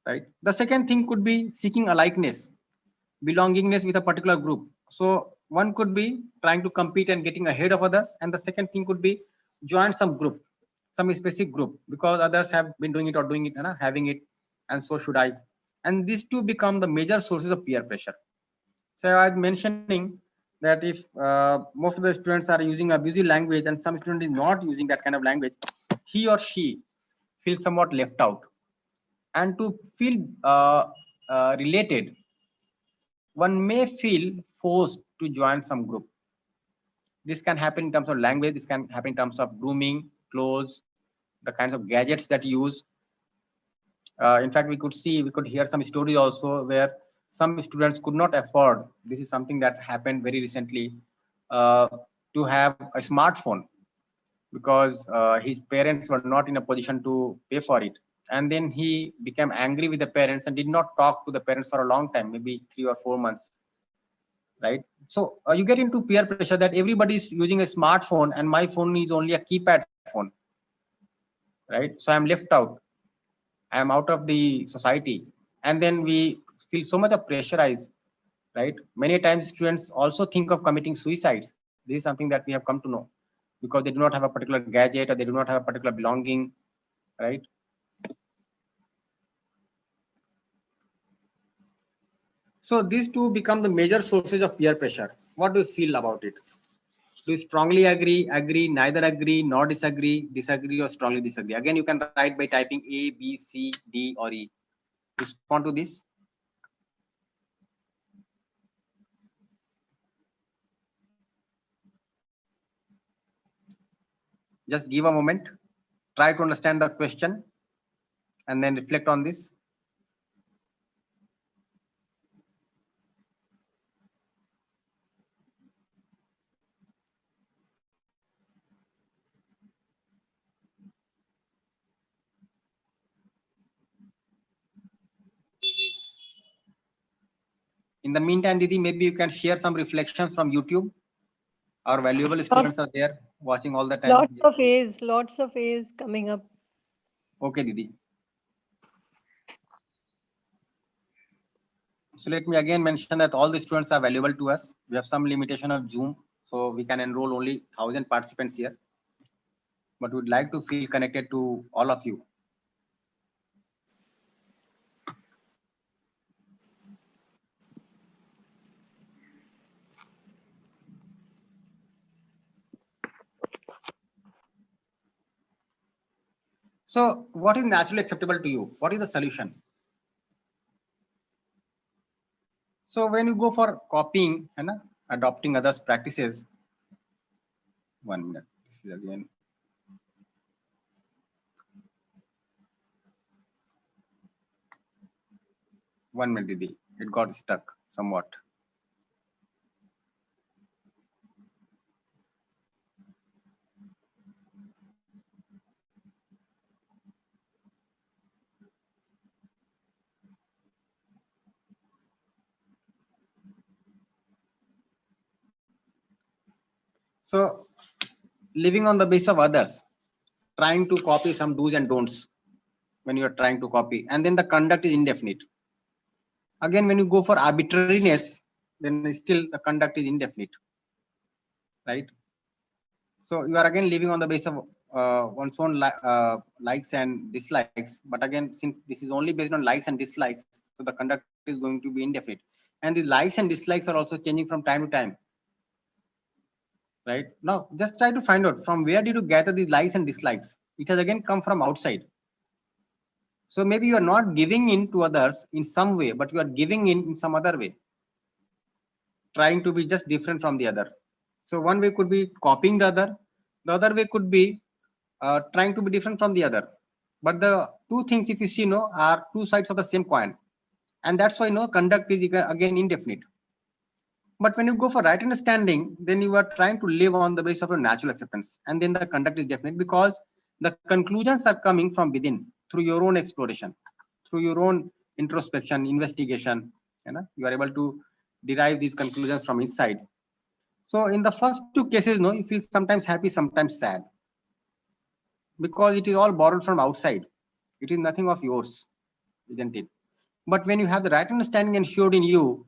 right? The second thing could be seeking alikeness, belongingness with a particular group. So one could be trying to compete and getting ahead of others, and the second thing could be join some group, some specific group, because others have been doing it or doing it and having it, and so should I. And these two become the major sources of peer pressure. So I was mentioning that if most of the students are using abusive language and some student is not using that kind of language, he or she feels somewhat left out. And to feel related, one may feel forced to join some group. This can happen in terms of language, this can happen in terms of grooming, clothes, the kinds of gadgets that you use. In fact, we could hear some stories also where some students could not afford. This is something that happened very recently, uh, to have a smartphone, because his parents were not in a position to pay for it. And then he became angry with the parents and did not talk to the parents for a long time, maybe 3 or 4 months, right? So you get into peer pressure that everybody is using a smartphone and my phone is only a keypad phone, right? So I'm left out, I am out of the society. And then we feel so much of pressurized, right? Many times students also think of committing suicides. This is something that we have come to know, because they do not have a particular gadget or they do not have a particular belonging, right? So these two become the major sources of peer pressure. What do you feel about it? Do you strongly agree, agree, neither agree, nor disagree, disagree, or strongly disagree? Again, you can write by typing A, B, C, D, or E. Respond to this. Just give a moment. Try to understand the question and then reflect on this. In the meantime, Didi, maybe you can share some reflections from YouTube. Our valuable students are there watching all the time. Lots of A's coming up. Okay, Didi. So let me again mention that all the students are valuable to us. We have some limitation of Zoom, so we can enroll only 1,000 participants here. But we'd like to feel connected to all of you. So what is naturally acceptable to you? What is the solution? So when you go for copying and adopting others' practices, 1 minute, this is again. One minute, Didi. It got stuck somewhat. So living on the basis of others, trying to copy some do's and don'ts when you are trying to copy, and then the conduct is indefinite. Again, when you go for arbitrariness, then still the conduct is indefinite, right? So you are again living on the basis of one's own likes and dislikes. But again, since this is only based on likes and dislikes, so the conduct is going to be indefinite. And the likes and dislikes are also changing from time to time. Right now, just try to find out from where did you gather these likes and dislikes. It has again come from outside. So maybe you are not giving in to others in some way, but you are giving in some other way, trying to be just different from the other. So one way could be copying the other. The other way could be trying to be different from the other. But the two things, if you see, are two sides of the same coin. And that's why conduct is again indefinite. But when you go for right understanding, then you are trying to live on the basis of your natural acceptance. And then the conduct is definite, because the conclusions are coming from within through your own exploration, through your own introspection, investigation. You are able to derive these conclusions from inside. So in the first two cases, no, you feel sometimes happy, sometimes sad, because it is all borrowed from outside. It is nothing of yours, isn't it? But when you have the right understanding ensured in you,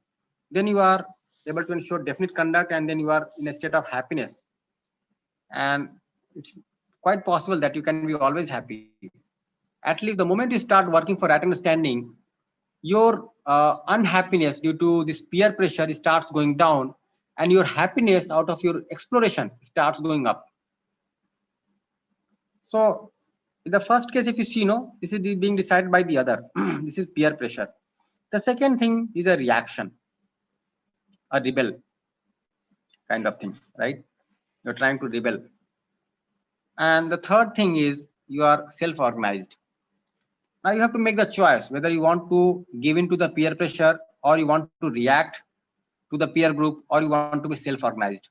then you are able to ensure definite conduct, and then you are in a state of happiness. And it's quite possible that you can be always happy. At least the moment you start working for right understanding, your unhappiness due to this peer pressure starts going down, and your happiness out of your exploration starts going up. So in the first case, if you see, no, this is being decided by the other. This is peer pressure. The second thing is a reaction, a rebel kind of thing, right? You're trying to rebel. And the third thing is you are self-organized. Now you have to make the choice whether you want to give in to the peer pressure, or you want to react to the peer group, or you want to be self-organized.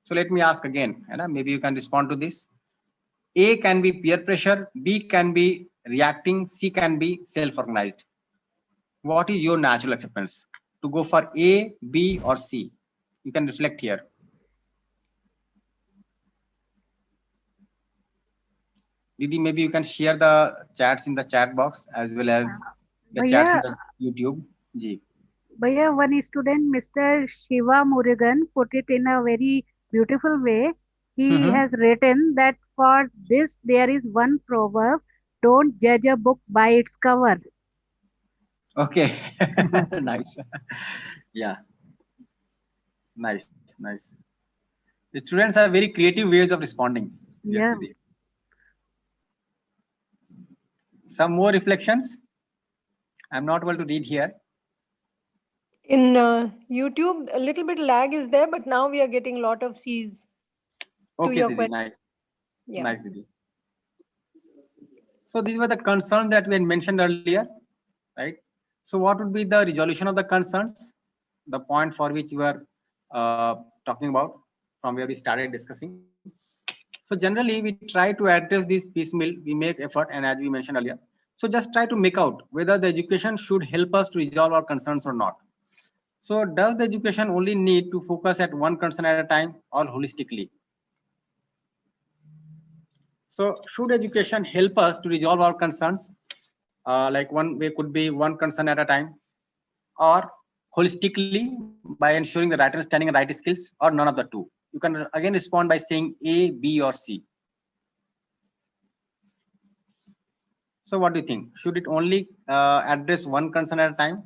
So let me ask again, maybe you can respond to this. A can be peer pressure, B can be reacting, C can be self-organized. What is your natural acceptance? To go for A, B, or C? You can reflect here. Didi, maybe you can share the chats in the chat box as well as the chats in the YouTube. Ji. Bhaiya, one student, Mr. Shiva Murugan, put it in a very beautiful way. He has written that for this there is one proverb: don't judge a book by its cover. Okay. Nice. Yeah. Nice, nice. The students have very creative ways of responding. Yeah. Yes, some more reflections. I'm not able to read here. In YouTube, a little bit lag is there, but now we are getting a lot of C's. Okay, Didi, nice. Yeah. Nice, Didi. So these were the concerns that we had mentioned earlier, right? So what would be the resolution of the concerns? The point for which we were talking about from where we started discussing. So generally we try to address this piecemeal, we make effort, and as we mentioned earlier. So just try to make out whether the education should help us to resolve our concerns or not. So does the education only need to focus at one concern at a time or holistically? So should education help us to resolve our concerns? Like one way could be one concern at a time, or holistically by ensuring the right understanding and right skills, or none of the two. You can again respond by saying A, B, or C. So what do you think? Should it only address one concern at a time,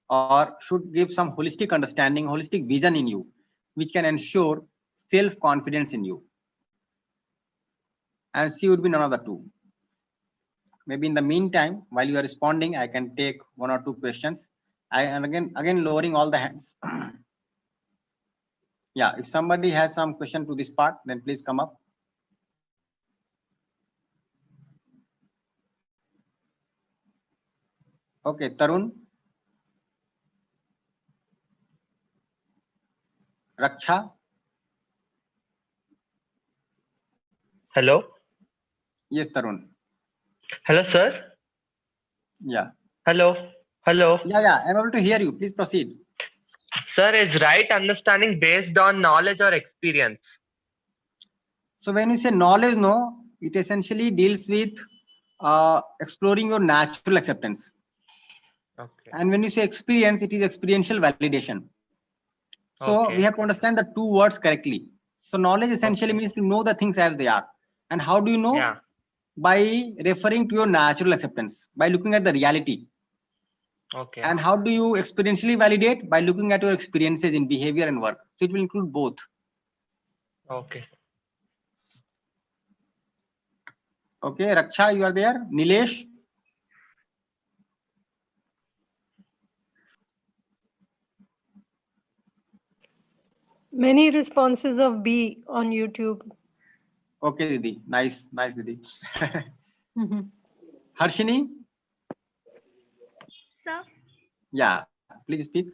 or should give some holistic understanding, holistic vision in you, which can ensure self-confidence in you? And C would be none of the two. Maybe in the meantime, while you are responding, I can take one or two questions. And again lowering all the hands. Yeah, if somebody has some question to this part, then please come up. Okay, Tarun. Raksha. Hello. Yes, Tarun. Hello, sir. Yeah. Hello. Hello. Yeah, I'm able to hear you. Please proceed. Sir, is right understanding based on knowledge or experience? So when you say knowledge, no, it essentially deals with exploring your natural acceptance. Okay. And when you say experience, it is experiential validation. So we have to understand the two words correctly. So knowledge essentially means to know the things as they are. And how do you know? Yeah. By referring to your natural acceptance, by looking at the reality. Okay. And how do you experientially validate? By looking at your experiences in behavior and work. So it will include both. Okay. Okay, Raksha, you are there. Nilesh. Many responses of B on YouTube. Okay, Didi. Nice, Didi. Harshini. Sir, Yeah, please speak.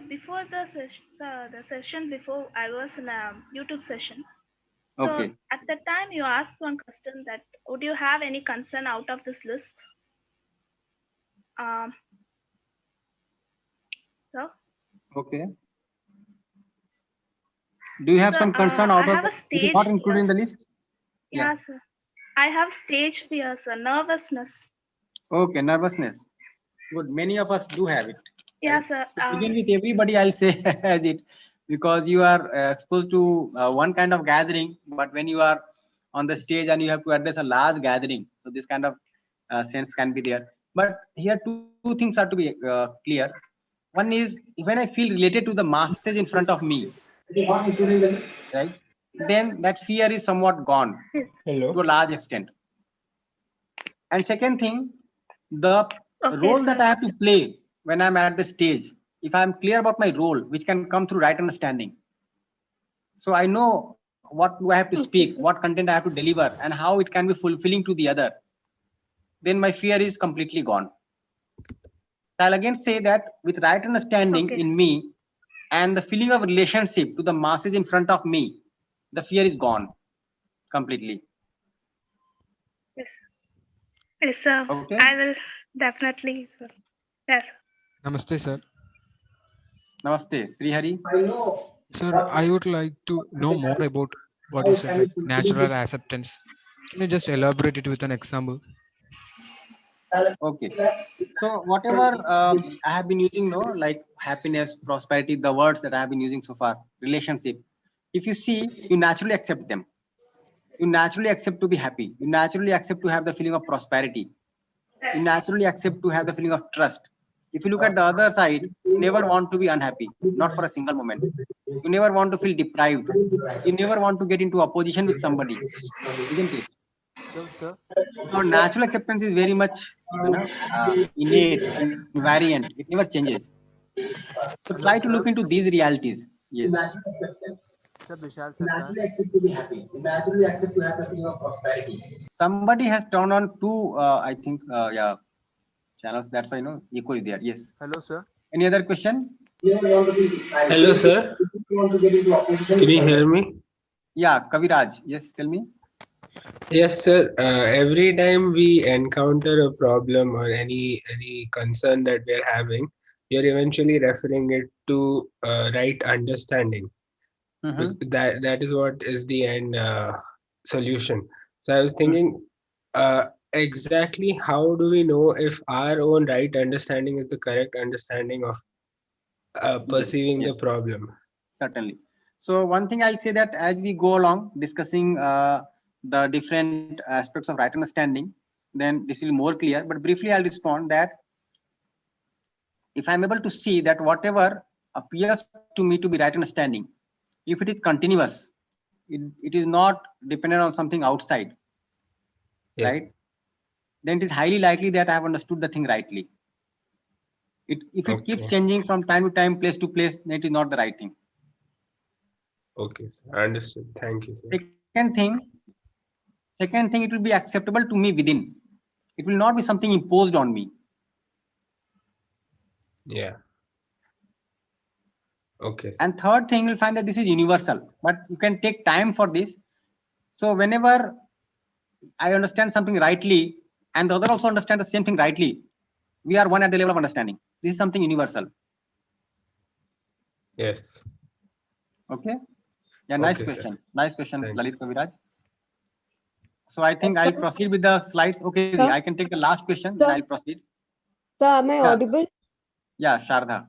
before the session before I was in a YouTube session. So Okay. at that time, you asked one question that would you have any concern out of this list? So Okay. Do you have some concern I out of have a which is stage not included fear. in the list? Yeah, sir. I have stage fear, sir. Nervousness. Okay, nervousness. Good. Many of us do have it. Yeah, sir. Begin with everybody, I'll say as it, because you are exposed to one kind of gathering, but when you are on the stage and you have to address a large gathering, so this kind of sense can be there. But here two things are to be clear. One is when I feel related to the masses in front of me, right? Then that fear is somewhat gone to a large extent. And second thing, the role that I have to play when I'm at the stage, if I'm clear about my role, which can come through right understanding. So I know what do I have to speak, what content I have to deliver, and how it can be fulfilling to the other. Then my fear is completely gone. I'll again say that with right understanding in me and the feeling of relationship to the masses in front of me, the fear is gone completely. Yes. Yes, sir. Okay. I will definitely, sir. Yes. Namaste, sir. Namaste, Sri Hari. Sir, I would like to know more about what you said, like natural acceptance. Can you just elaborate it with an example? Okay. So whatever I have been using, no, like happiness, prosperity, the words that I have been using so far, relationship. If you see, you naturally accept them. You naturally accept to be happy. You naturally accept to have the feeling of prosperity. You naturally accept to have the feeling of trust. If you look at the other side, you never want to be unhappy, not for a single moment. You never want to feel deprived. You never want to get into opposition with somebody, isn't it? No, sir. So natural acceptance is very much, innate, invariant. It never changes. So try to Hello, look into sir. these realities. Yes. Sir, Vishal said that. Accept to be happy. You naturally accept to have the feeling of prosperity. Somebody has turned on two, I think, channels. That's why, echo is there. Yes. Hello, sir. Any other question? Hello, sir. Can you hear me? Yeah, Kaviraj. Yes, tell me. Yes, sir. Every time we encounter a problem or any concern that we're having, you're eventually referring it to right understanding. That is what is the end solution. So I was thinking, exactly how do we know if our own right understanding is the correct understanding of perceiving the problem? Certainly. So one thing I'll say that as we go along discussing the different aspects of right understanding, then this will be more clear. But briefly, I'll respond that if I'm able to see that whatever appears to me to be right understanding, if it is continuous, it is not dependent on something outside, right? Then it is highly likely that I have understood the thing rightly. If it keeps changing from time to time, place to place, then it is not the right thing. Okay, sir. Understood. Thank you, sir. Second thing, it will be acceptable to me within. It will not be something imposed on me. Yeah. Okay. And third thing, you'll find that this is universal, but you can take time for this. So whenever I understand something rightly, and the other also understand the same thing rightly, we are one at the level of understanding. This is something universal. Yes. Okay. Yeah. Nice Okay, question. sir. Nice question, Thank Lalit Kaviraj. So I think I'll proceed with the slides. Okay, I can take the last question, then I'll proceed. Sir, am I audible? Yeah, Shardha.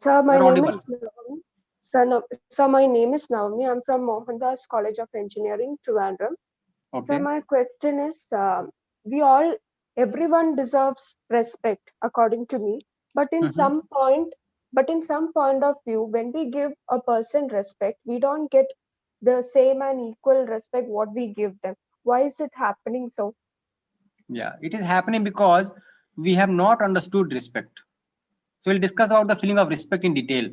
Sir, my You're name is audible. Navami. Sir, my name is Navami. I'm from Mohandas College of Engineering, Trivandrum. Okay. So my question is, everyone deserves respect, according to me. But in some point of view, when we give a person respect, we don't get the same and equal respect what we give them. Why is it happening so? Yeah, it is happening because we have not understood respect. So we'll discuss about the feeling of respect in detail.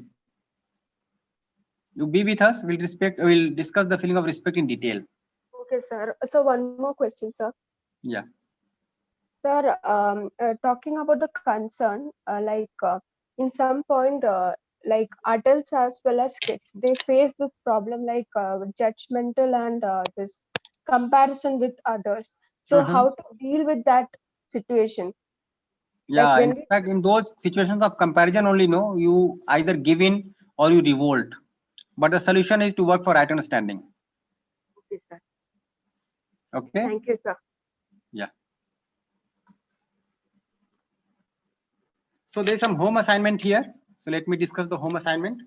You be with us. We'll discuss the feeling of respect in detail. Okay, sir. So one more question, sir. Yeah. Sir, talking about the concern, in some point, like adults as well as kids, they face this problem like judgmental and this comparison with others. So how to deal with that situation? Like Yeah, when in fact, in those situations of comparison only, no, you either give in or you revolt. But the solution is to work for right understanding. Okay, sir. Okay. Thank you, sir. Yeah. So there's some home assignment here. So let me discuss the home assignment.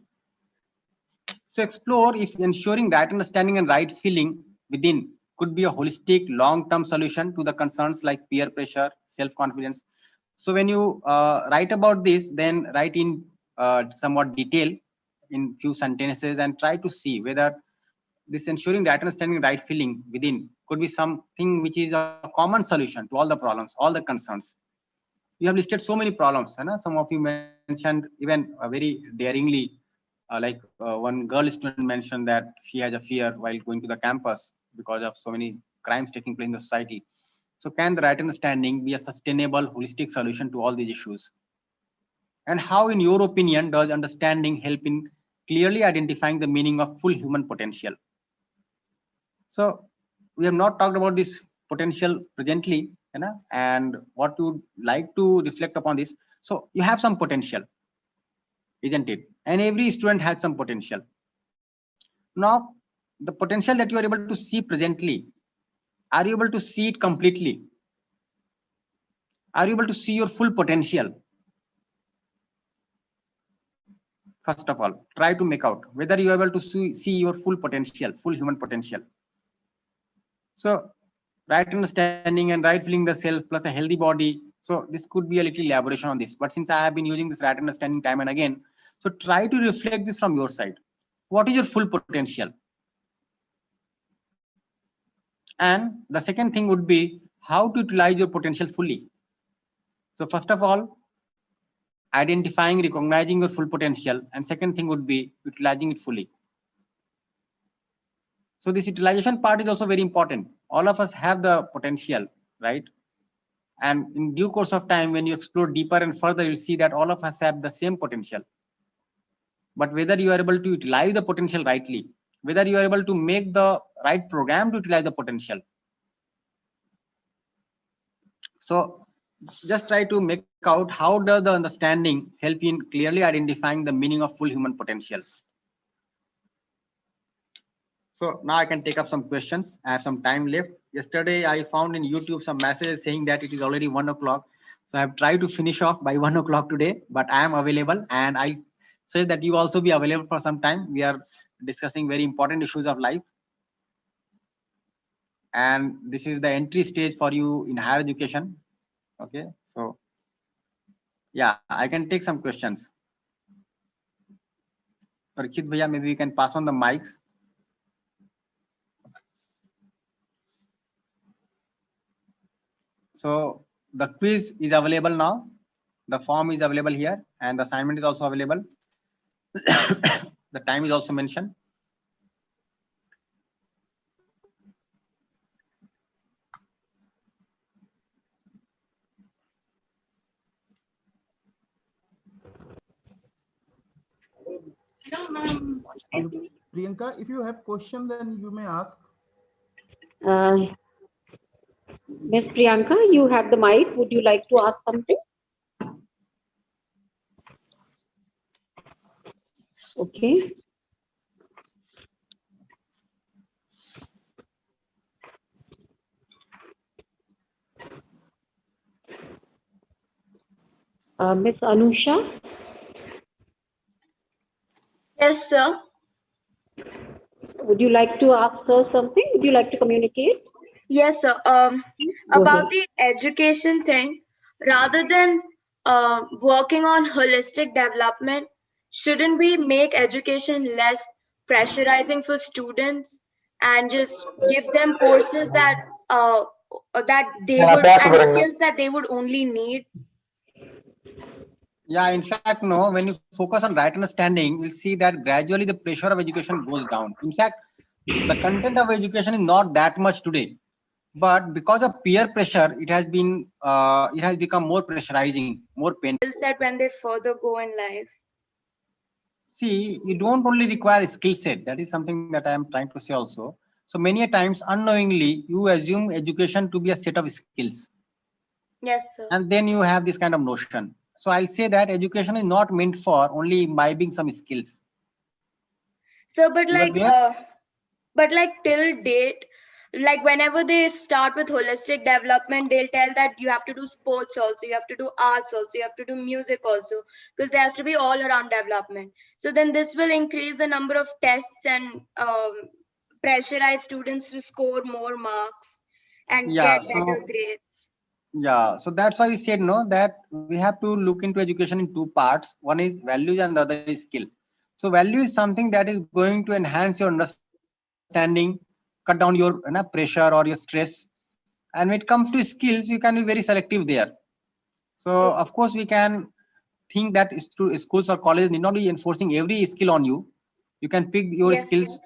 So explore if ensuring right understanding and right feeling within could be a holistic long-term solution to the concerns like peer pressure, self-confidence. So when you write about this, then write in somewhat detail in few sentences and try to see whether this ensuring right understanding, right feeling within could be something which is a common solution to all the problems, all the concerns. You have listed so many problems, and some of you mentioned even very daringly, one girl student mentioned that she has a fear while going to the campus because of so many crimes taking place in the society. So can the right understanding be a sustainable, holistic solution to all these issues? And how, in your opinion, does understanding help in clearly identifying the meaning of full human potential? So we have not talked about this potential presently, and what you would like to reflect upon this. So you have some potential, isn't it? And every student has some potential. Now, the potential that you are able to see presently, are you able to see it completely? Are you able to see your full potential? First of all, try to make out whether you are able to see your full potential, full human potential. So right understanding and right feeling the self plus a healthy body. So this could be a little elaboration on this, but since I have been using this right understanding time and again, so try to reflect this from your side. What is your full potential? And the second thing would be how to utilize your potential fully. So first of all, identifying, recognizing your full potential, and second thing would be utilizing it fully. So this utilization part is also very important. All of us have the potential, right? And in due course of time, when you explore deeper and further, you'll see that all of us have the same potential. But whether you are able to utilize the potential rightly, whether you are able to make the right program to utilize the potential. So just try to make out how does the understanding help in clearly identifying the meaning of full human potential. So now I can take up some questions. I have some time left. Yesterday, I found in YouTube some messages saying that it is already 1 o'clock. So I have tried to finish off by 1 o'clock today, but I am available and I say that you also be available for some time. We are discussing very important issues of life. And this is the entry stage for you in higher education. Okay, so yeah, I can take some questions. Parikshit Bhaiya, maybe we can pass on the mics. So the quiz is available now. The form is available here and the assignment is also available. The time is also mentioned. Priyanka, if you have question, then you may ask. Miss Priyanka, you have the mic. Would you like to ask something? Okay. Miss Anusha? Yes, sir. Would you like to ask her something? Would you like to communicate? Yes, sir. Go About ahead. the education thing, rather than working on holistic development, shouldn't we make education less pressurizing for students and just give them courses that they would and skills that they would only need? Yeah, in fact, no, when you focus on right understanding, you'll see that gradually the pressure of education goes down. In fact, the content of education is not that much today, but because of peer pressure, it has become more pressurizing, more painful. Set when they further go in life. See, you don't only require a skill set. That is something that I am trying to say also. So many a times unknowingly you assume education to be a set of skills, Yes, sir. and then you have this kind of notion. So I'll say that education is not meant for only imbibing some skills. So, but You are like, there? till date, like whenever they start with holistic development, they'll tell that you have to do sports also, you have to do arts also, you have to do music also, because there has to be all around development. So then this will increase the number of tests and pressurize students to score more marks and Yeah. get better grades. Yeah, so that's why we said no that we have to look into education in two parts. One is values and the other is skill. So value is something that is going to enhance your understanding, cut down your pressure or your stress. And when it comes to skills, you can be very selective there. So of course we can think that schools or colleges need not be enforcing every skill on you. You can pick your Yes, sir. skills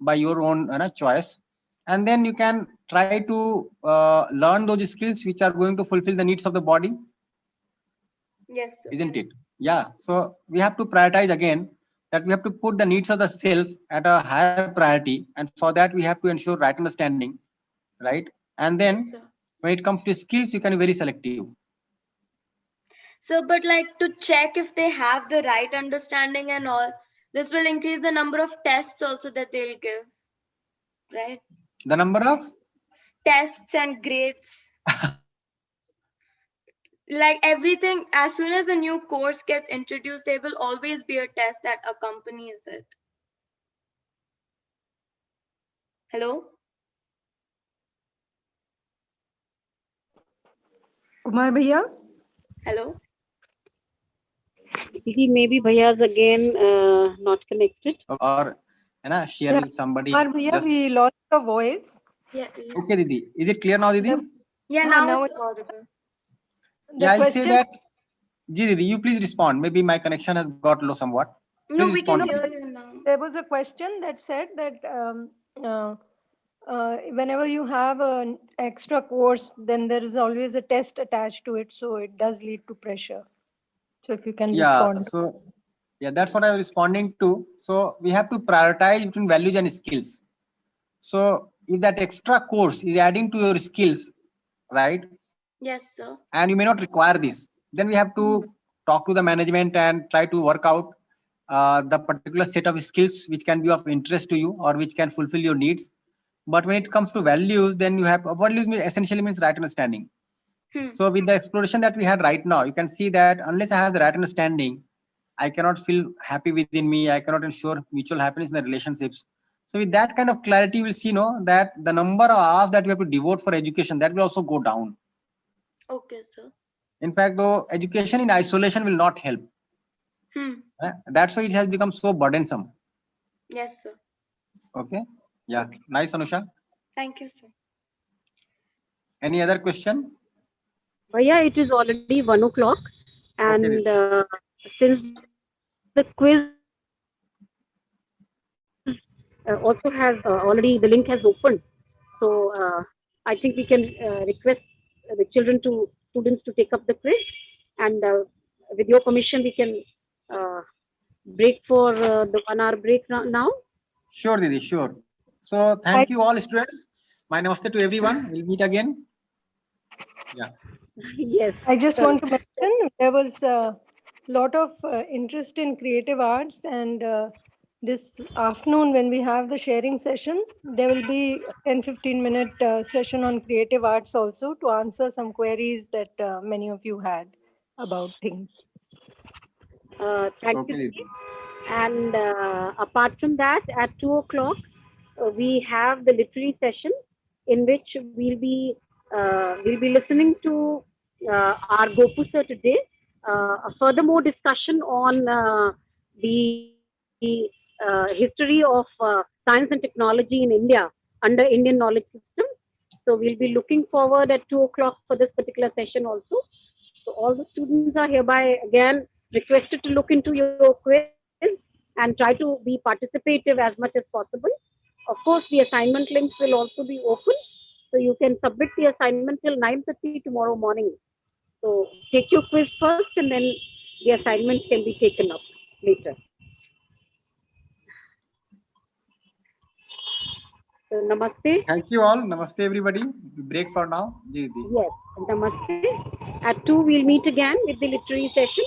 by your own choice, and then you can try to learn those skills which are going to fulfill the needs of the body, Yes, sir. isn't it? Yeah. So we have to prioritize again that we have to put the needs of the self at a higher priority, and for that we have to ensure right understanding, right? And then Yes, sir. when it comes to skills, you can be very selective. So, but like to check if they have the right understanding and all, this will increase the number of tests also that they'll give, right? The number of Tests and grades. Like everything, as soon as a new course gets introduced, there will always be a test that accompanies it. Hello? Kumar Bhaiya? Hello? Maybe Bhaya's again not connected. or share Yeah, with somebody. Kumar Bhaiya, Just, we lost your voice. Yeah. okay, Didi. Is it clear now, Didi? Yeah, now it's audible. Yeah, I'll say question. that. Ji, Didi, you please respond. Maybe my connection has got low somewhat. No, Please we can respond. hear you now. There was a question that said that whenever you have an extra course, then there is always a test attached to it. So it does lead to pressure. So if you can Yeah, respond. so yeah, that's what I was responding to. So we have to prioritize between values and skills. So if that extra course is adding to your skills, right, Yes, sir. and you may not require this, then we have to talk to the management and try to work out the particular set of skills which can be of interest to you or which can fulfill your needs. But when it comes to values, then you have values essentially means right understanding. So with the exploration that we had right now, you can see that unless I have the right understanding, I cannot feel happy within me. I cannot ensure mutual happiness in the relationships. So with that kind of clarity, we'll see that the number of hours that we have to devote for education, that will also go down. Okay, sir. In fact, though, education in isolation will not help. That's why it has become so burdensome. Yes, sir. Okay. Yeah. Nice, Anusha. Thank you, sir. Any other question? Yeah, it is already 1 o'clock, and since the quiz also has already the link has opened, so I think we can request the students to take up the quiz, and with your permission, we can break for the 1 hour break now. Sure, Didi, sure. So thank you all students. My namaste to everyone. We'll meet again. Yeah. Yes. I just want to mention there was a lot of interest in creative arts, and this afternoon when we have the sharing session, there will be a 10-15 minute session on creative arts also to answer some queries that many of you had about things. Thank you. And apart from that, at 2 o'clock, we have the literary session in which we'll be listening to our Gopu sir today. A furthermore discussion on the history of science and technology in India under Indian knowledge system. So we'll be looking forward at 2 o'clock for this particular session also. So all the students are hereby again requested to look into your quiz and try to be participative as much as possible. Of course, the assignment links will also be open, so you can submit the assignment till 9:30 tomorrow morning. So take your quiz first, and then the assignments can be taken up later. So namaste. Thank you all. Namaste, everybody. Break for now. Ji, ji. Yes, namaste. At 2 we'll meet again with the literary session.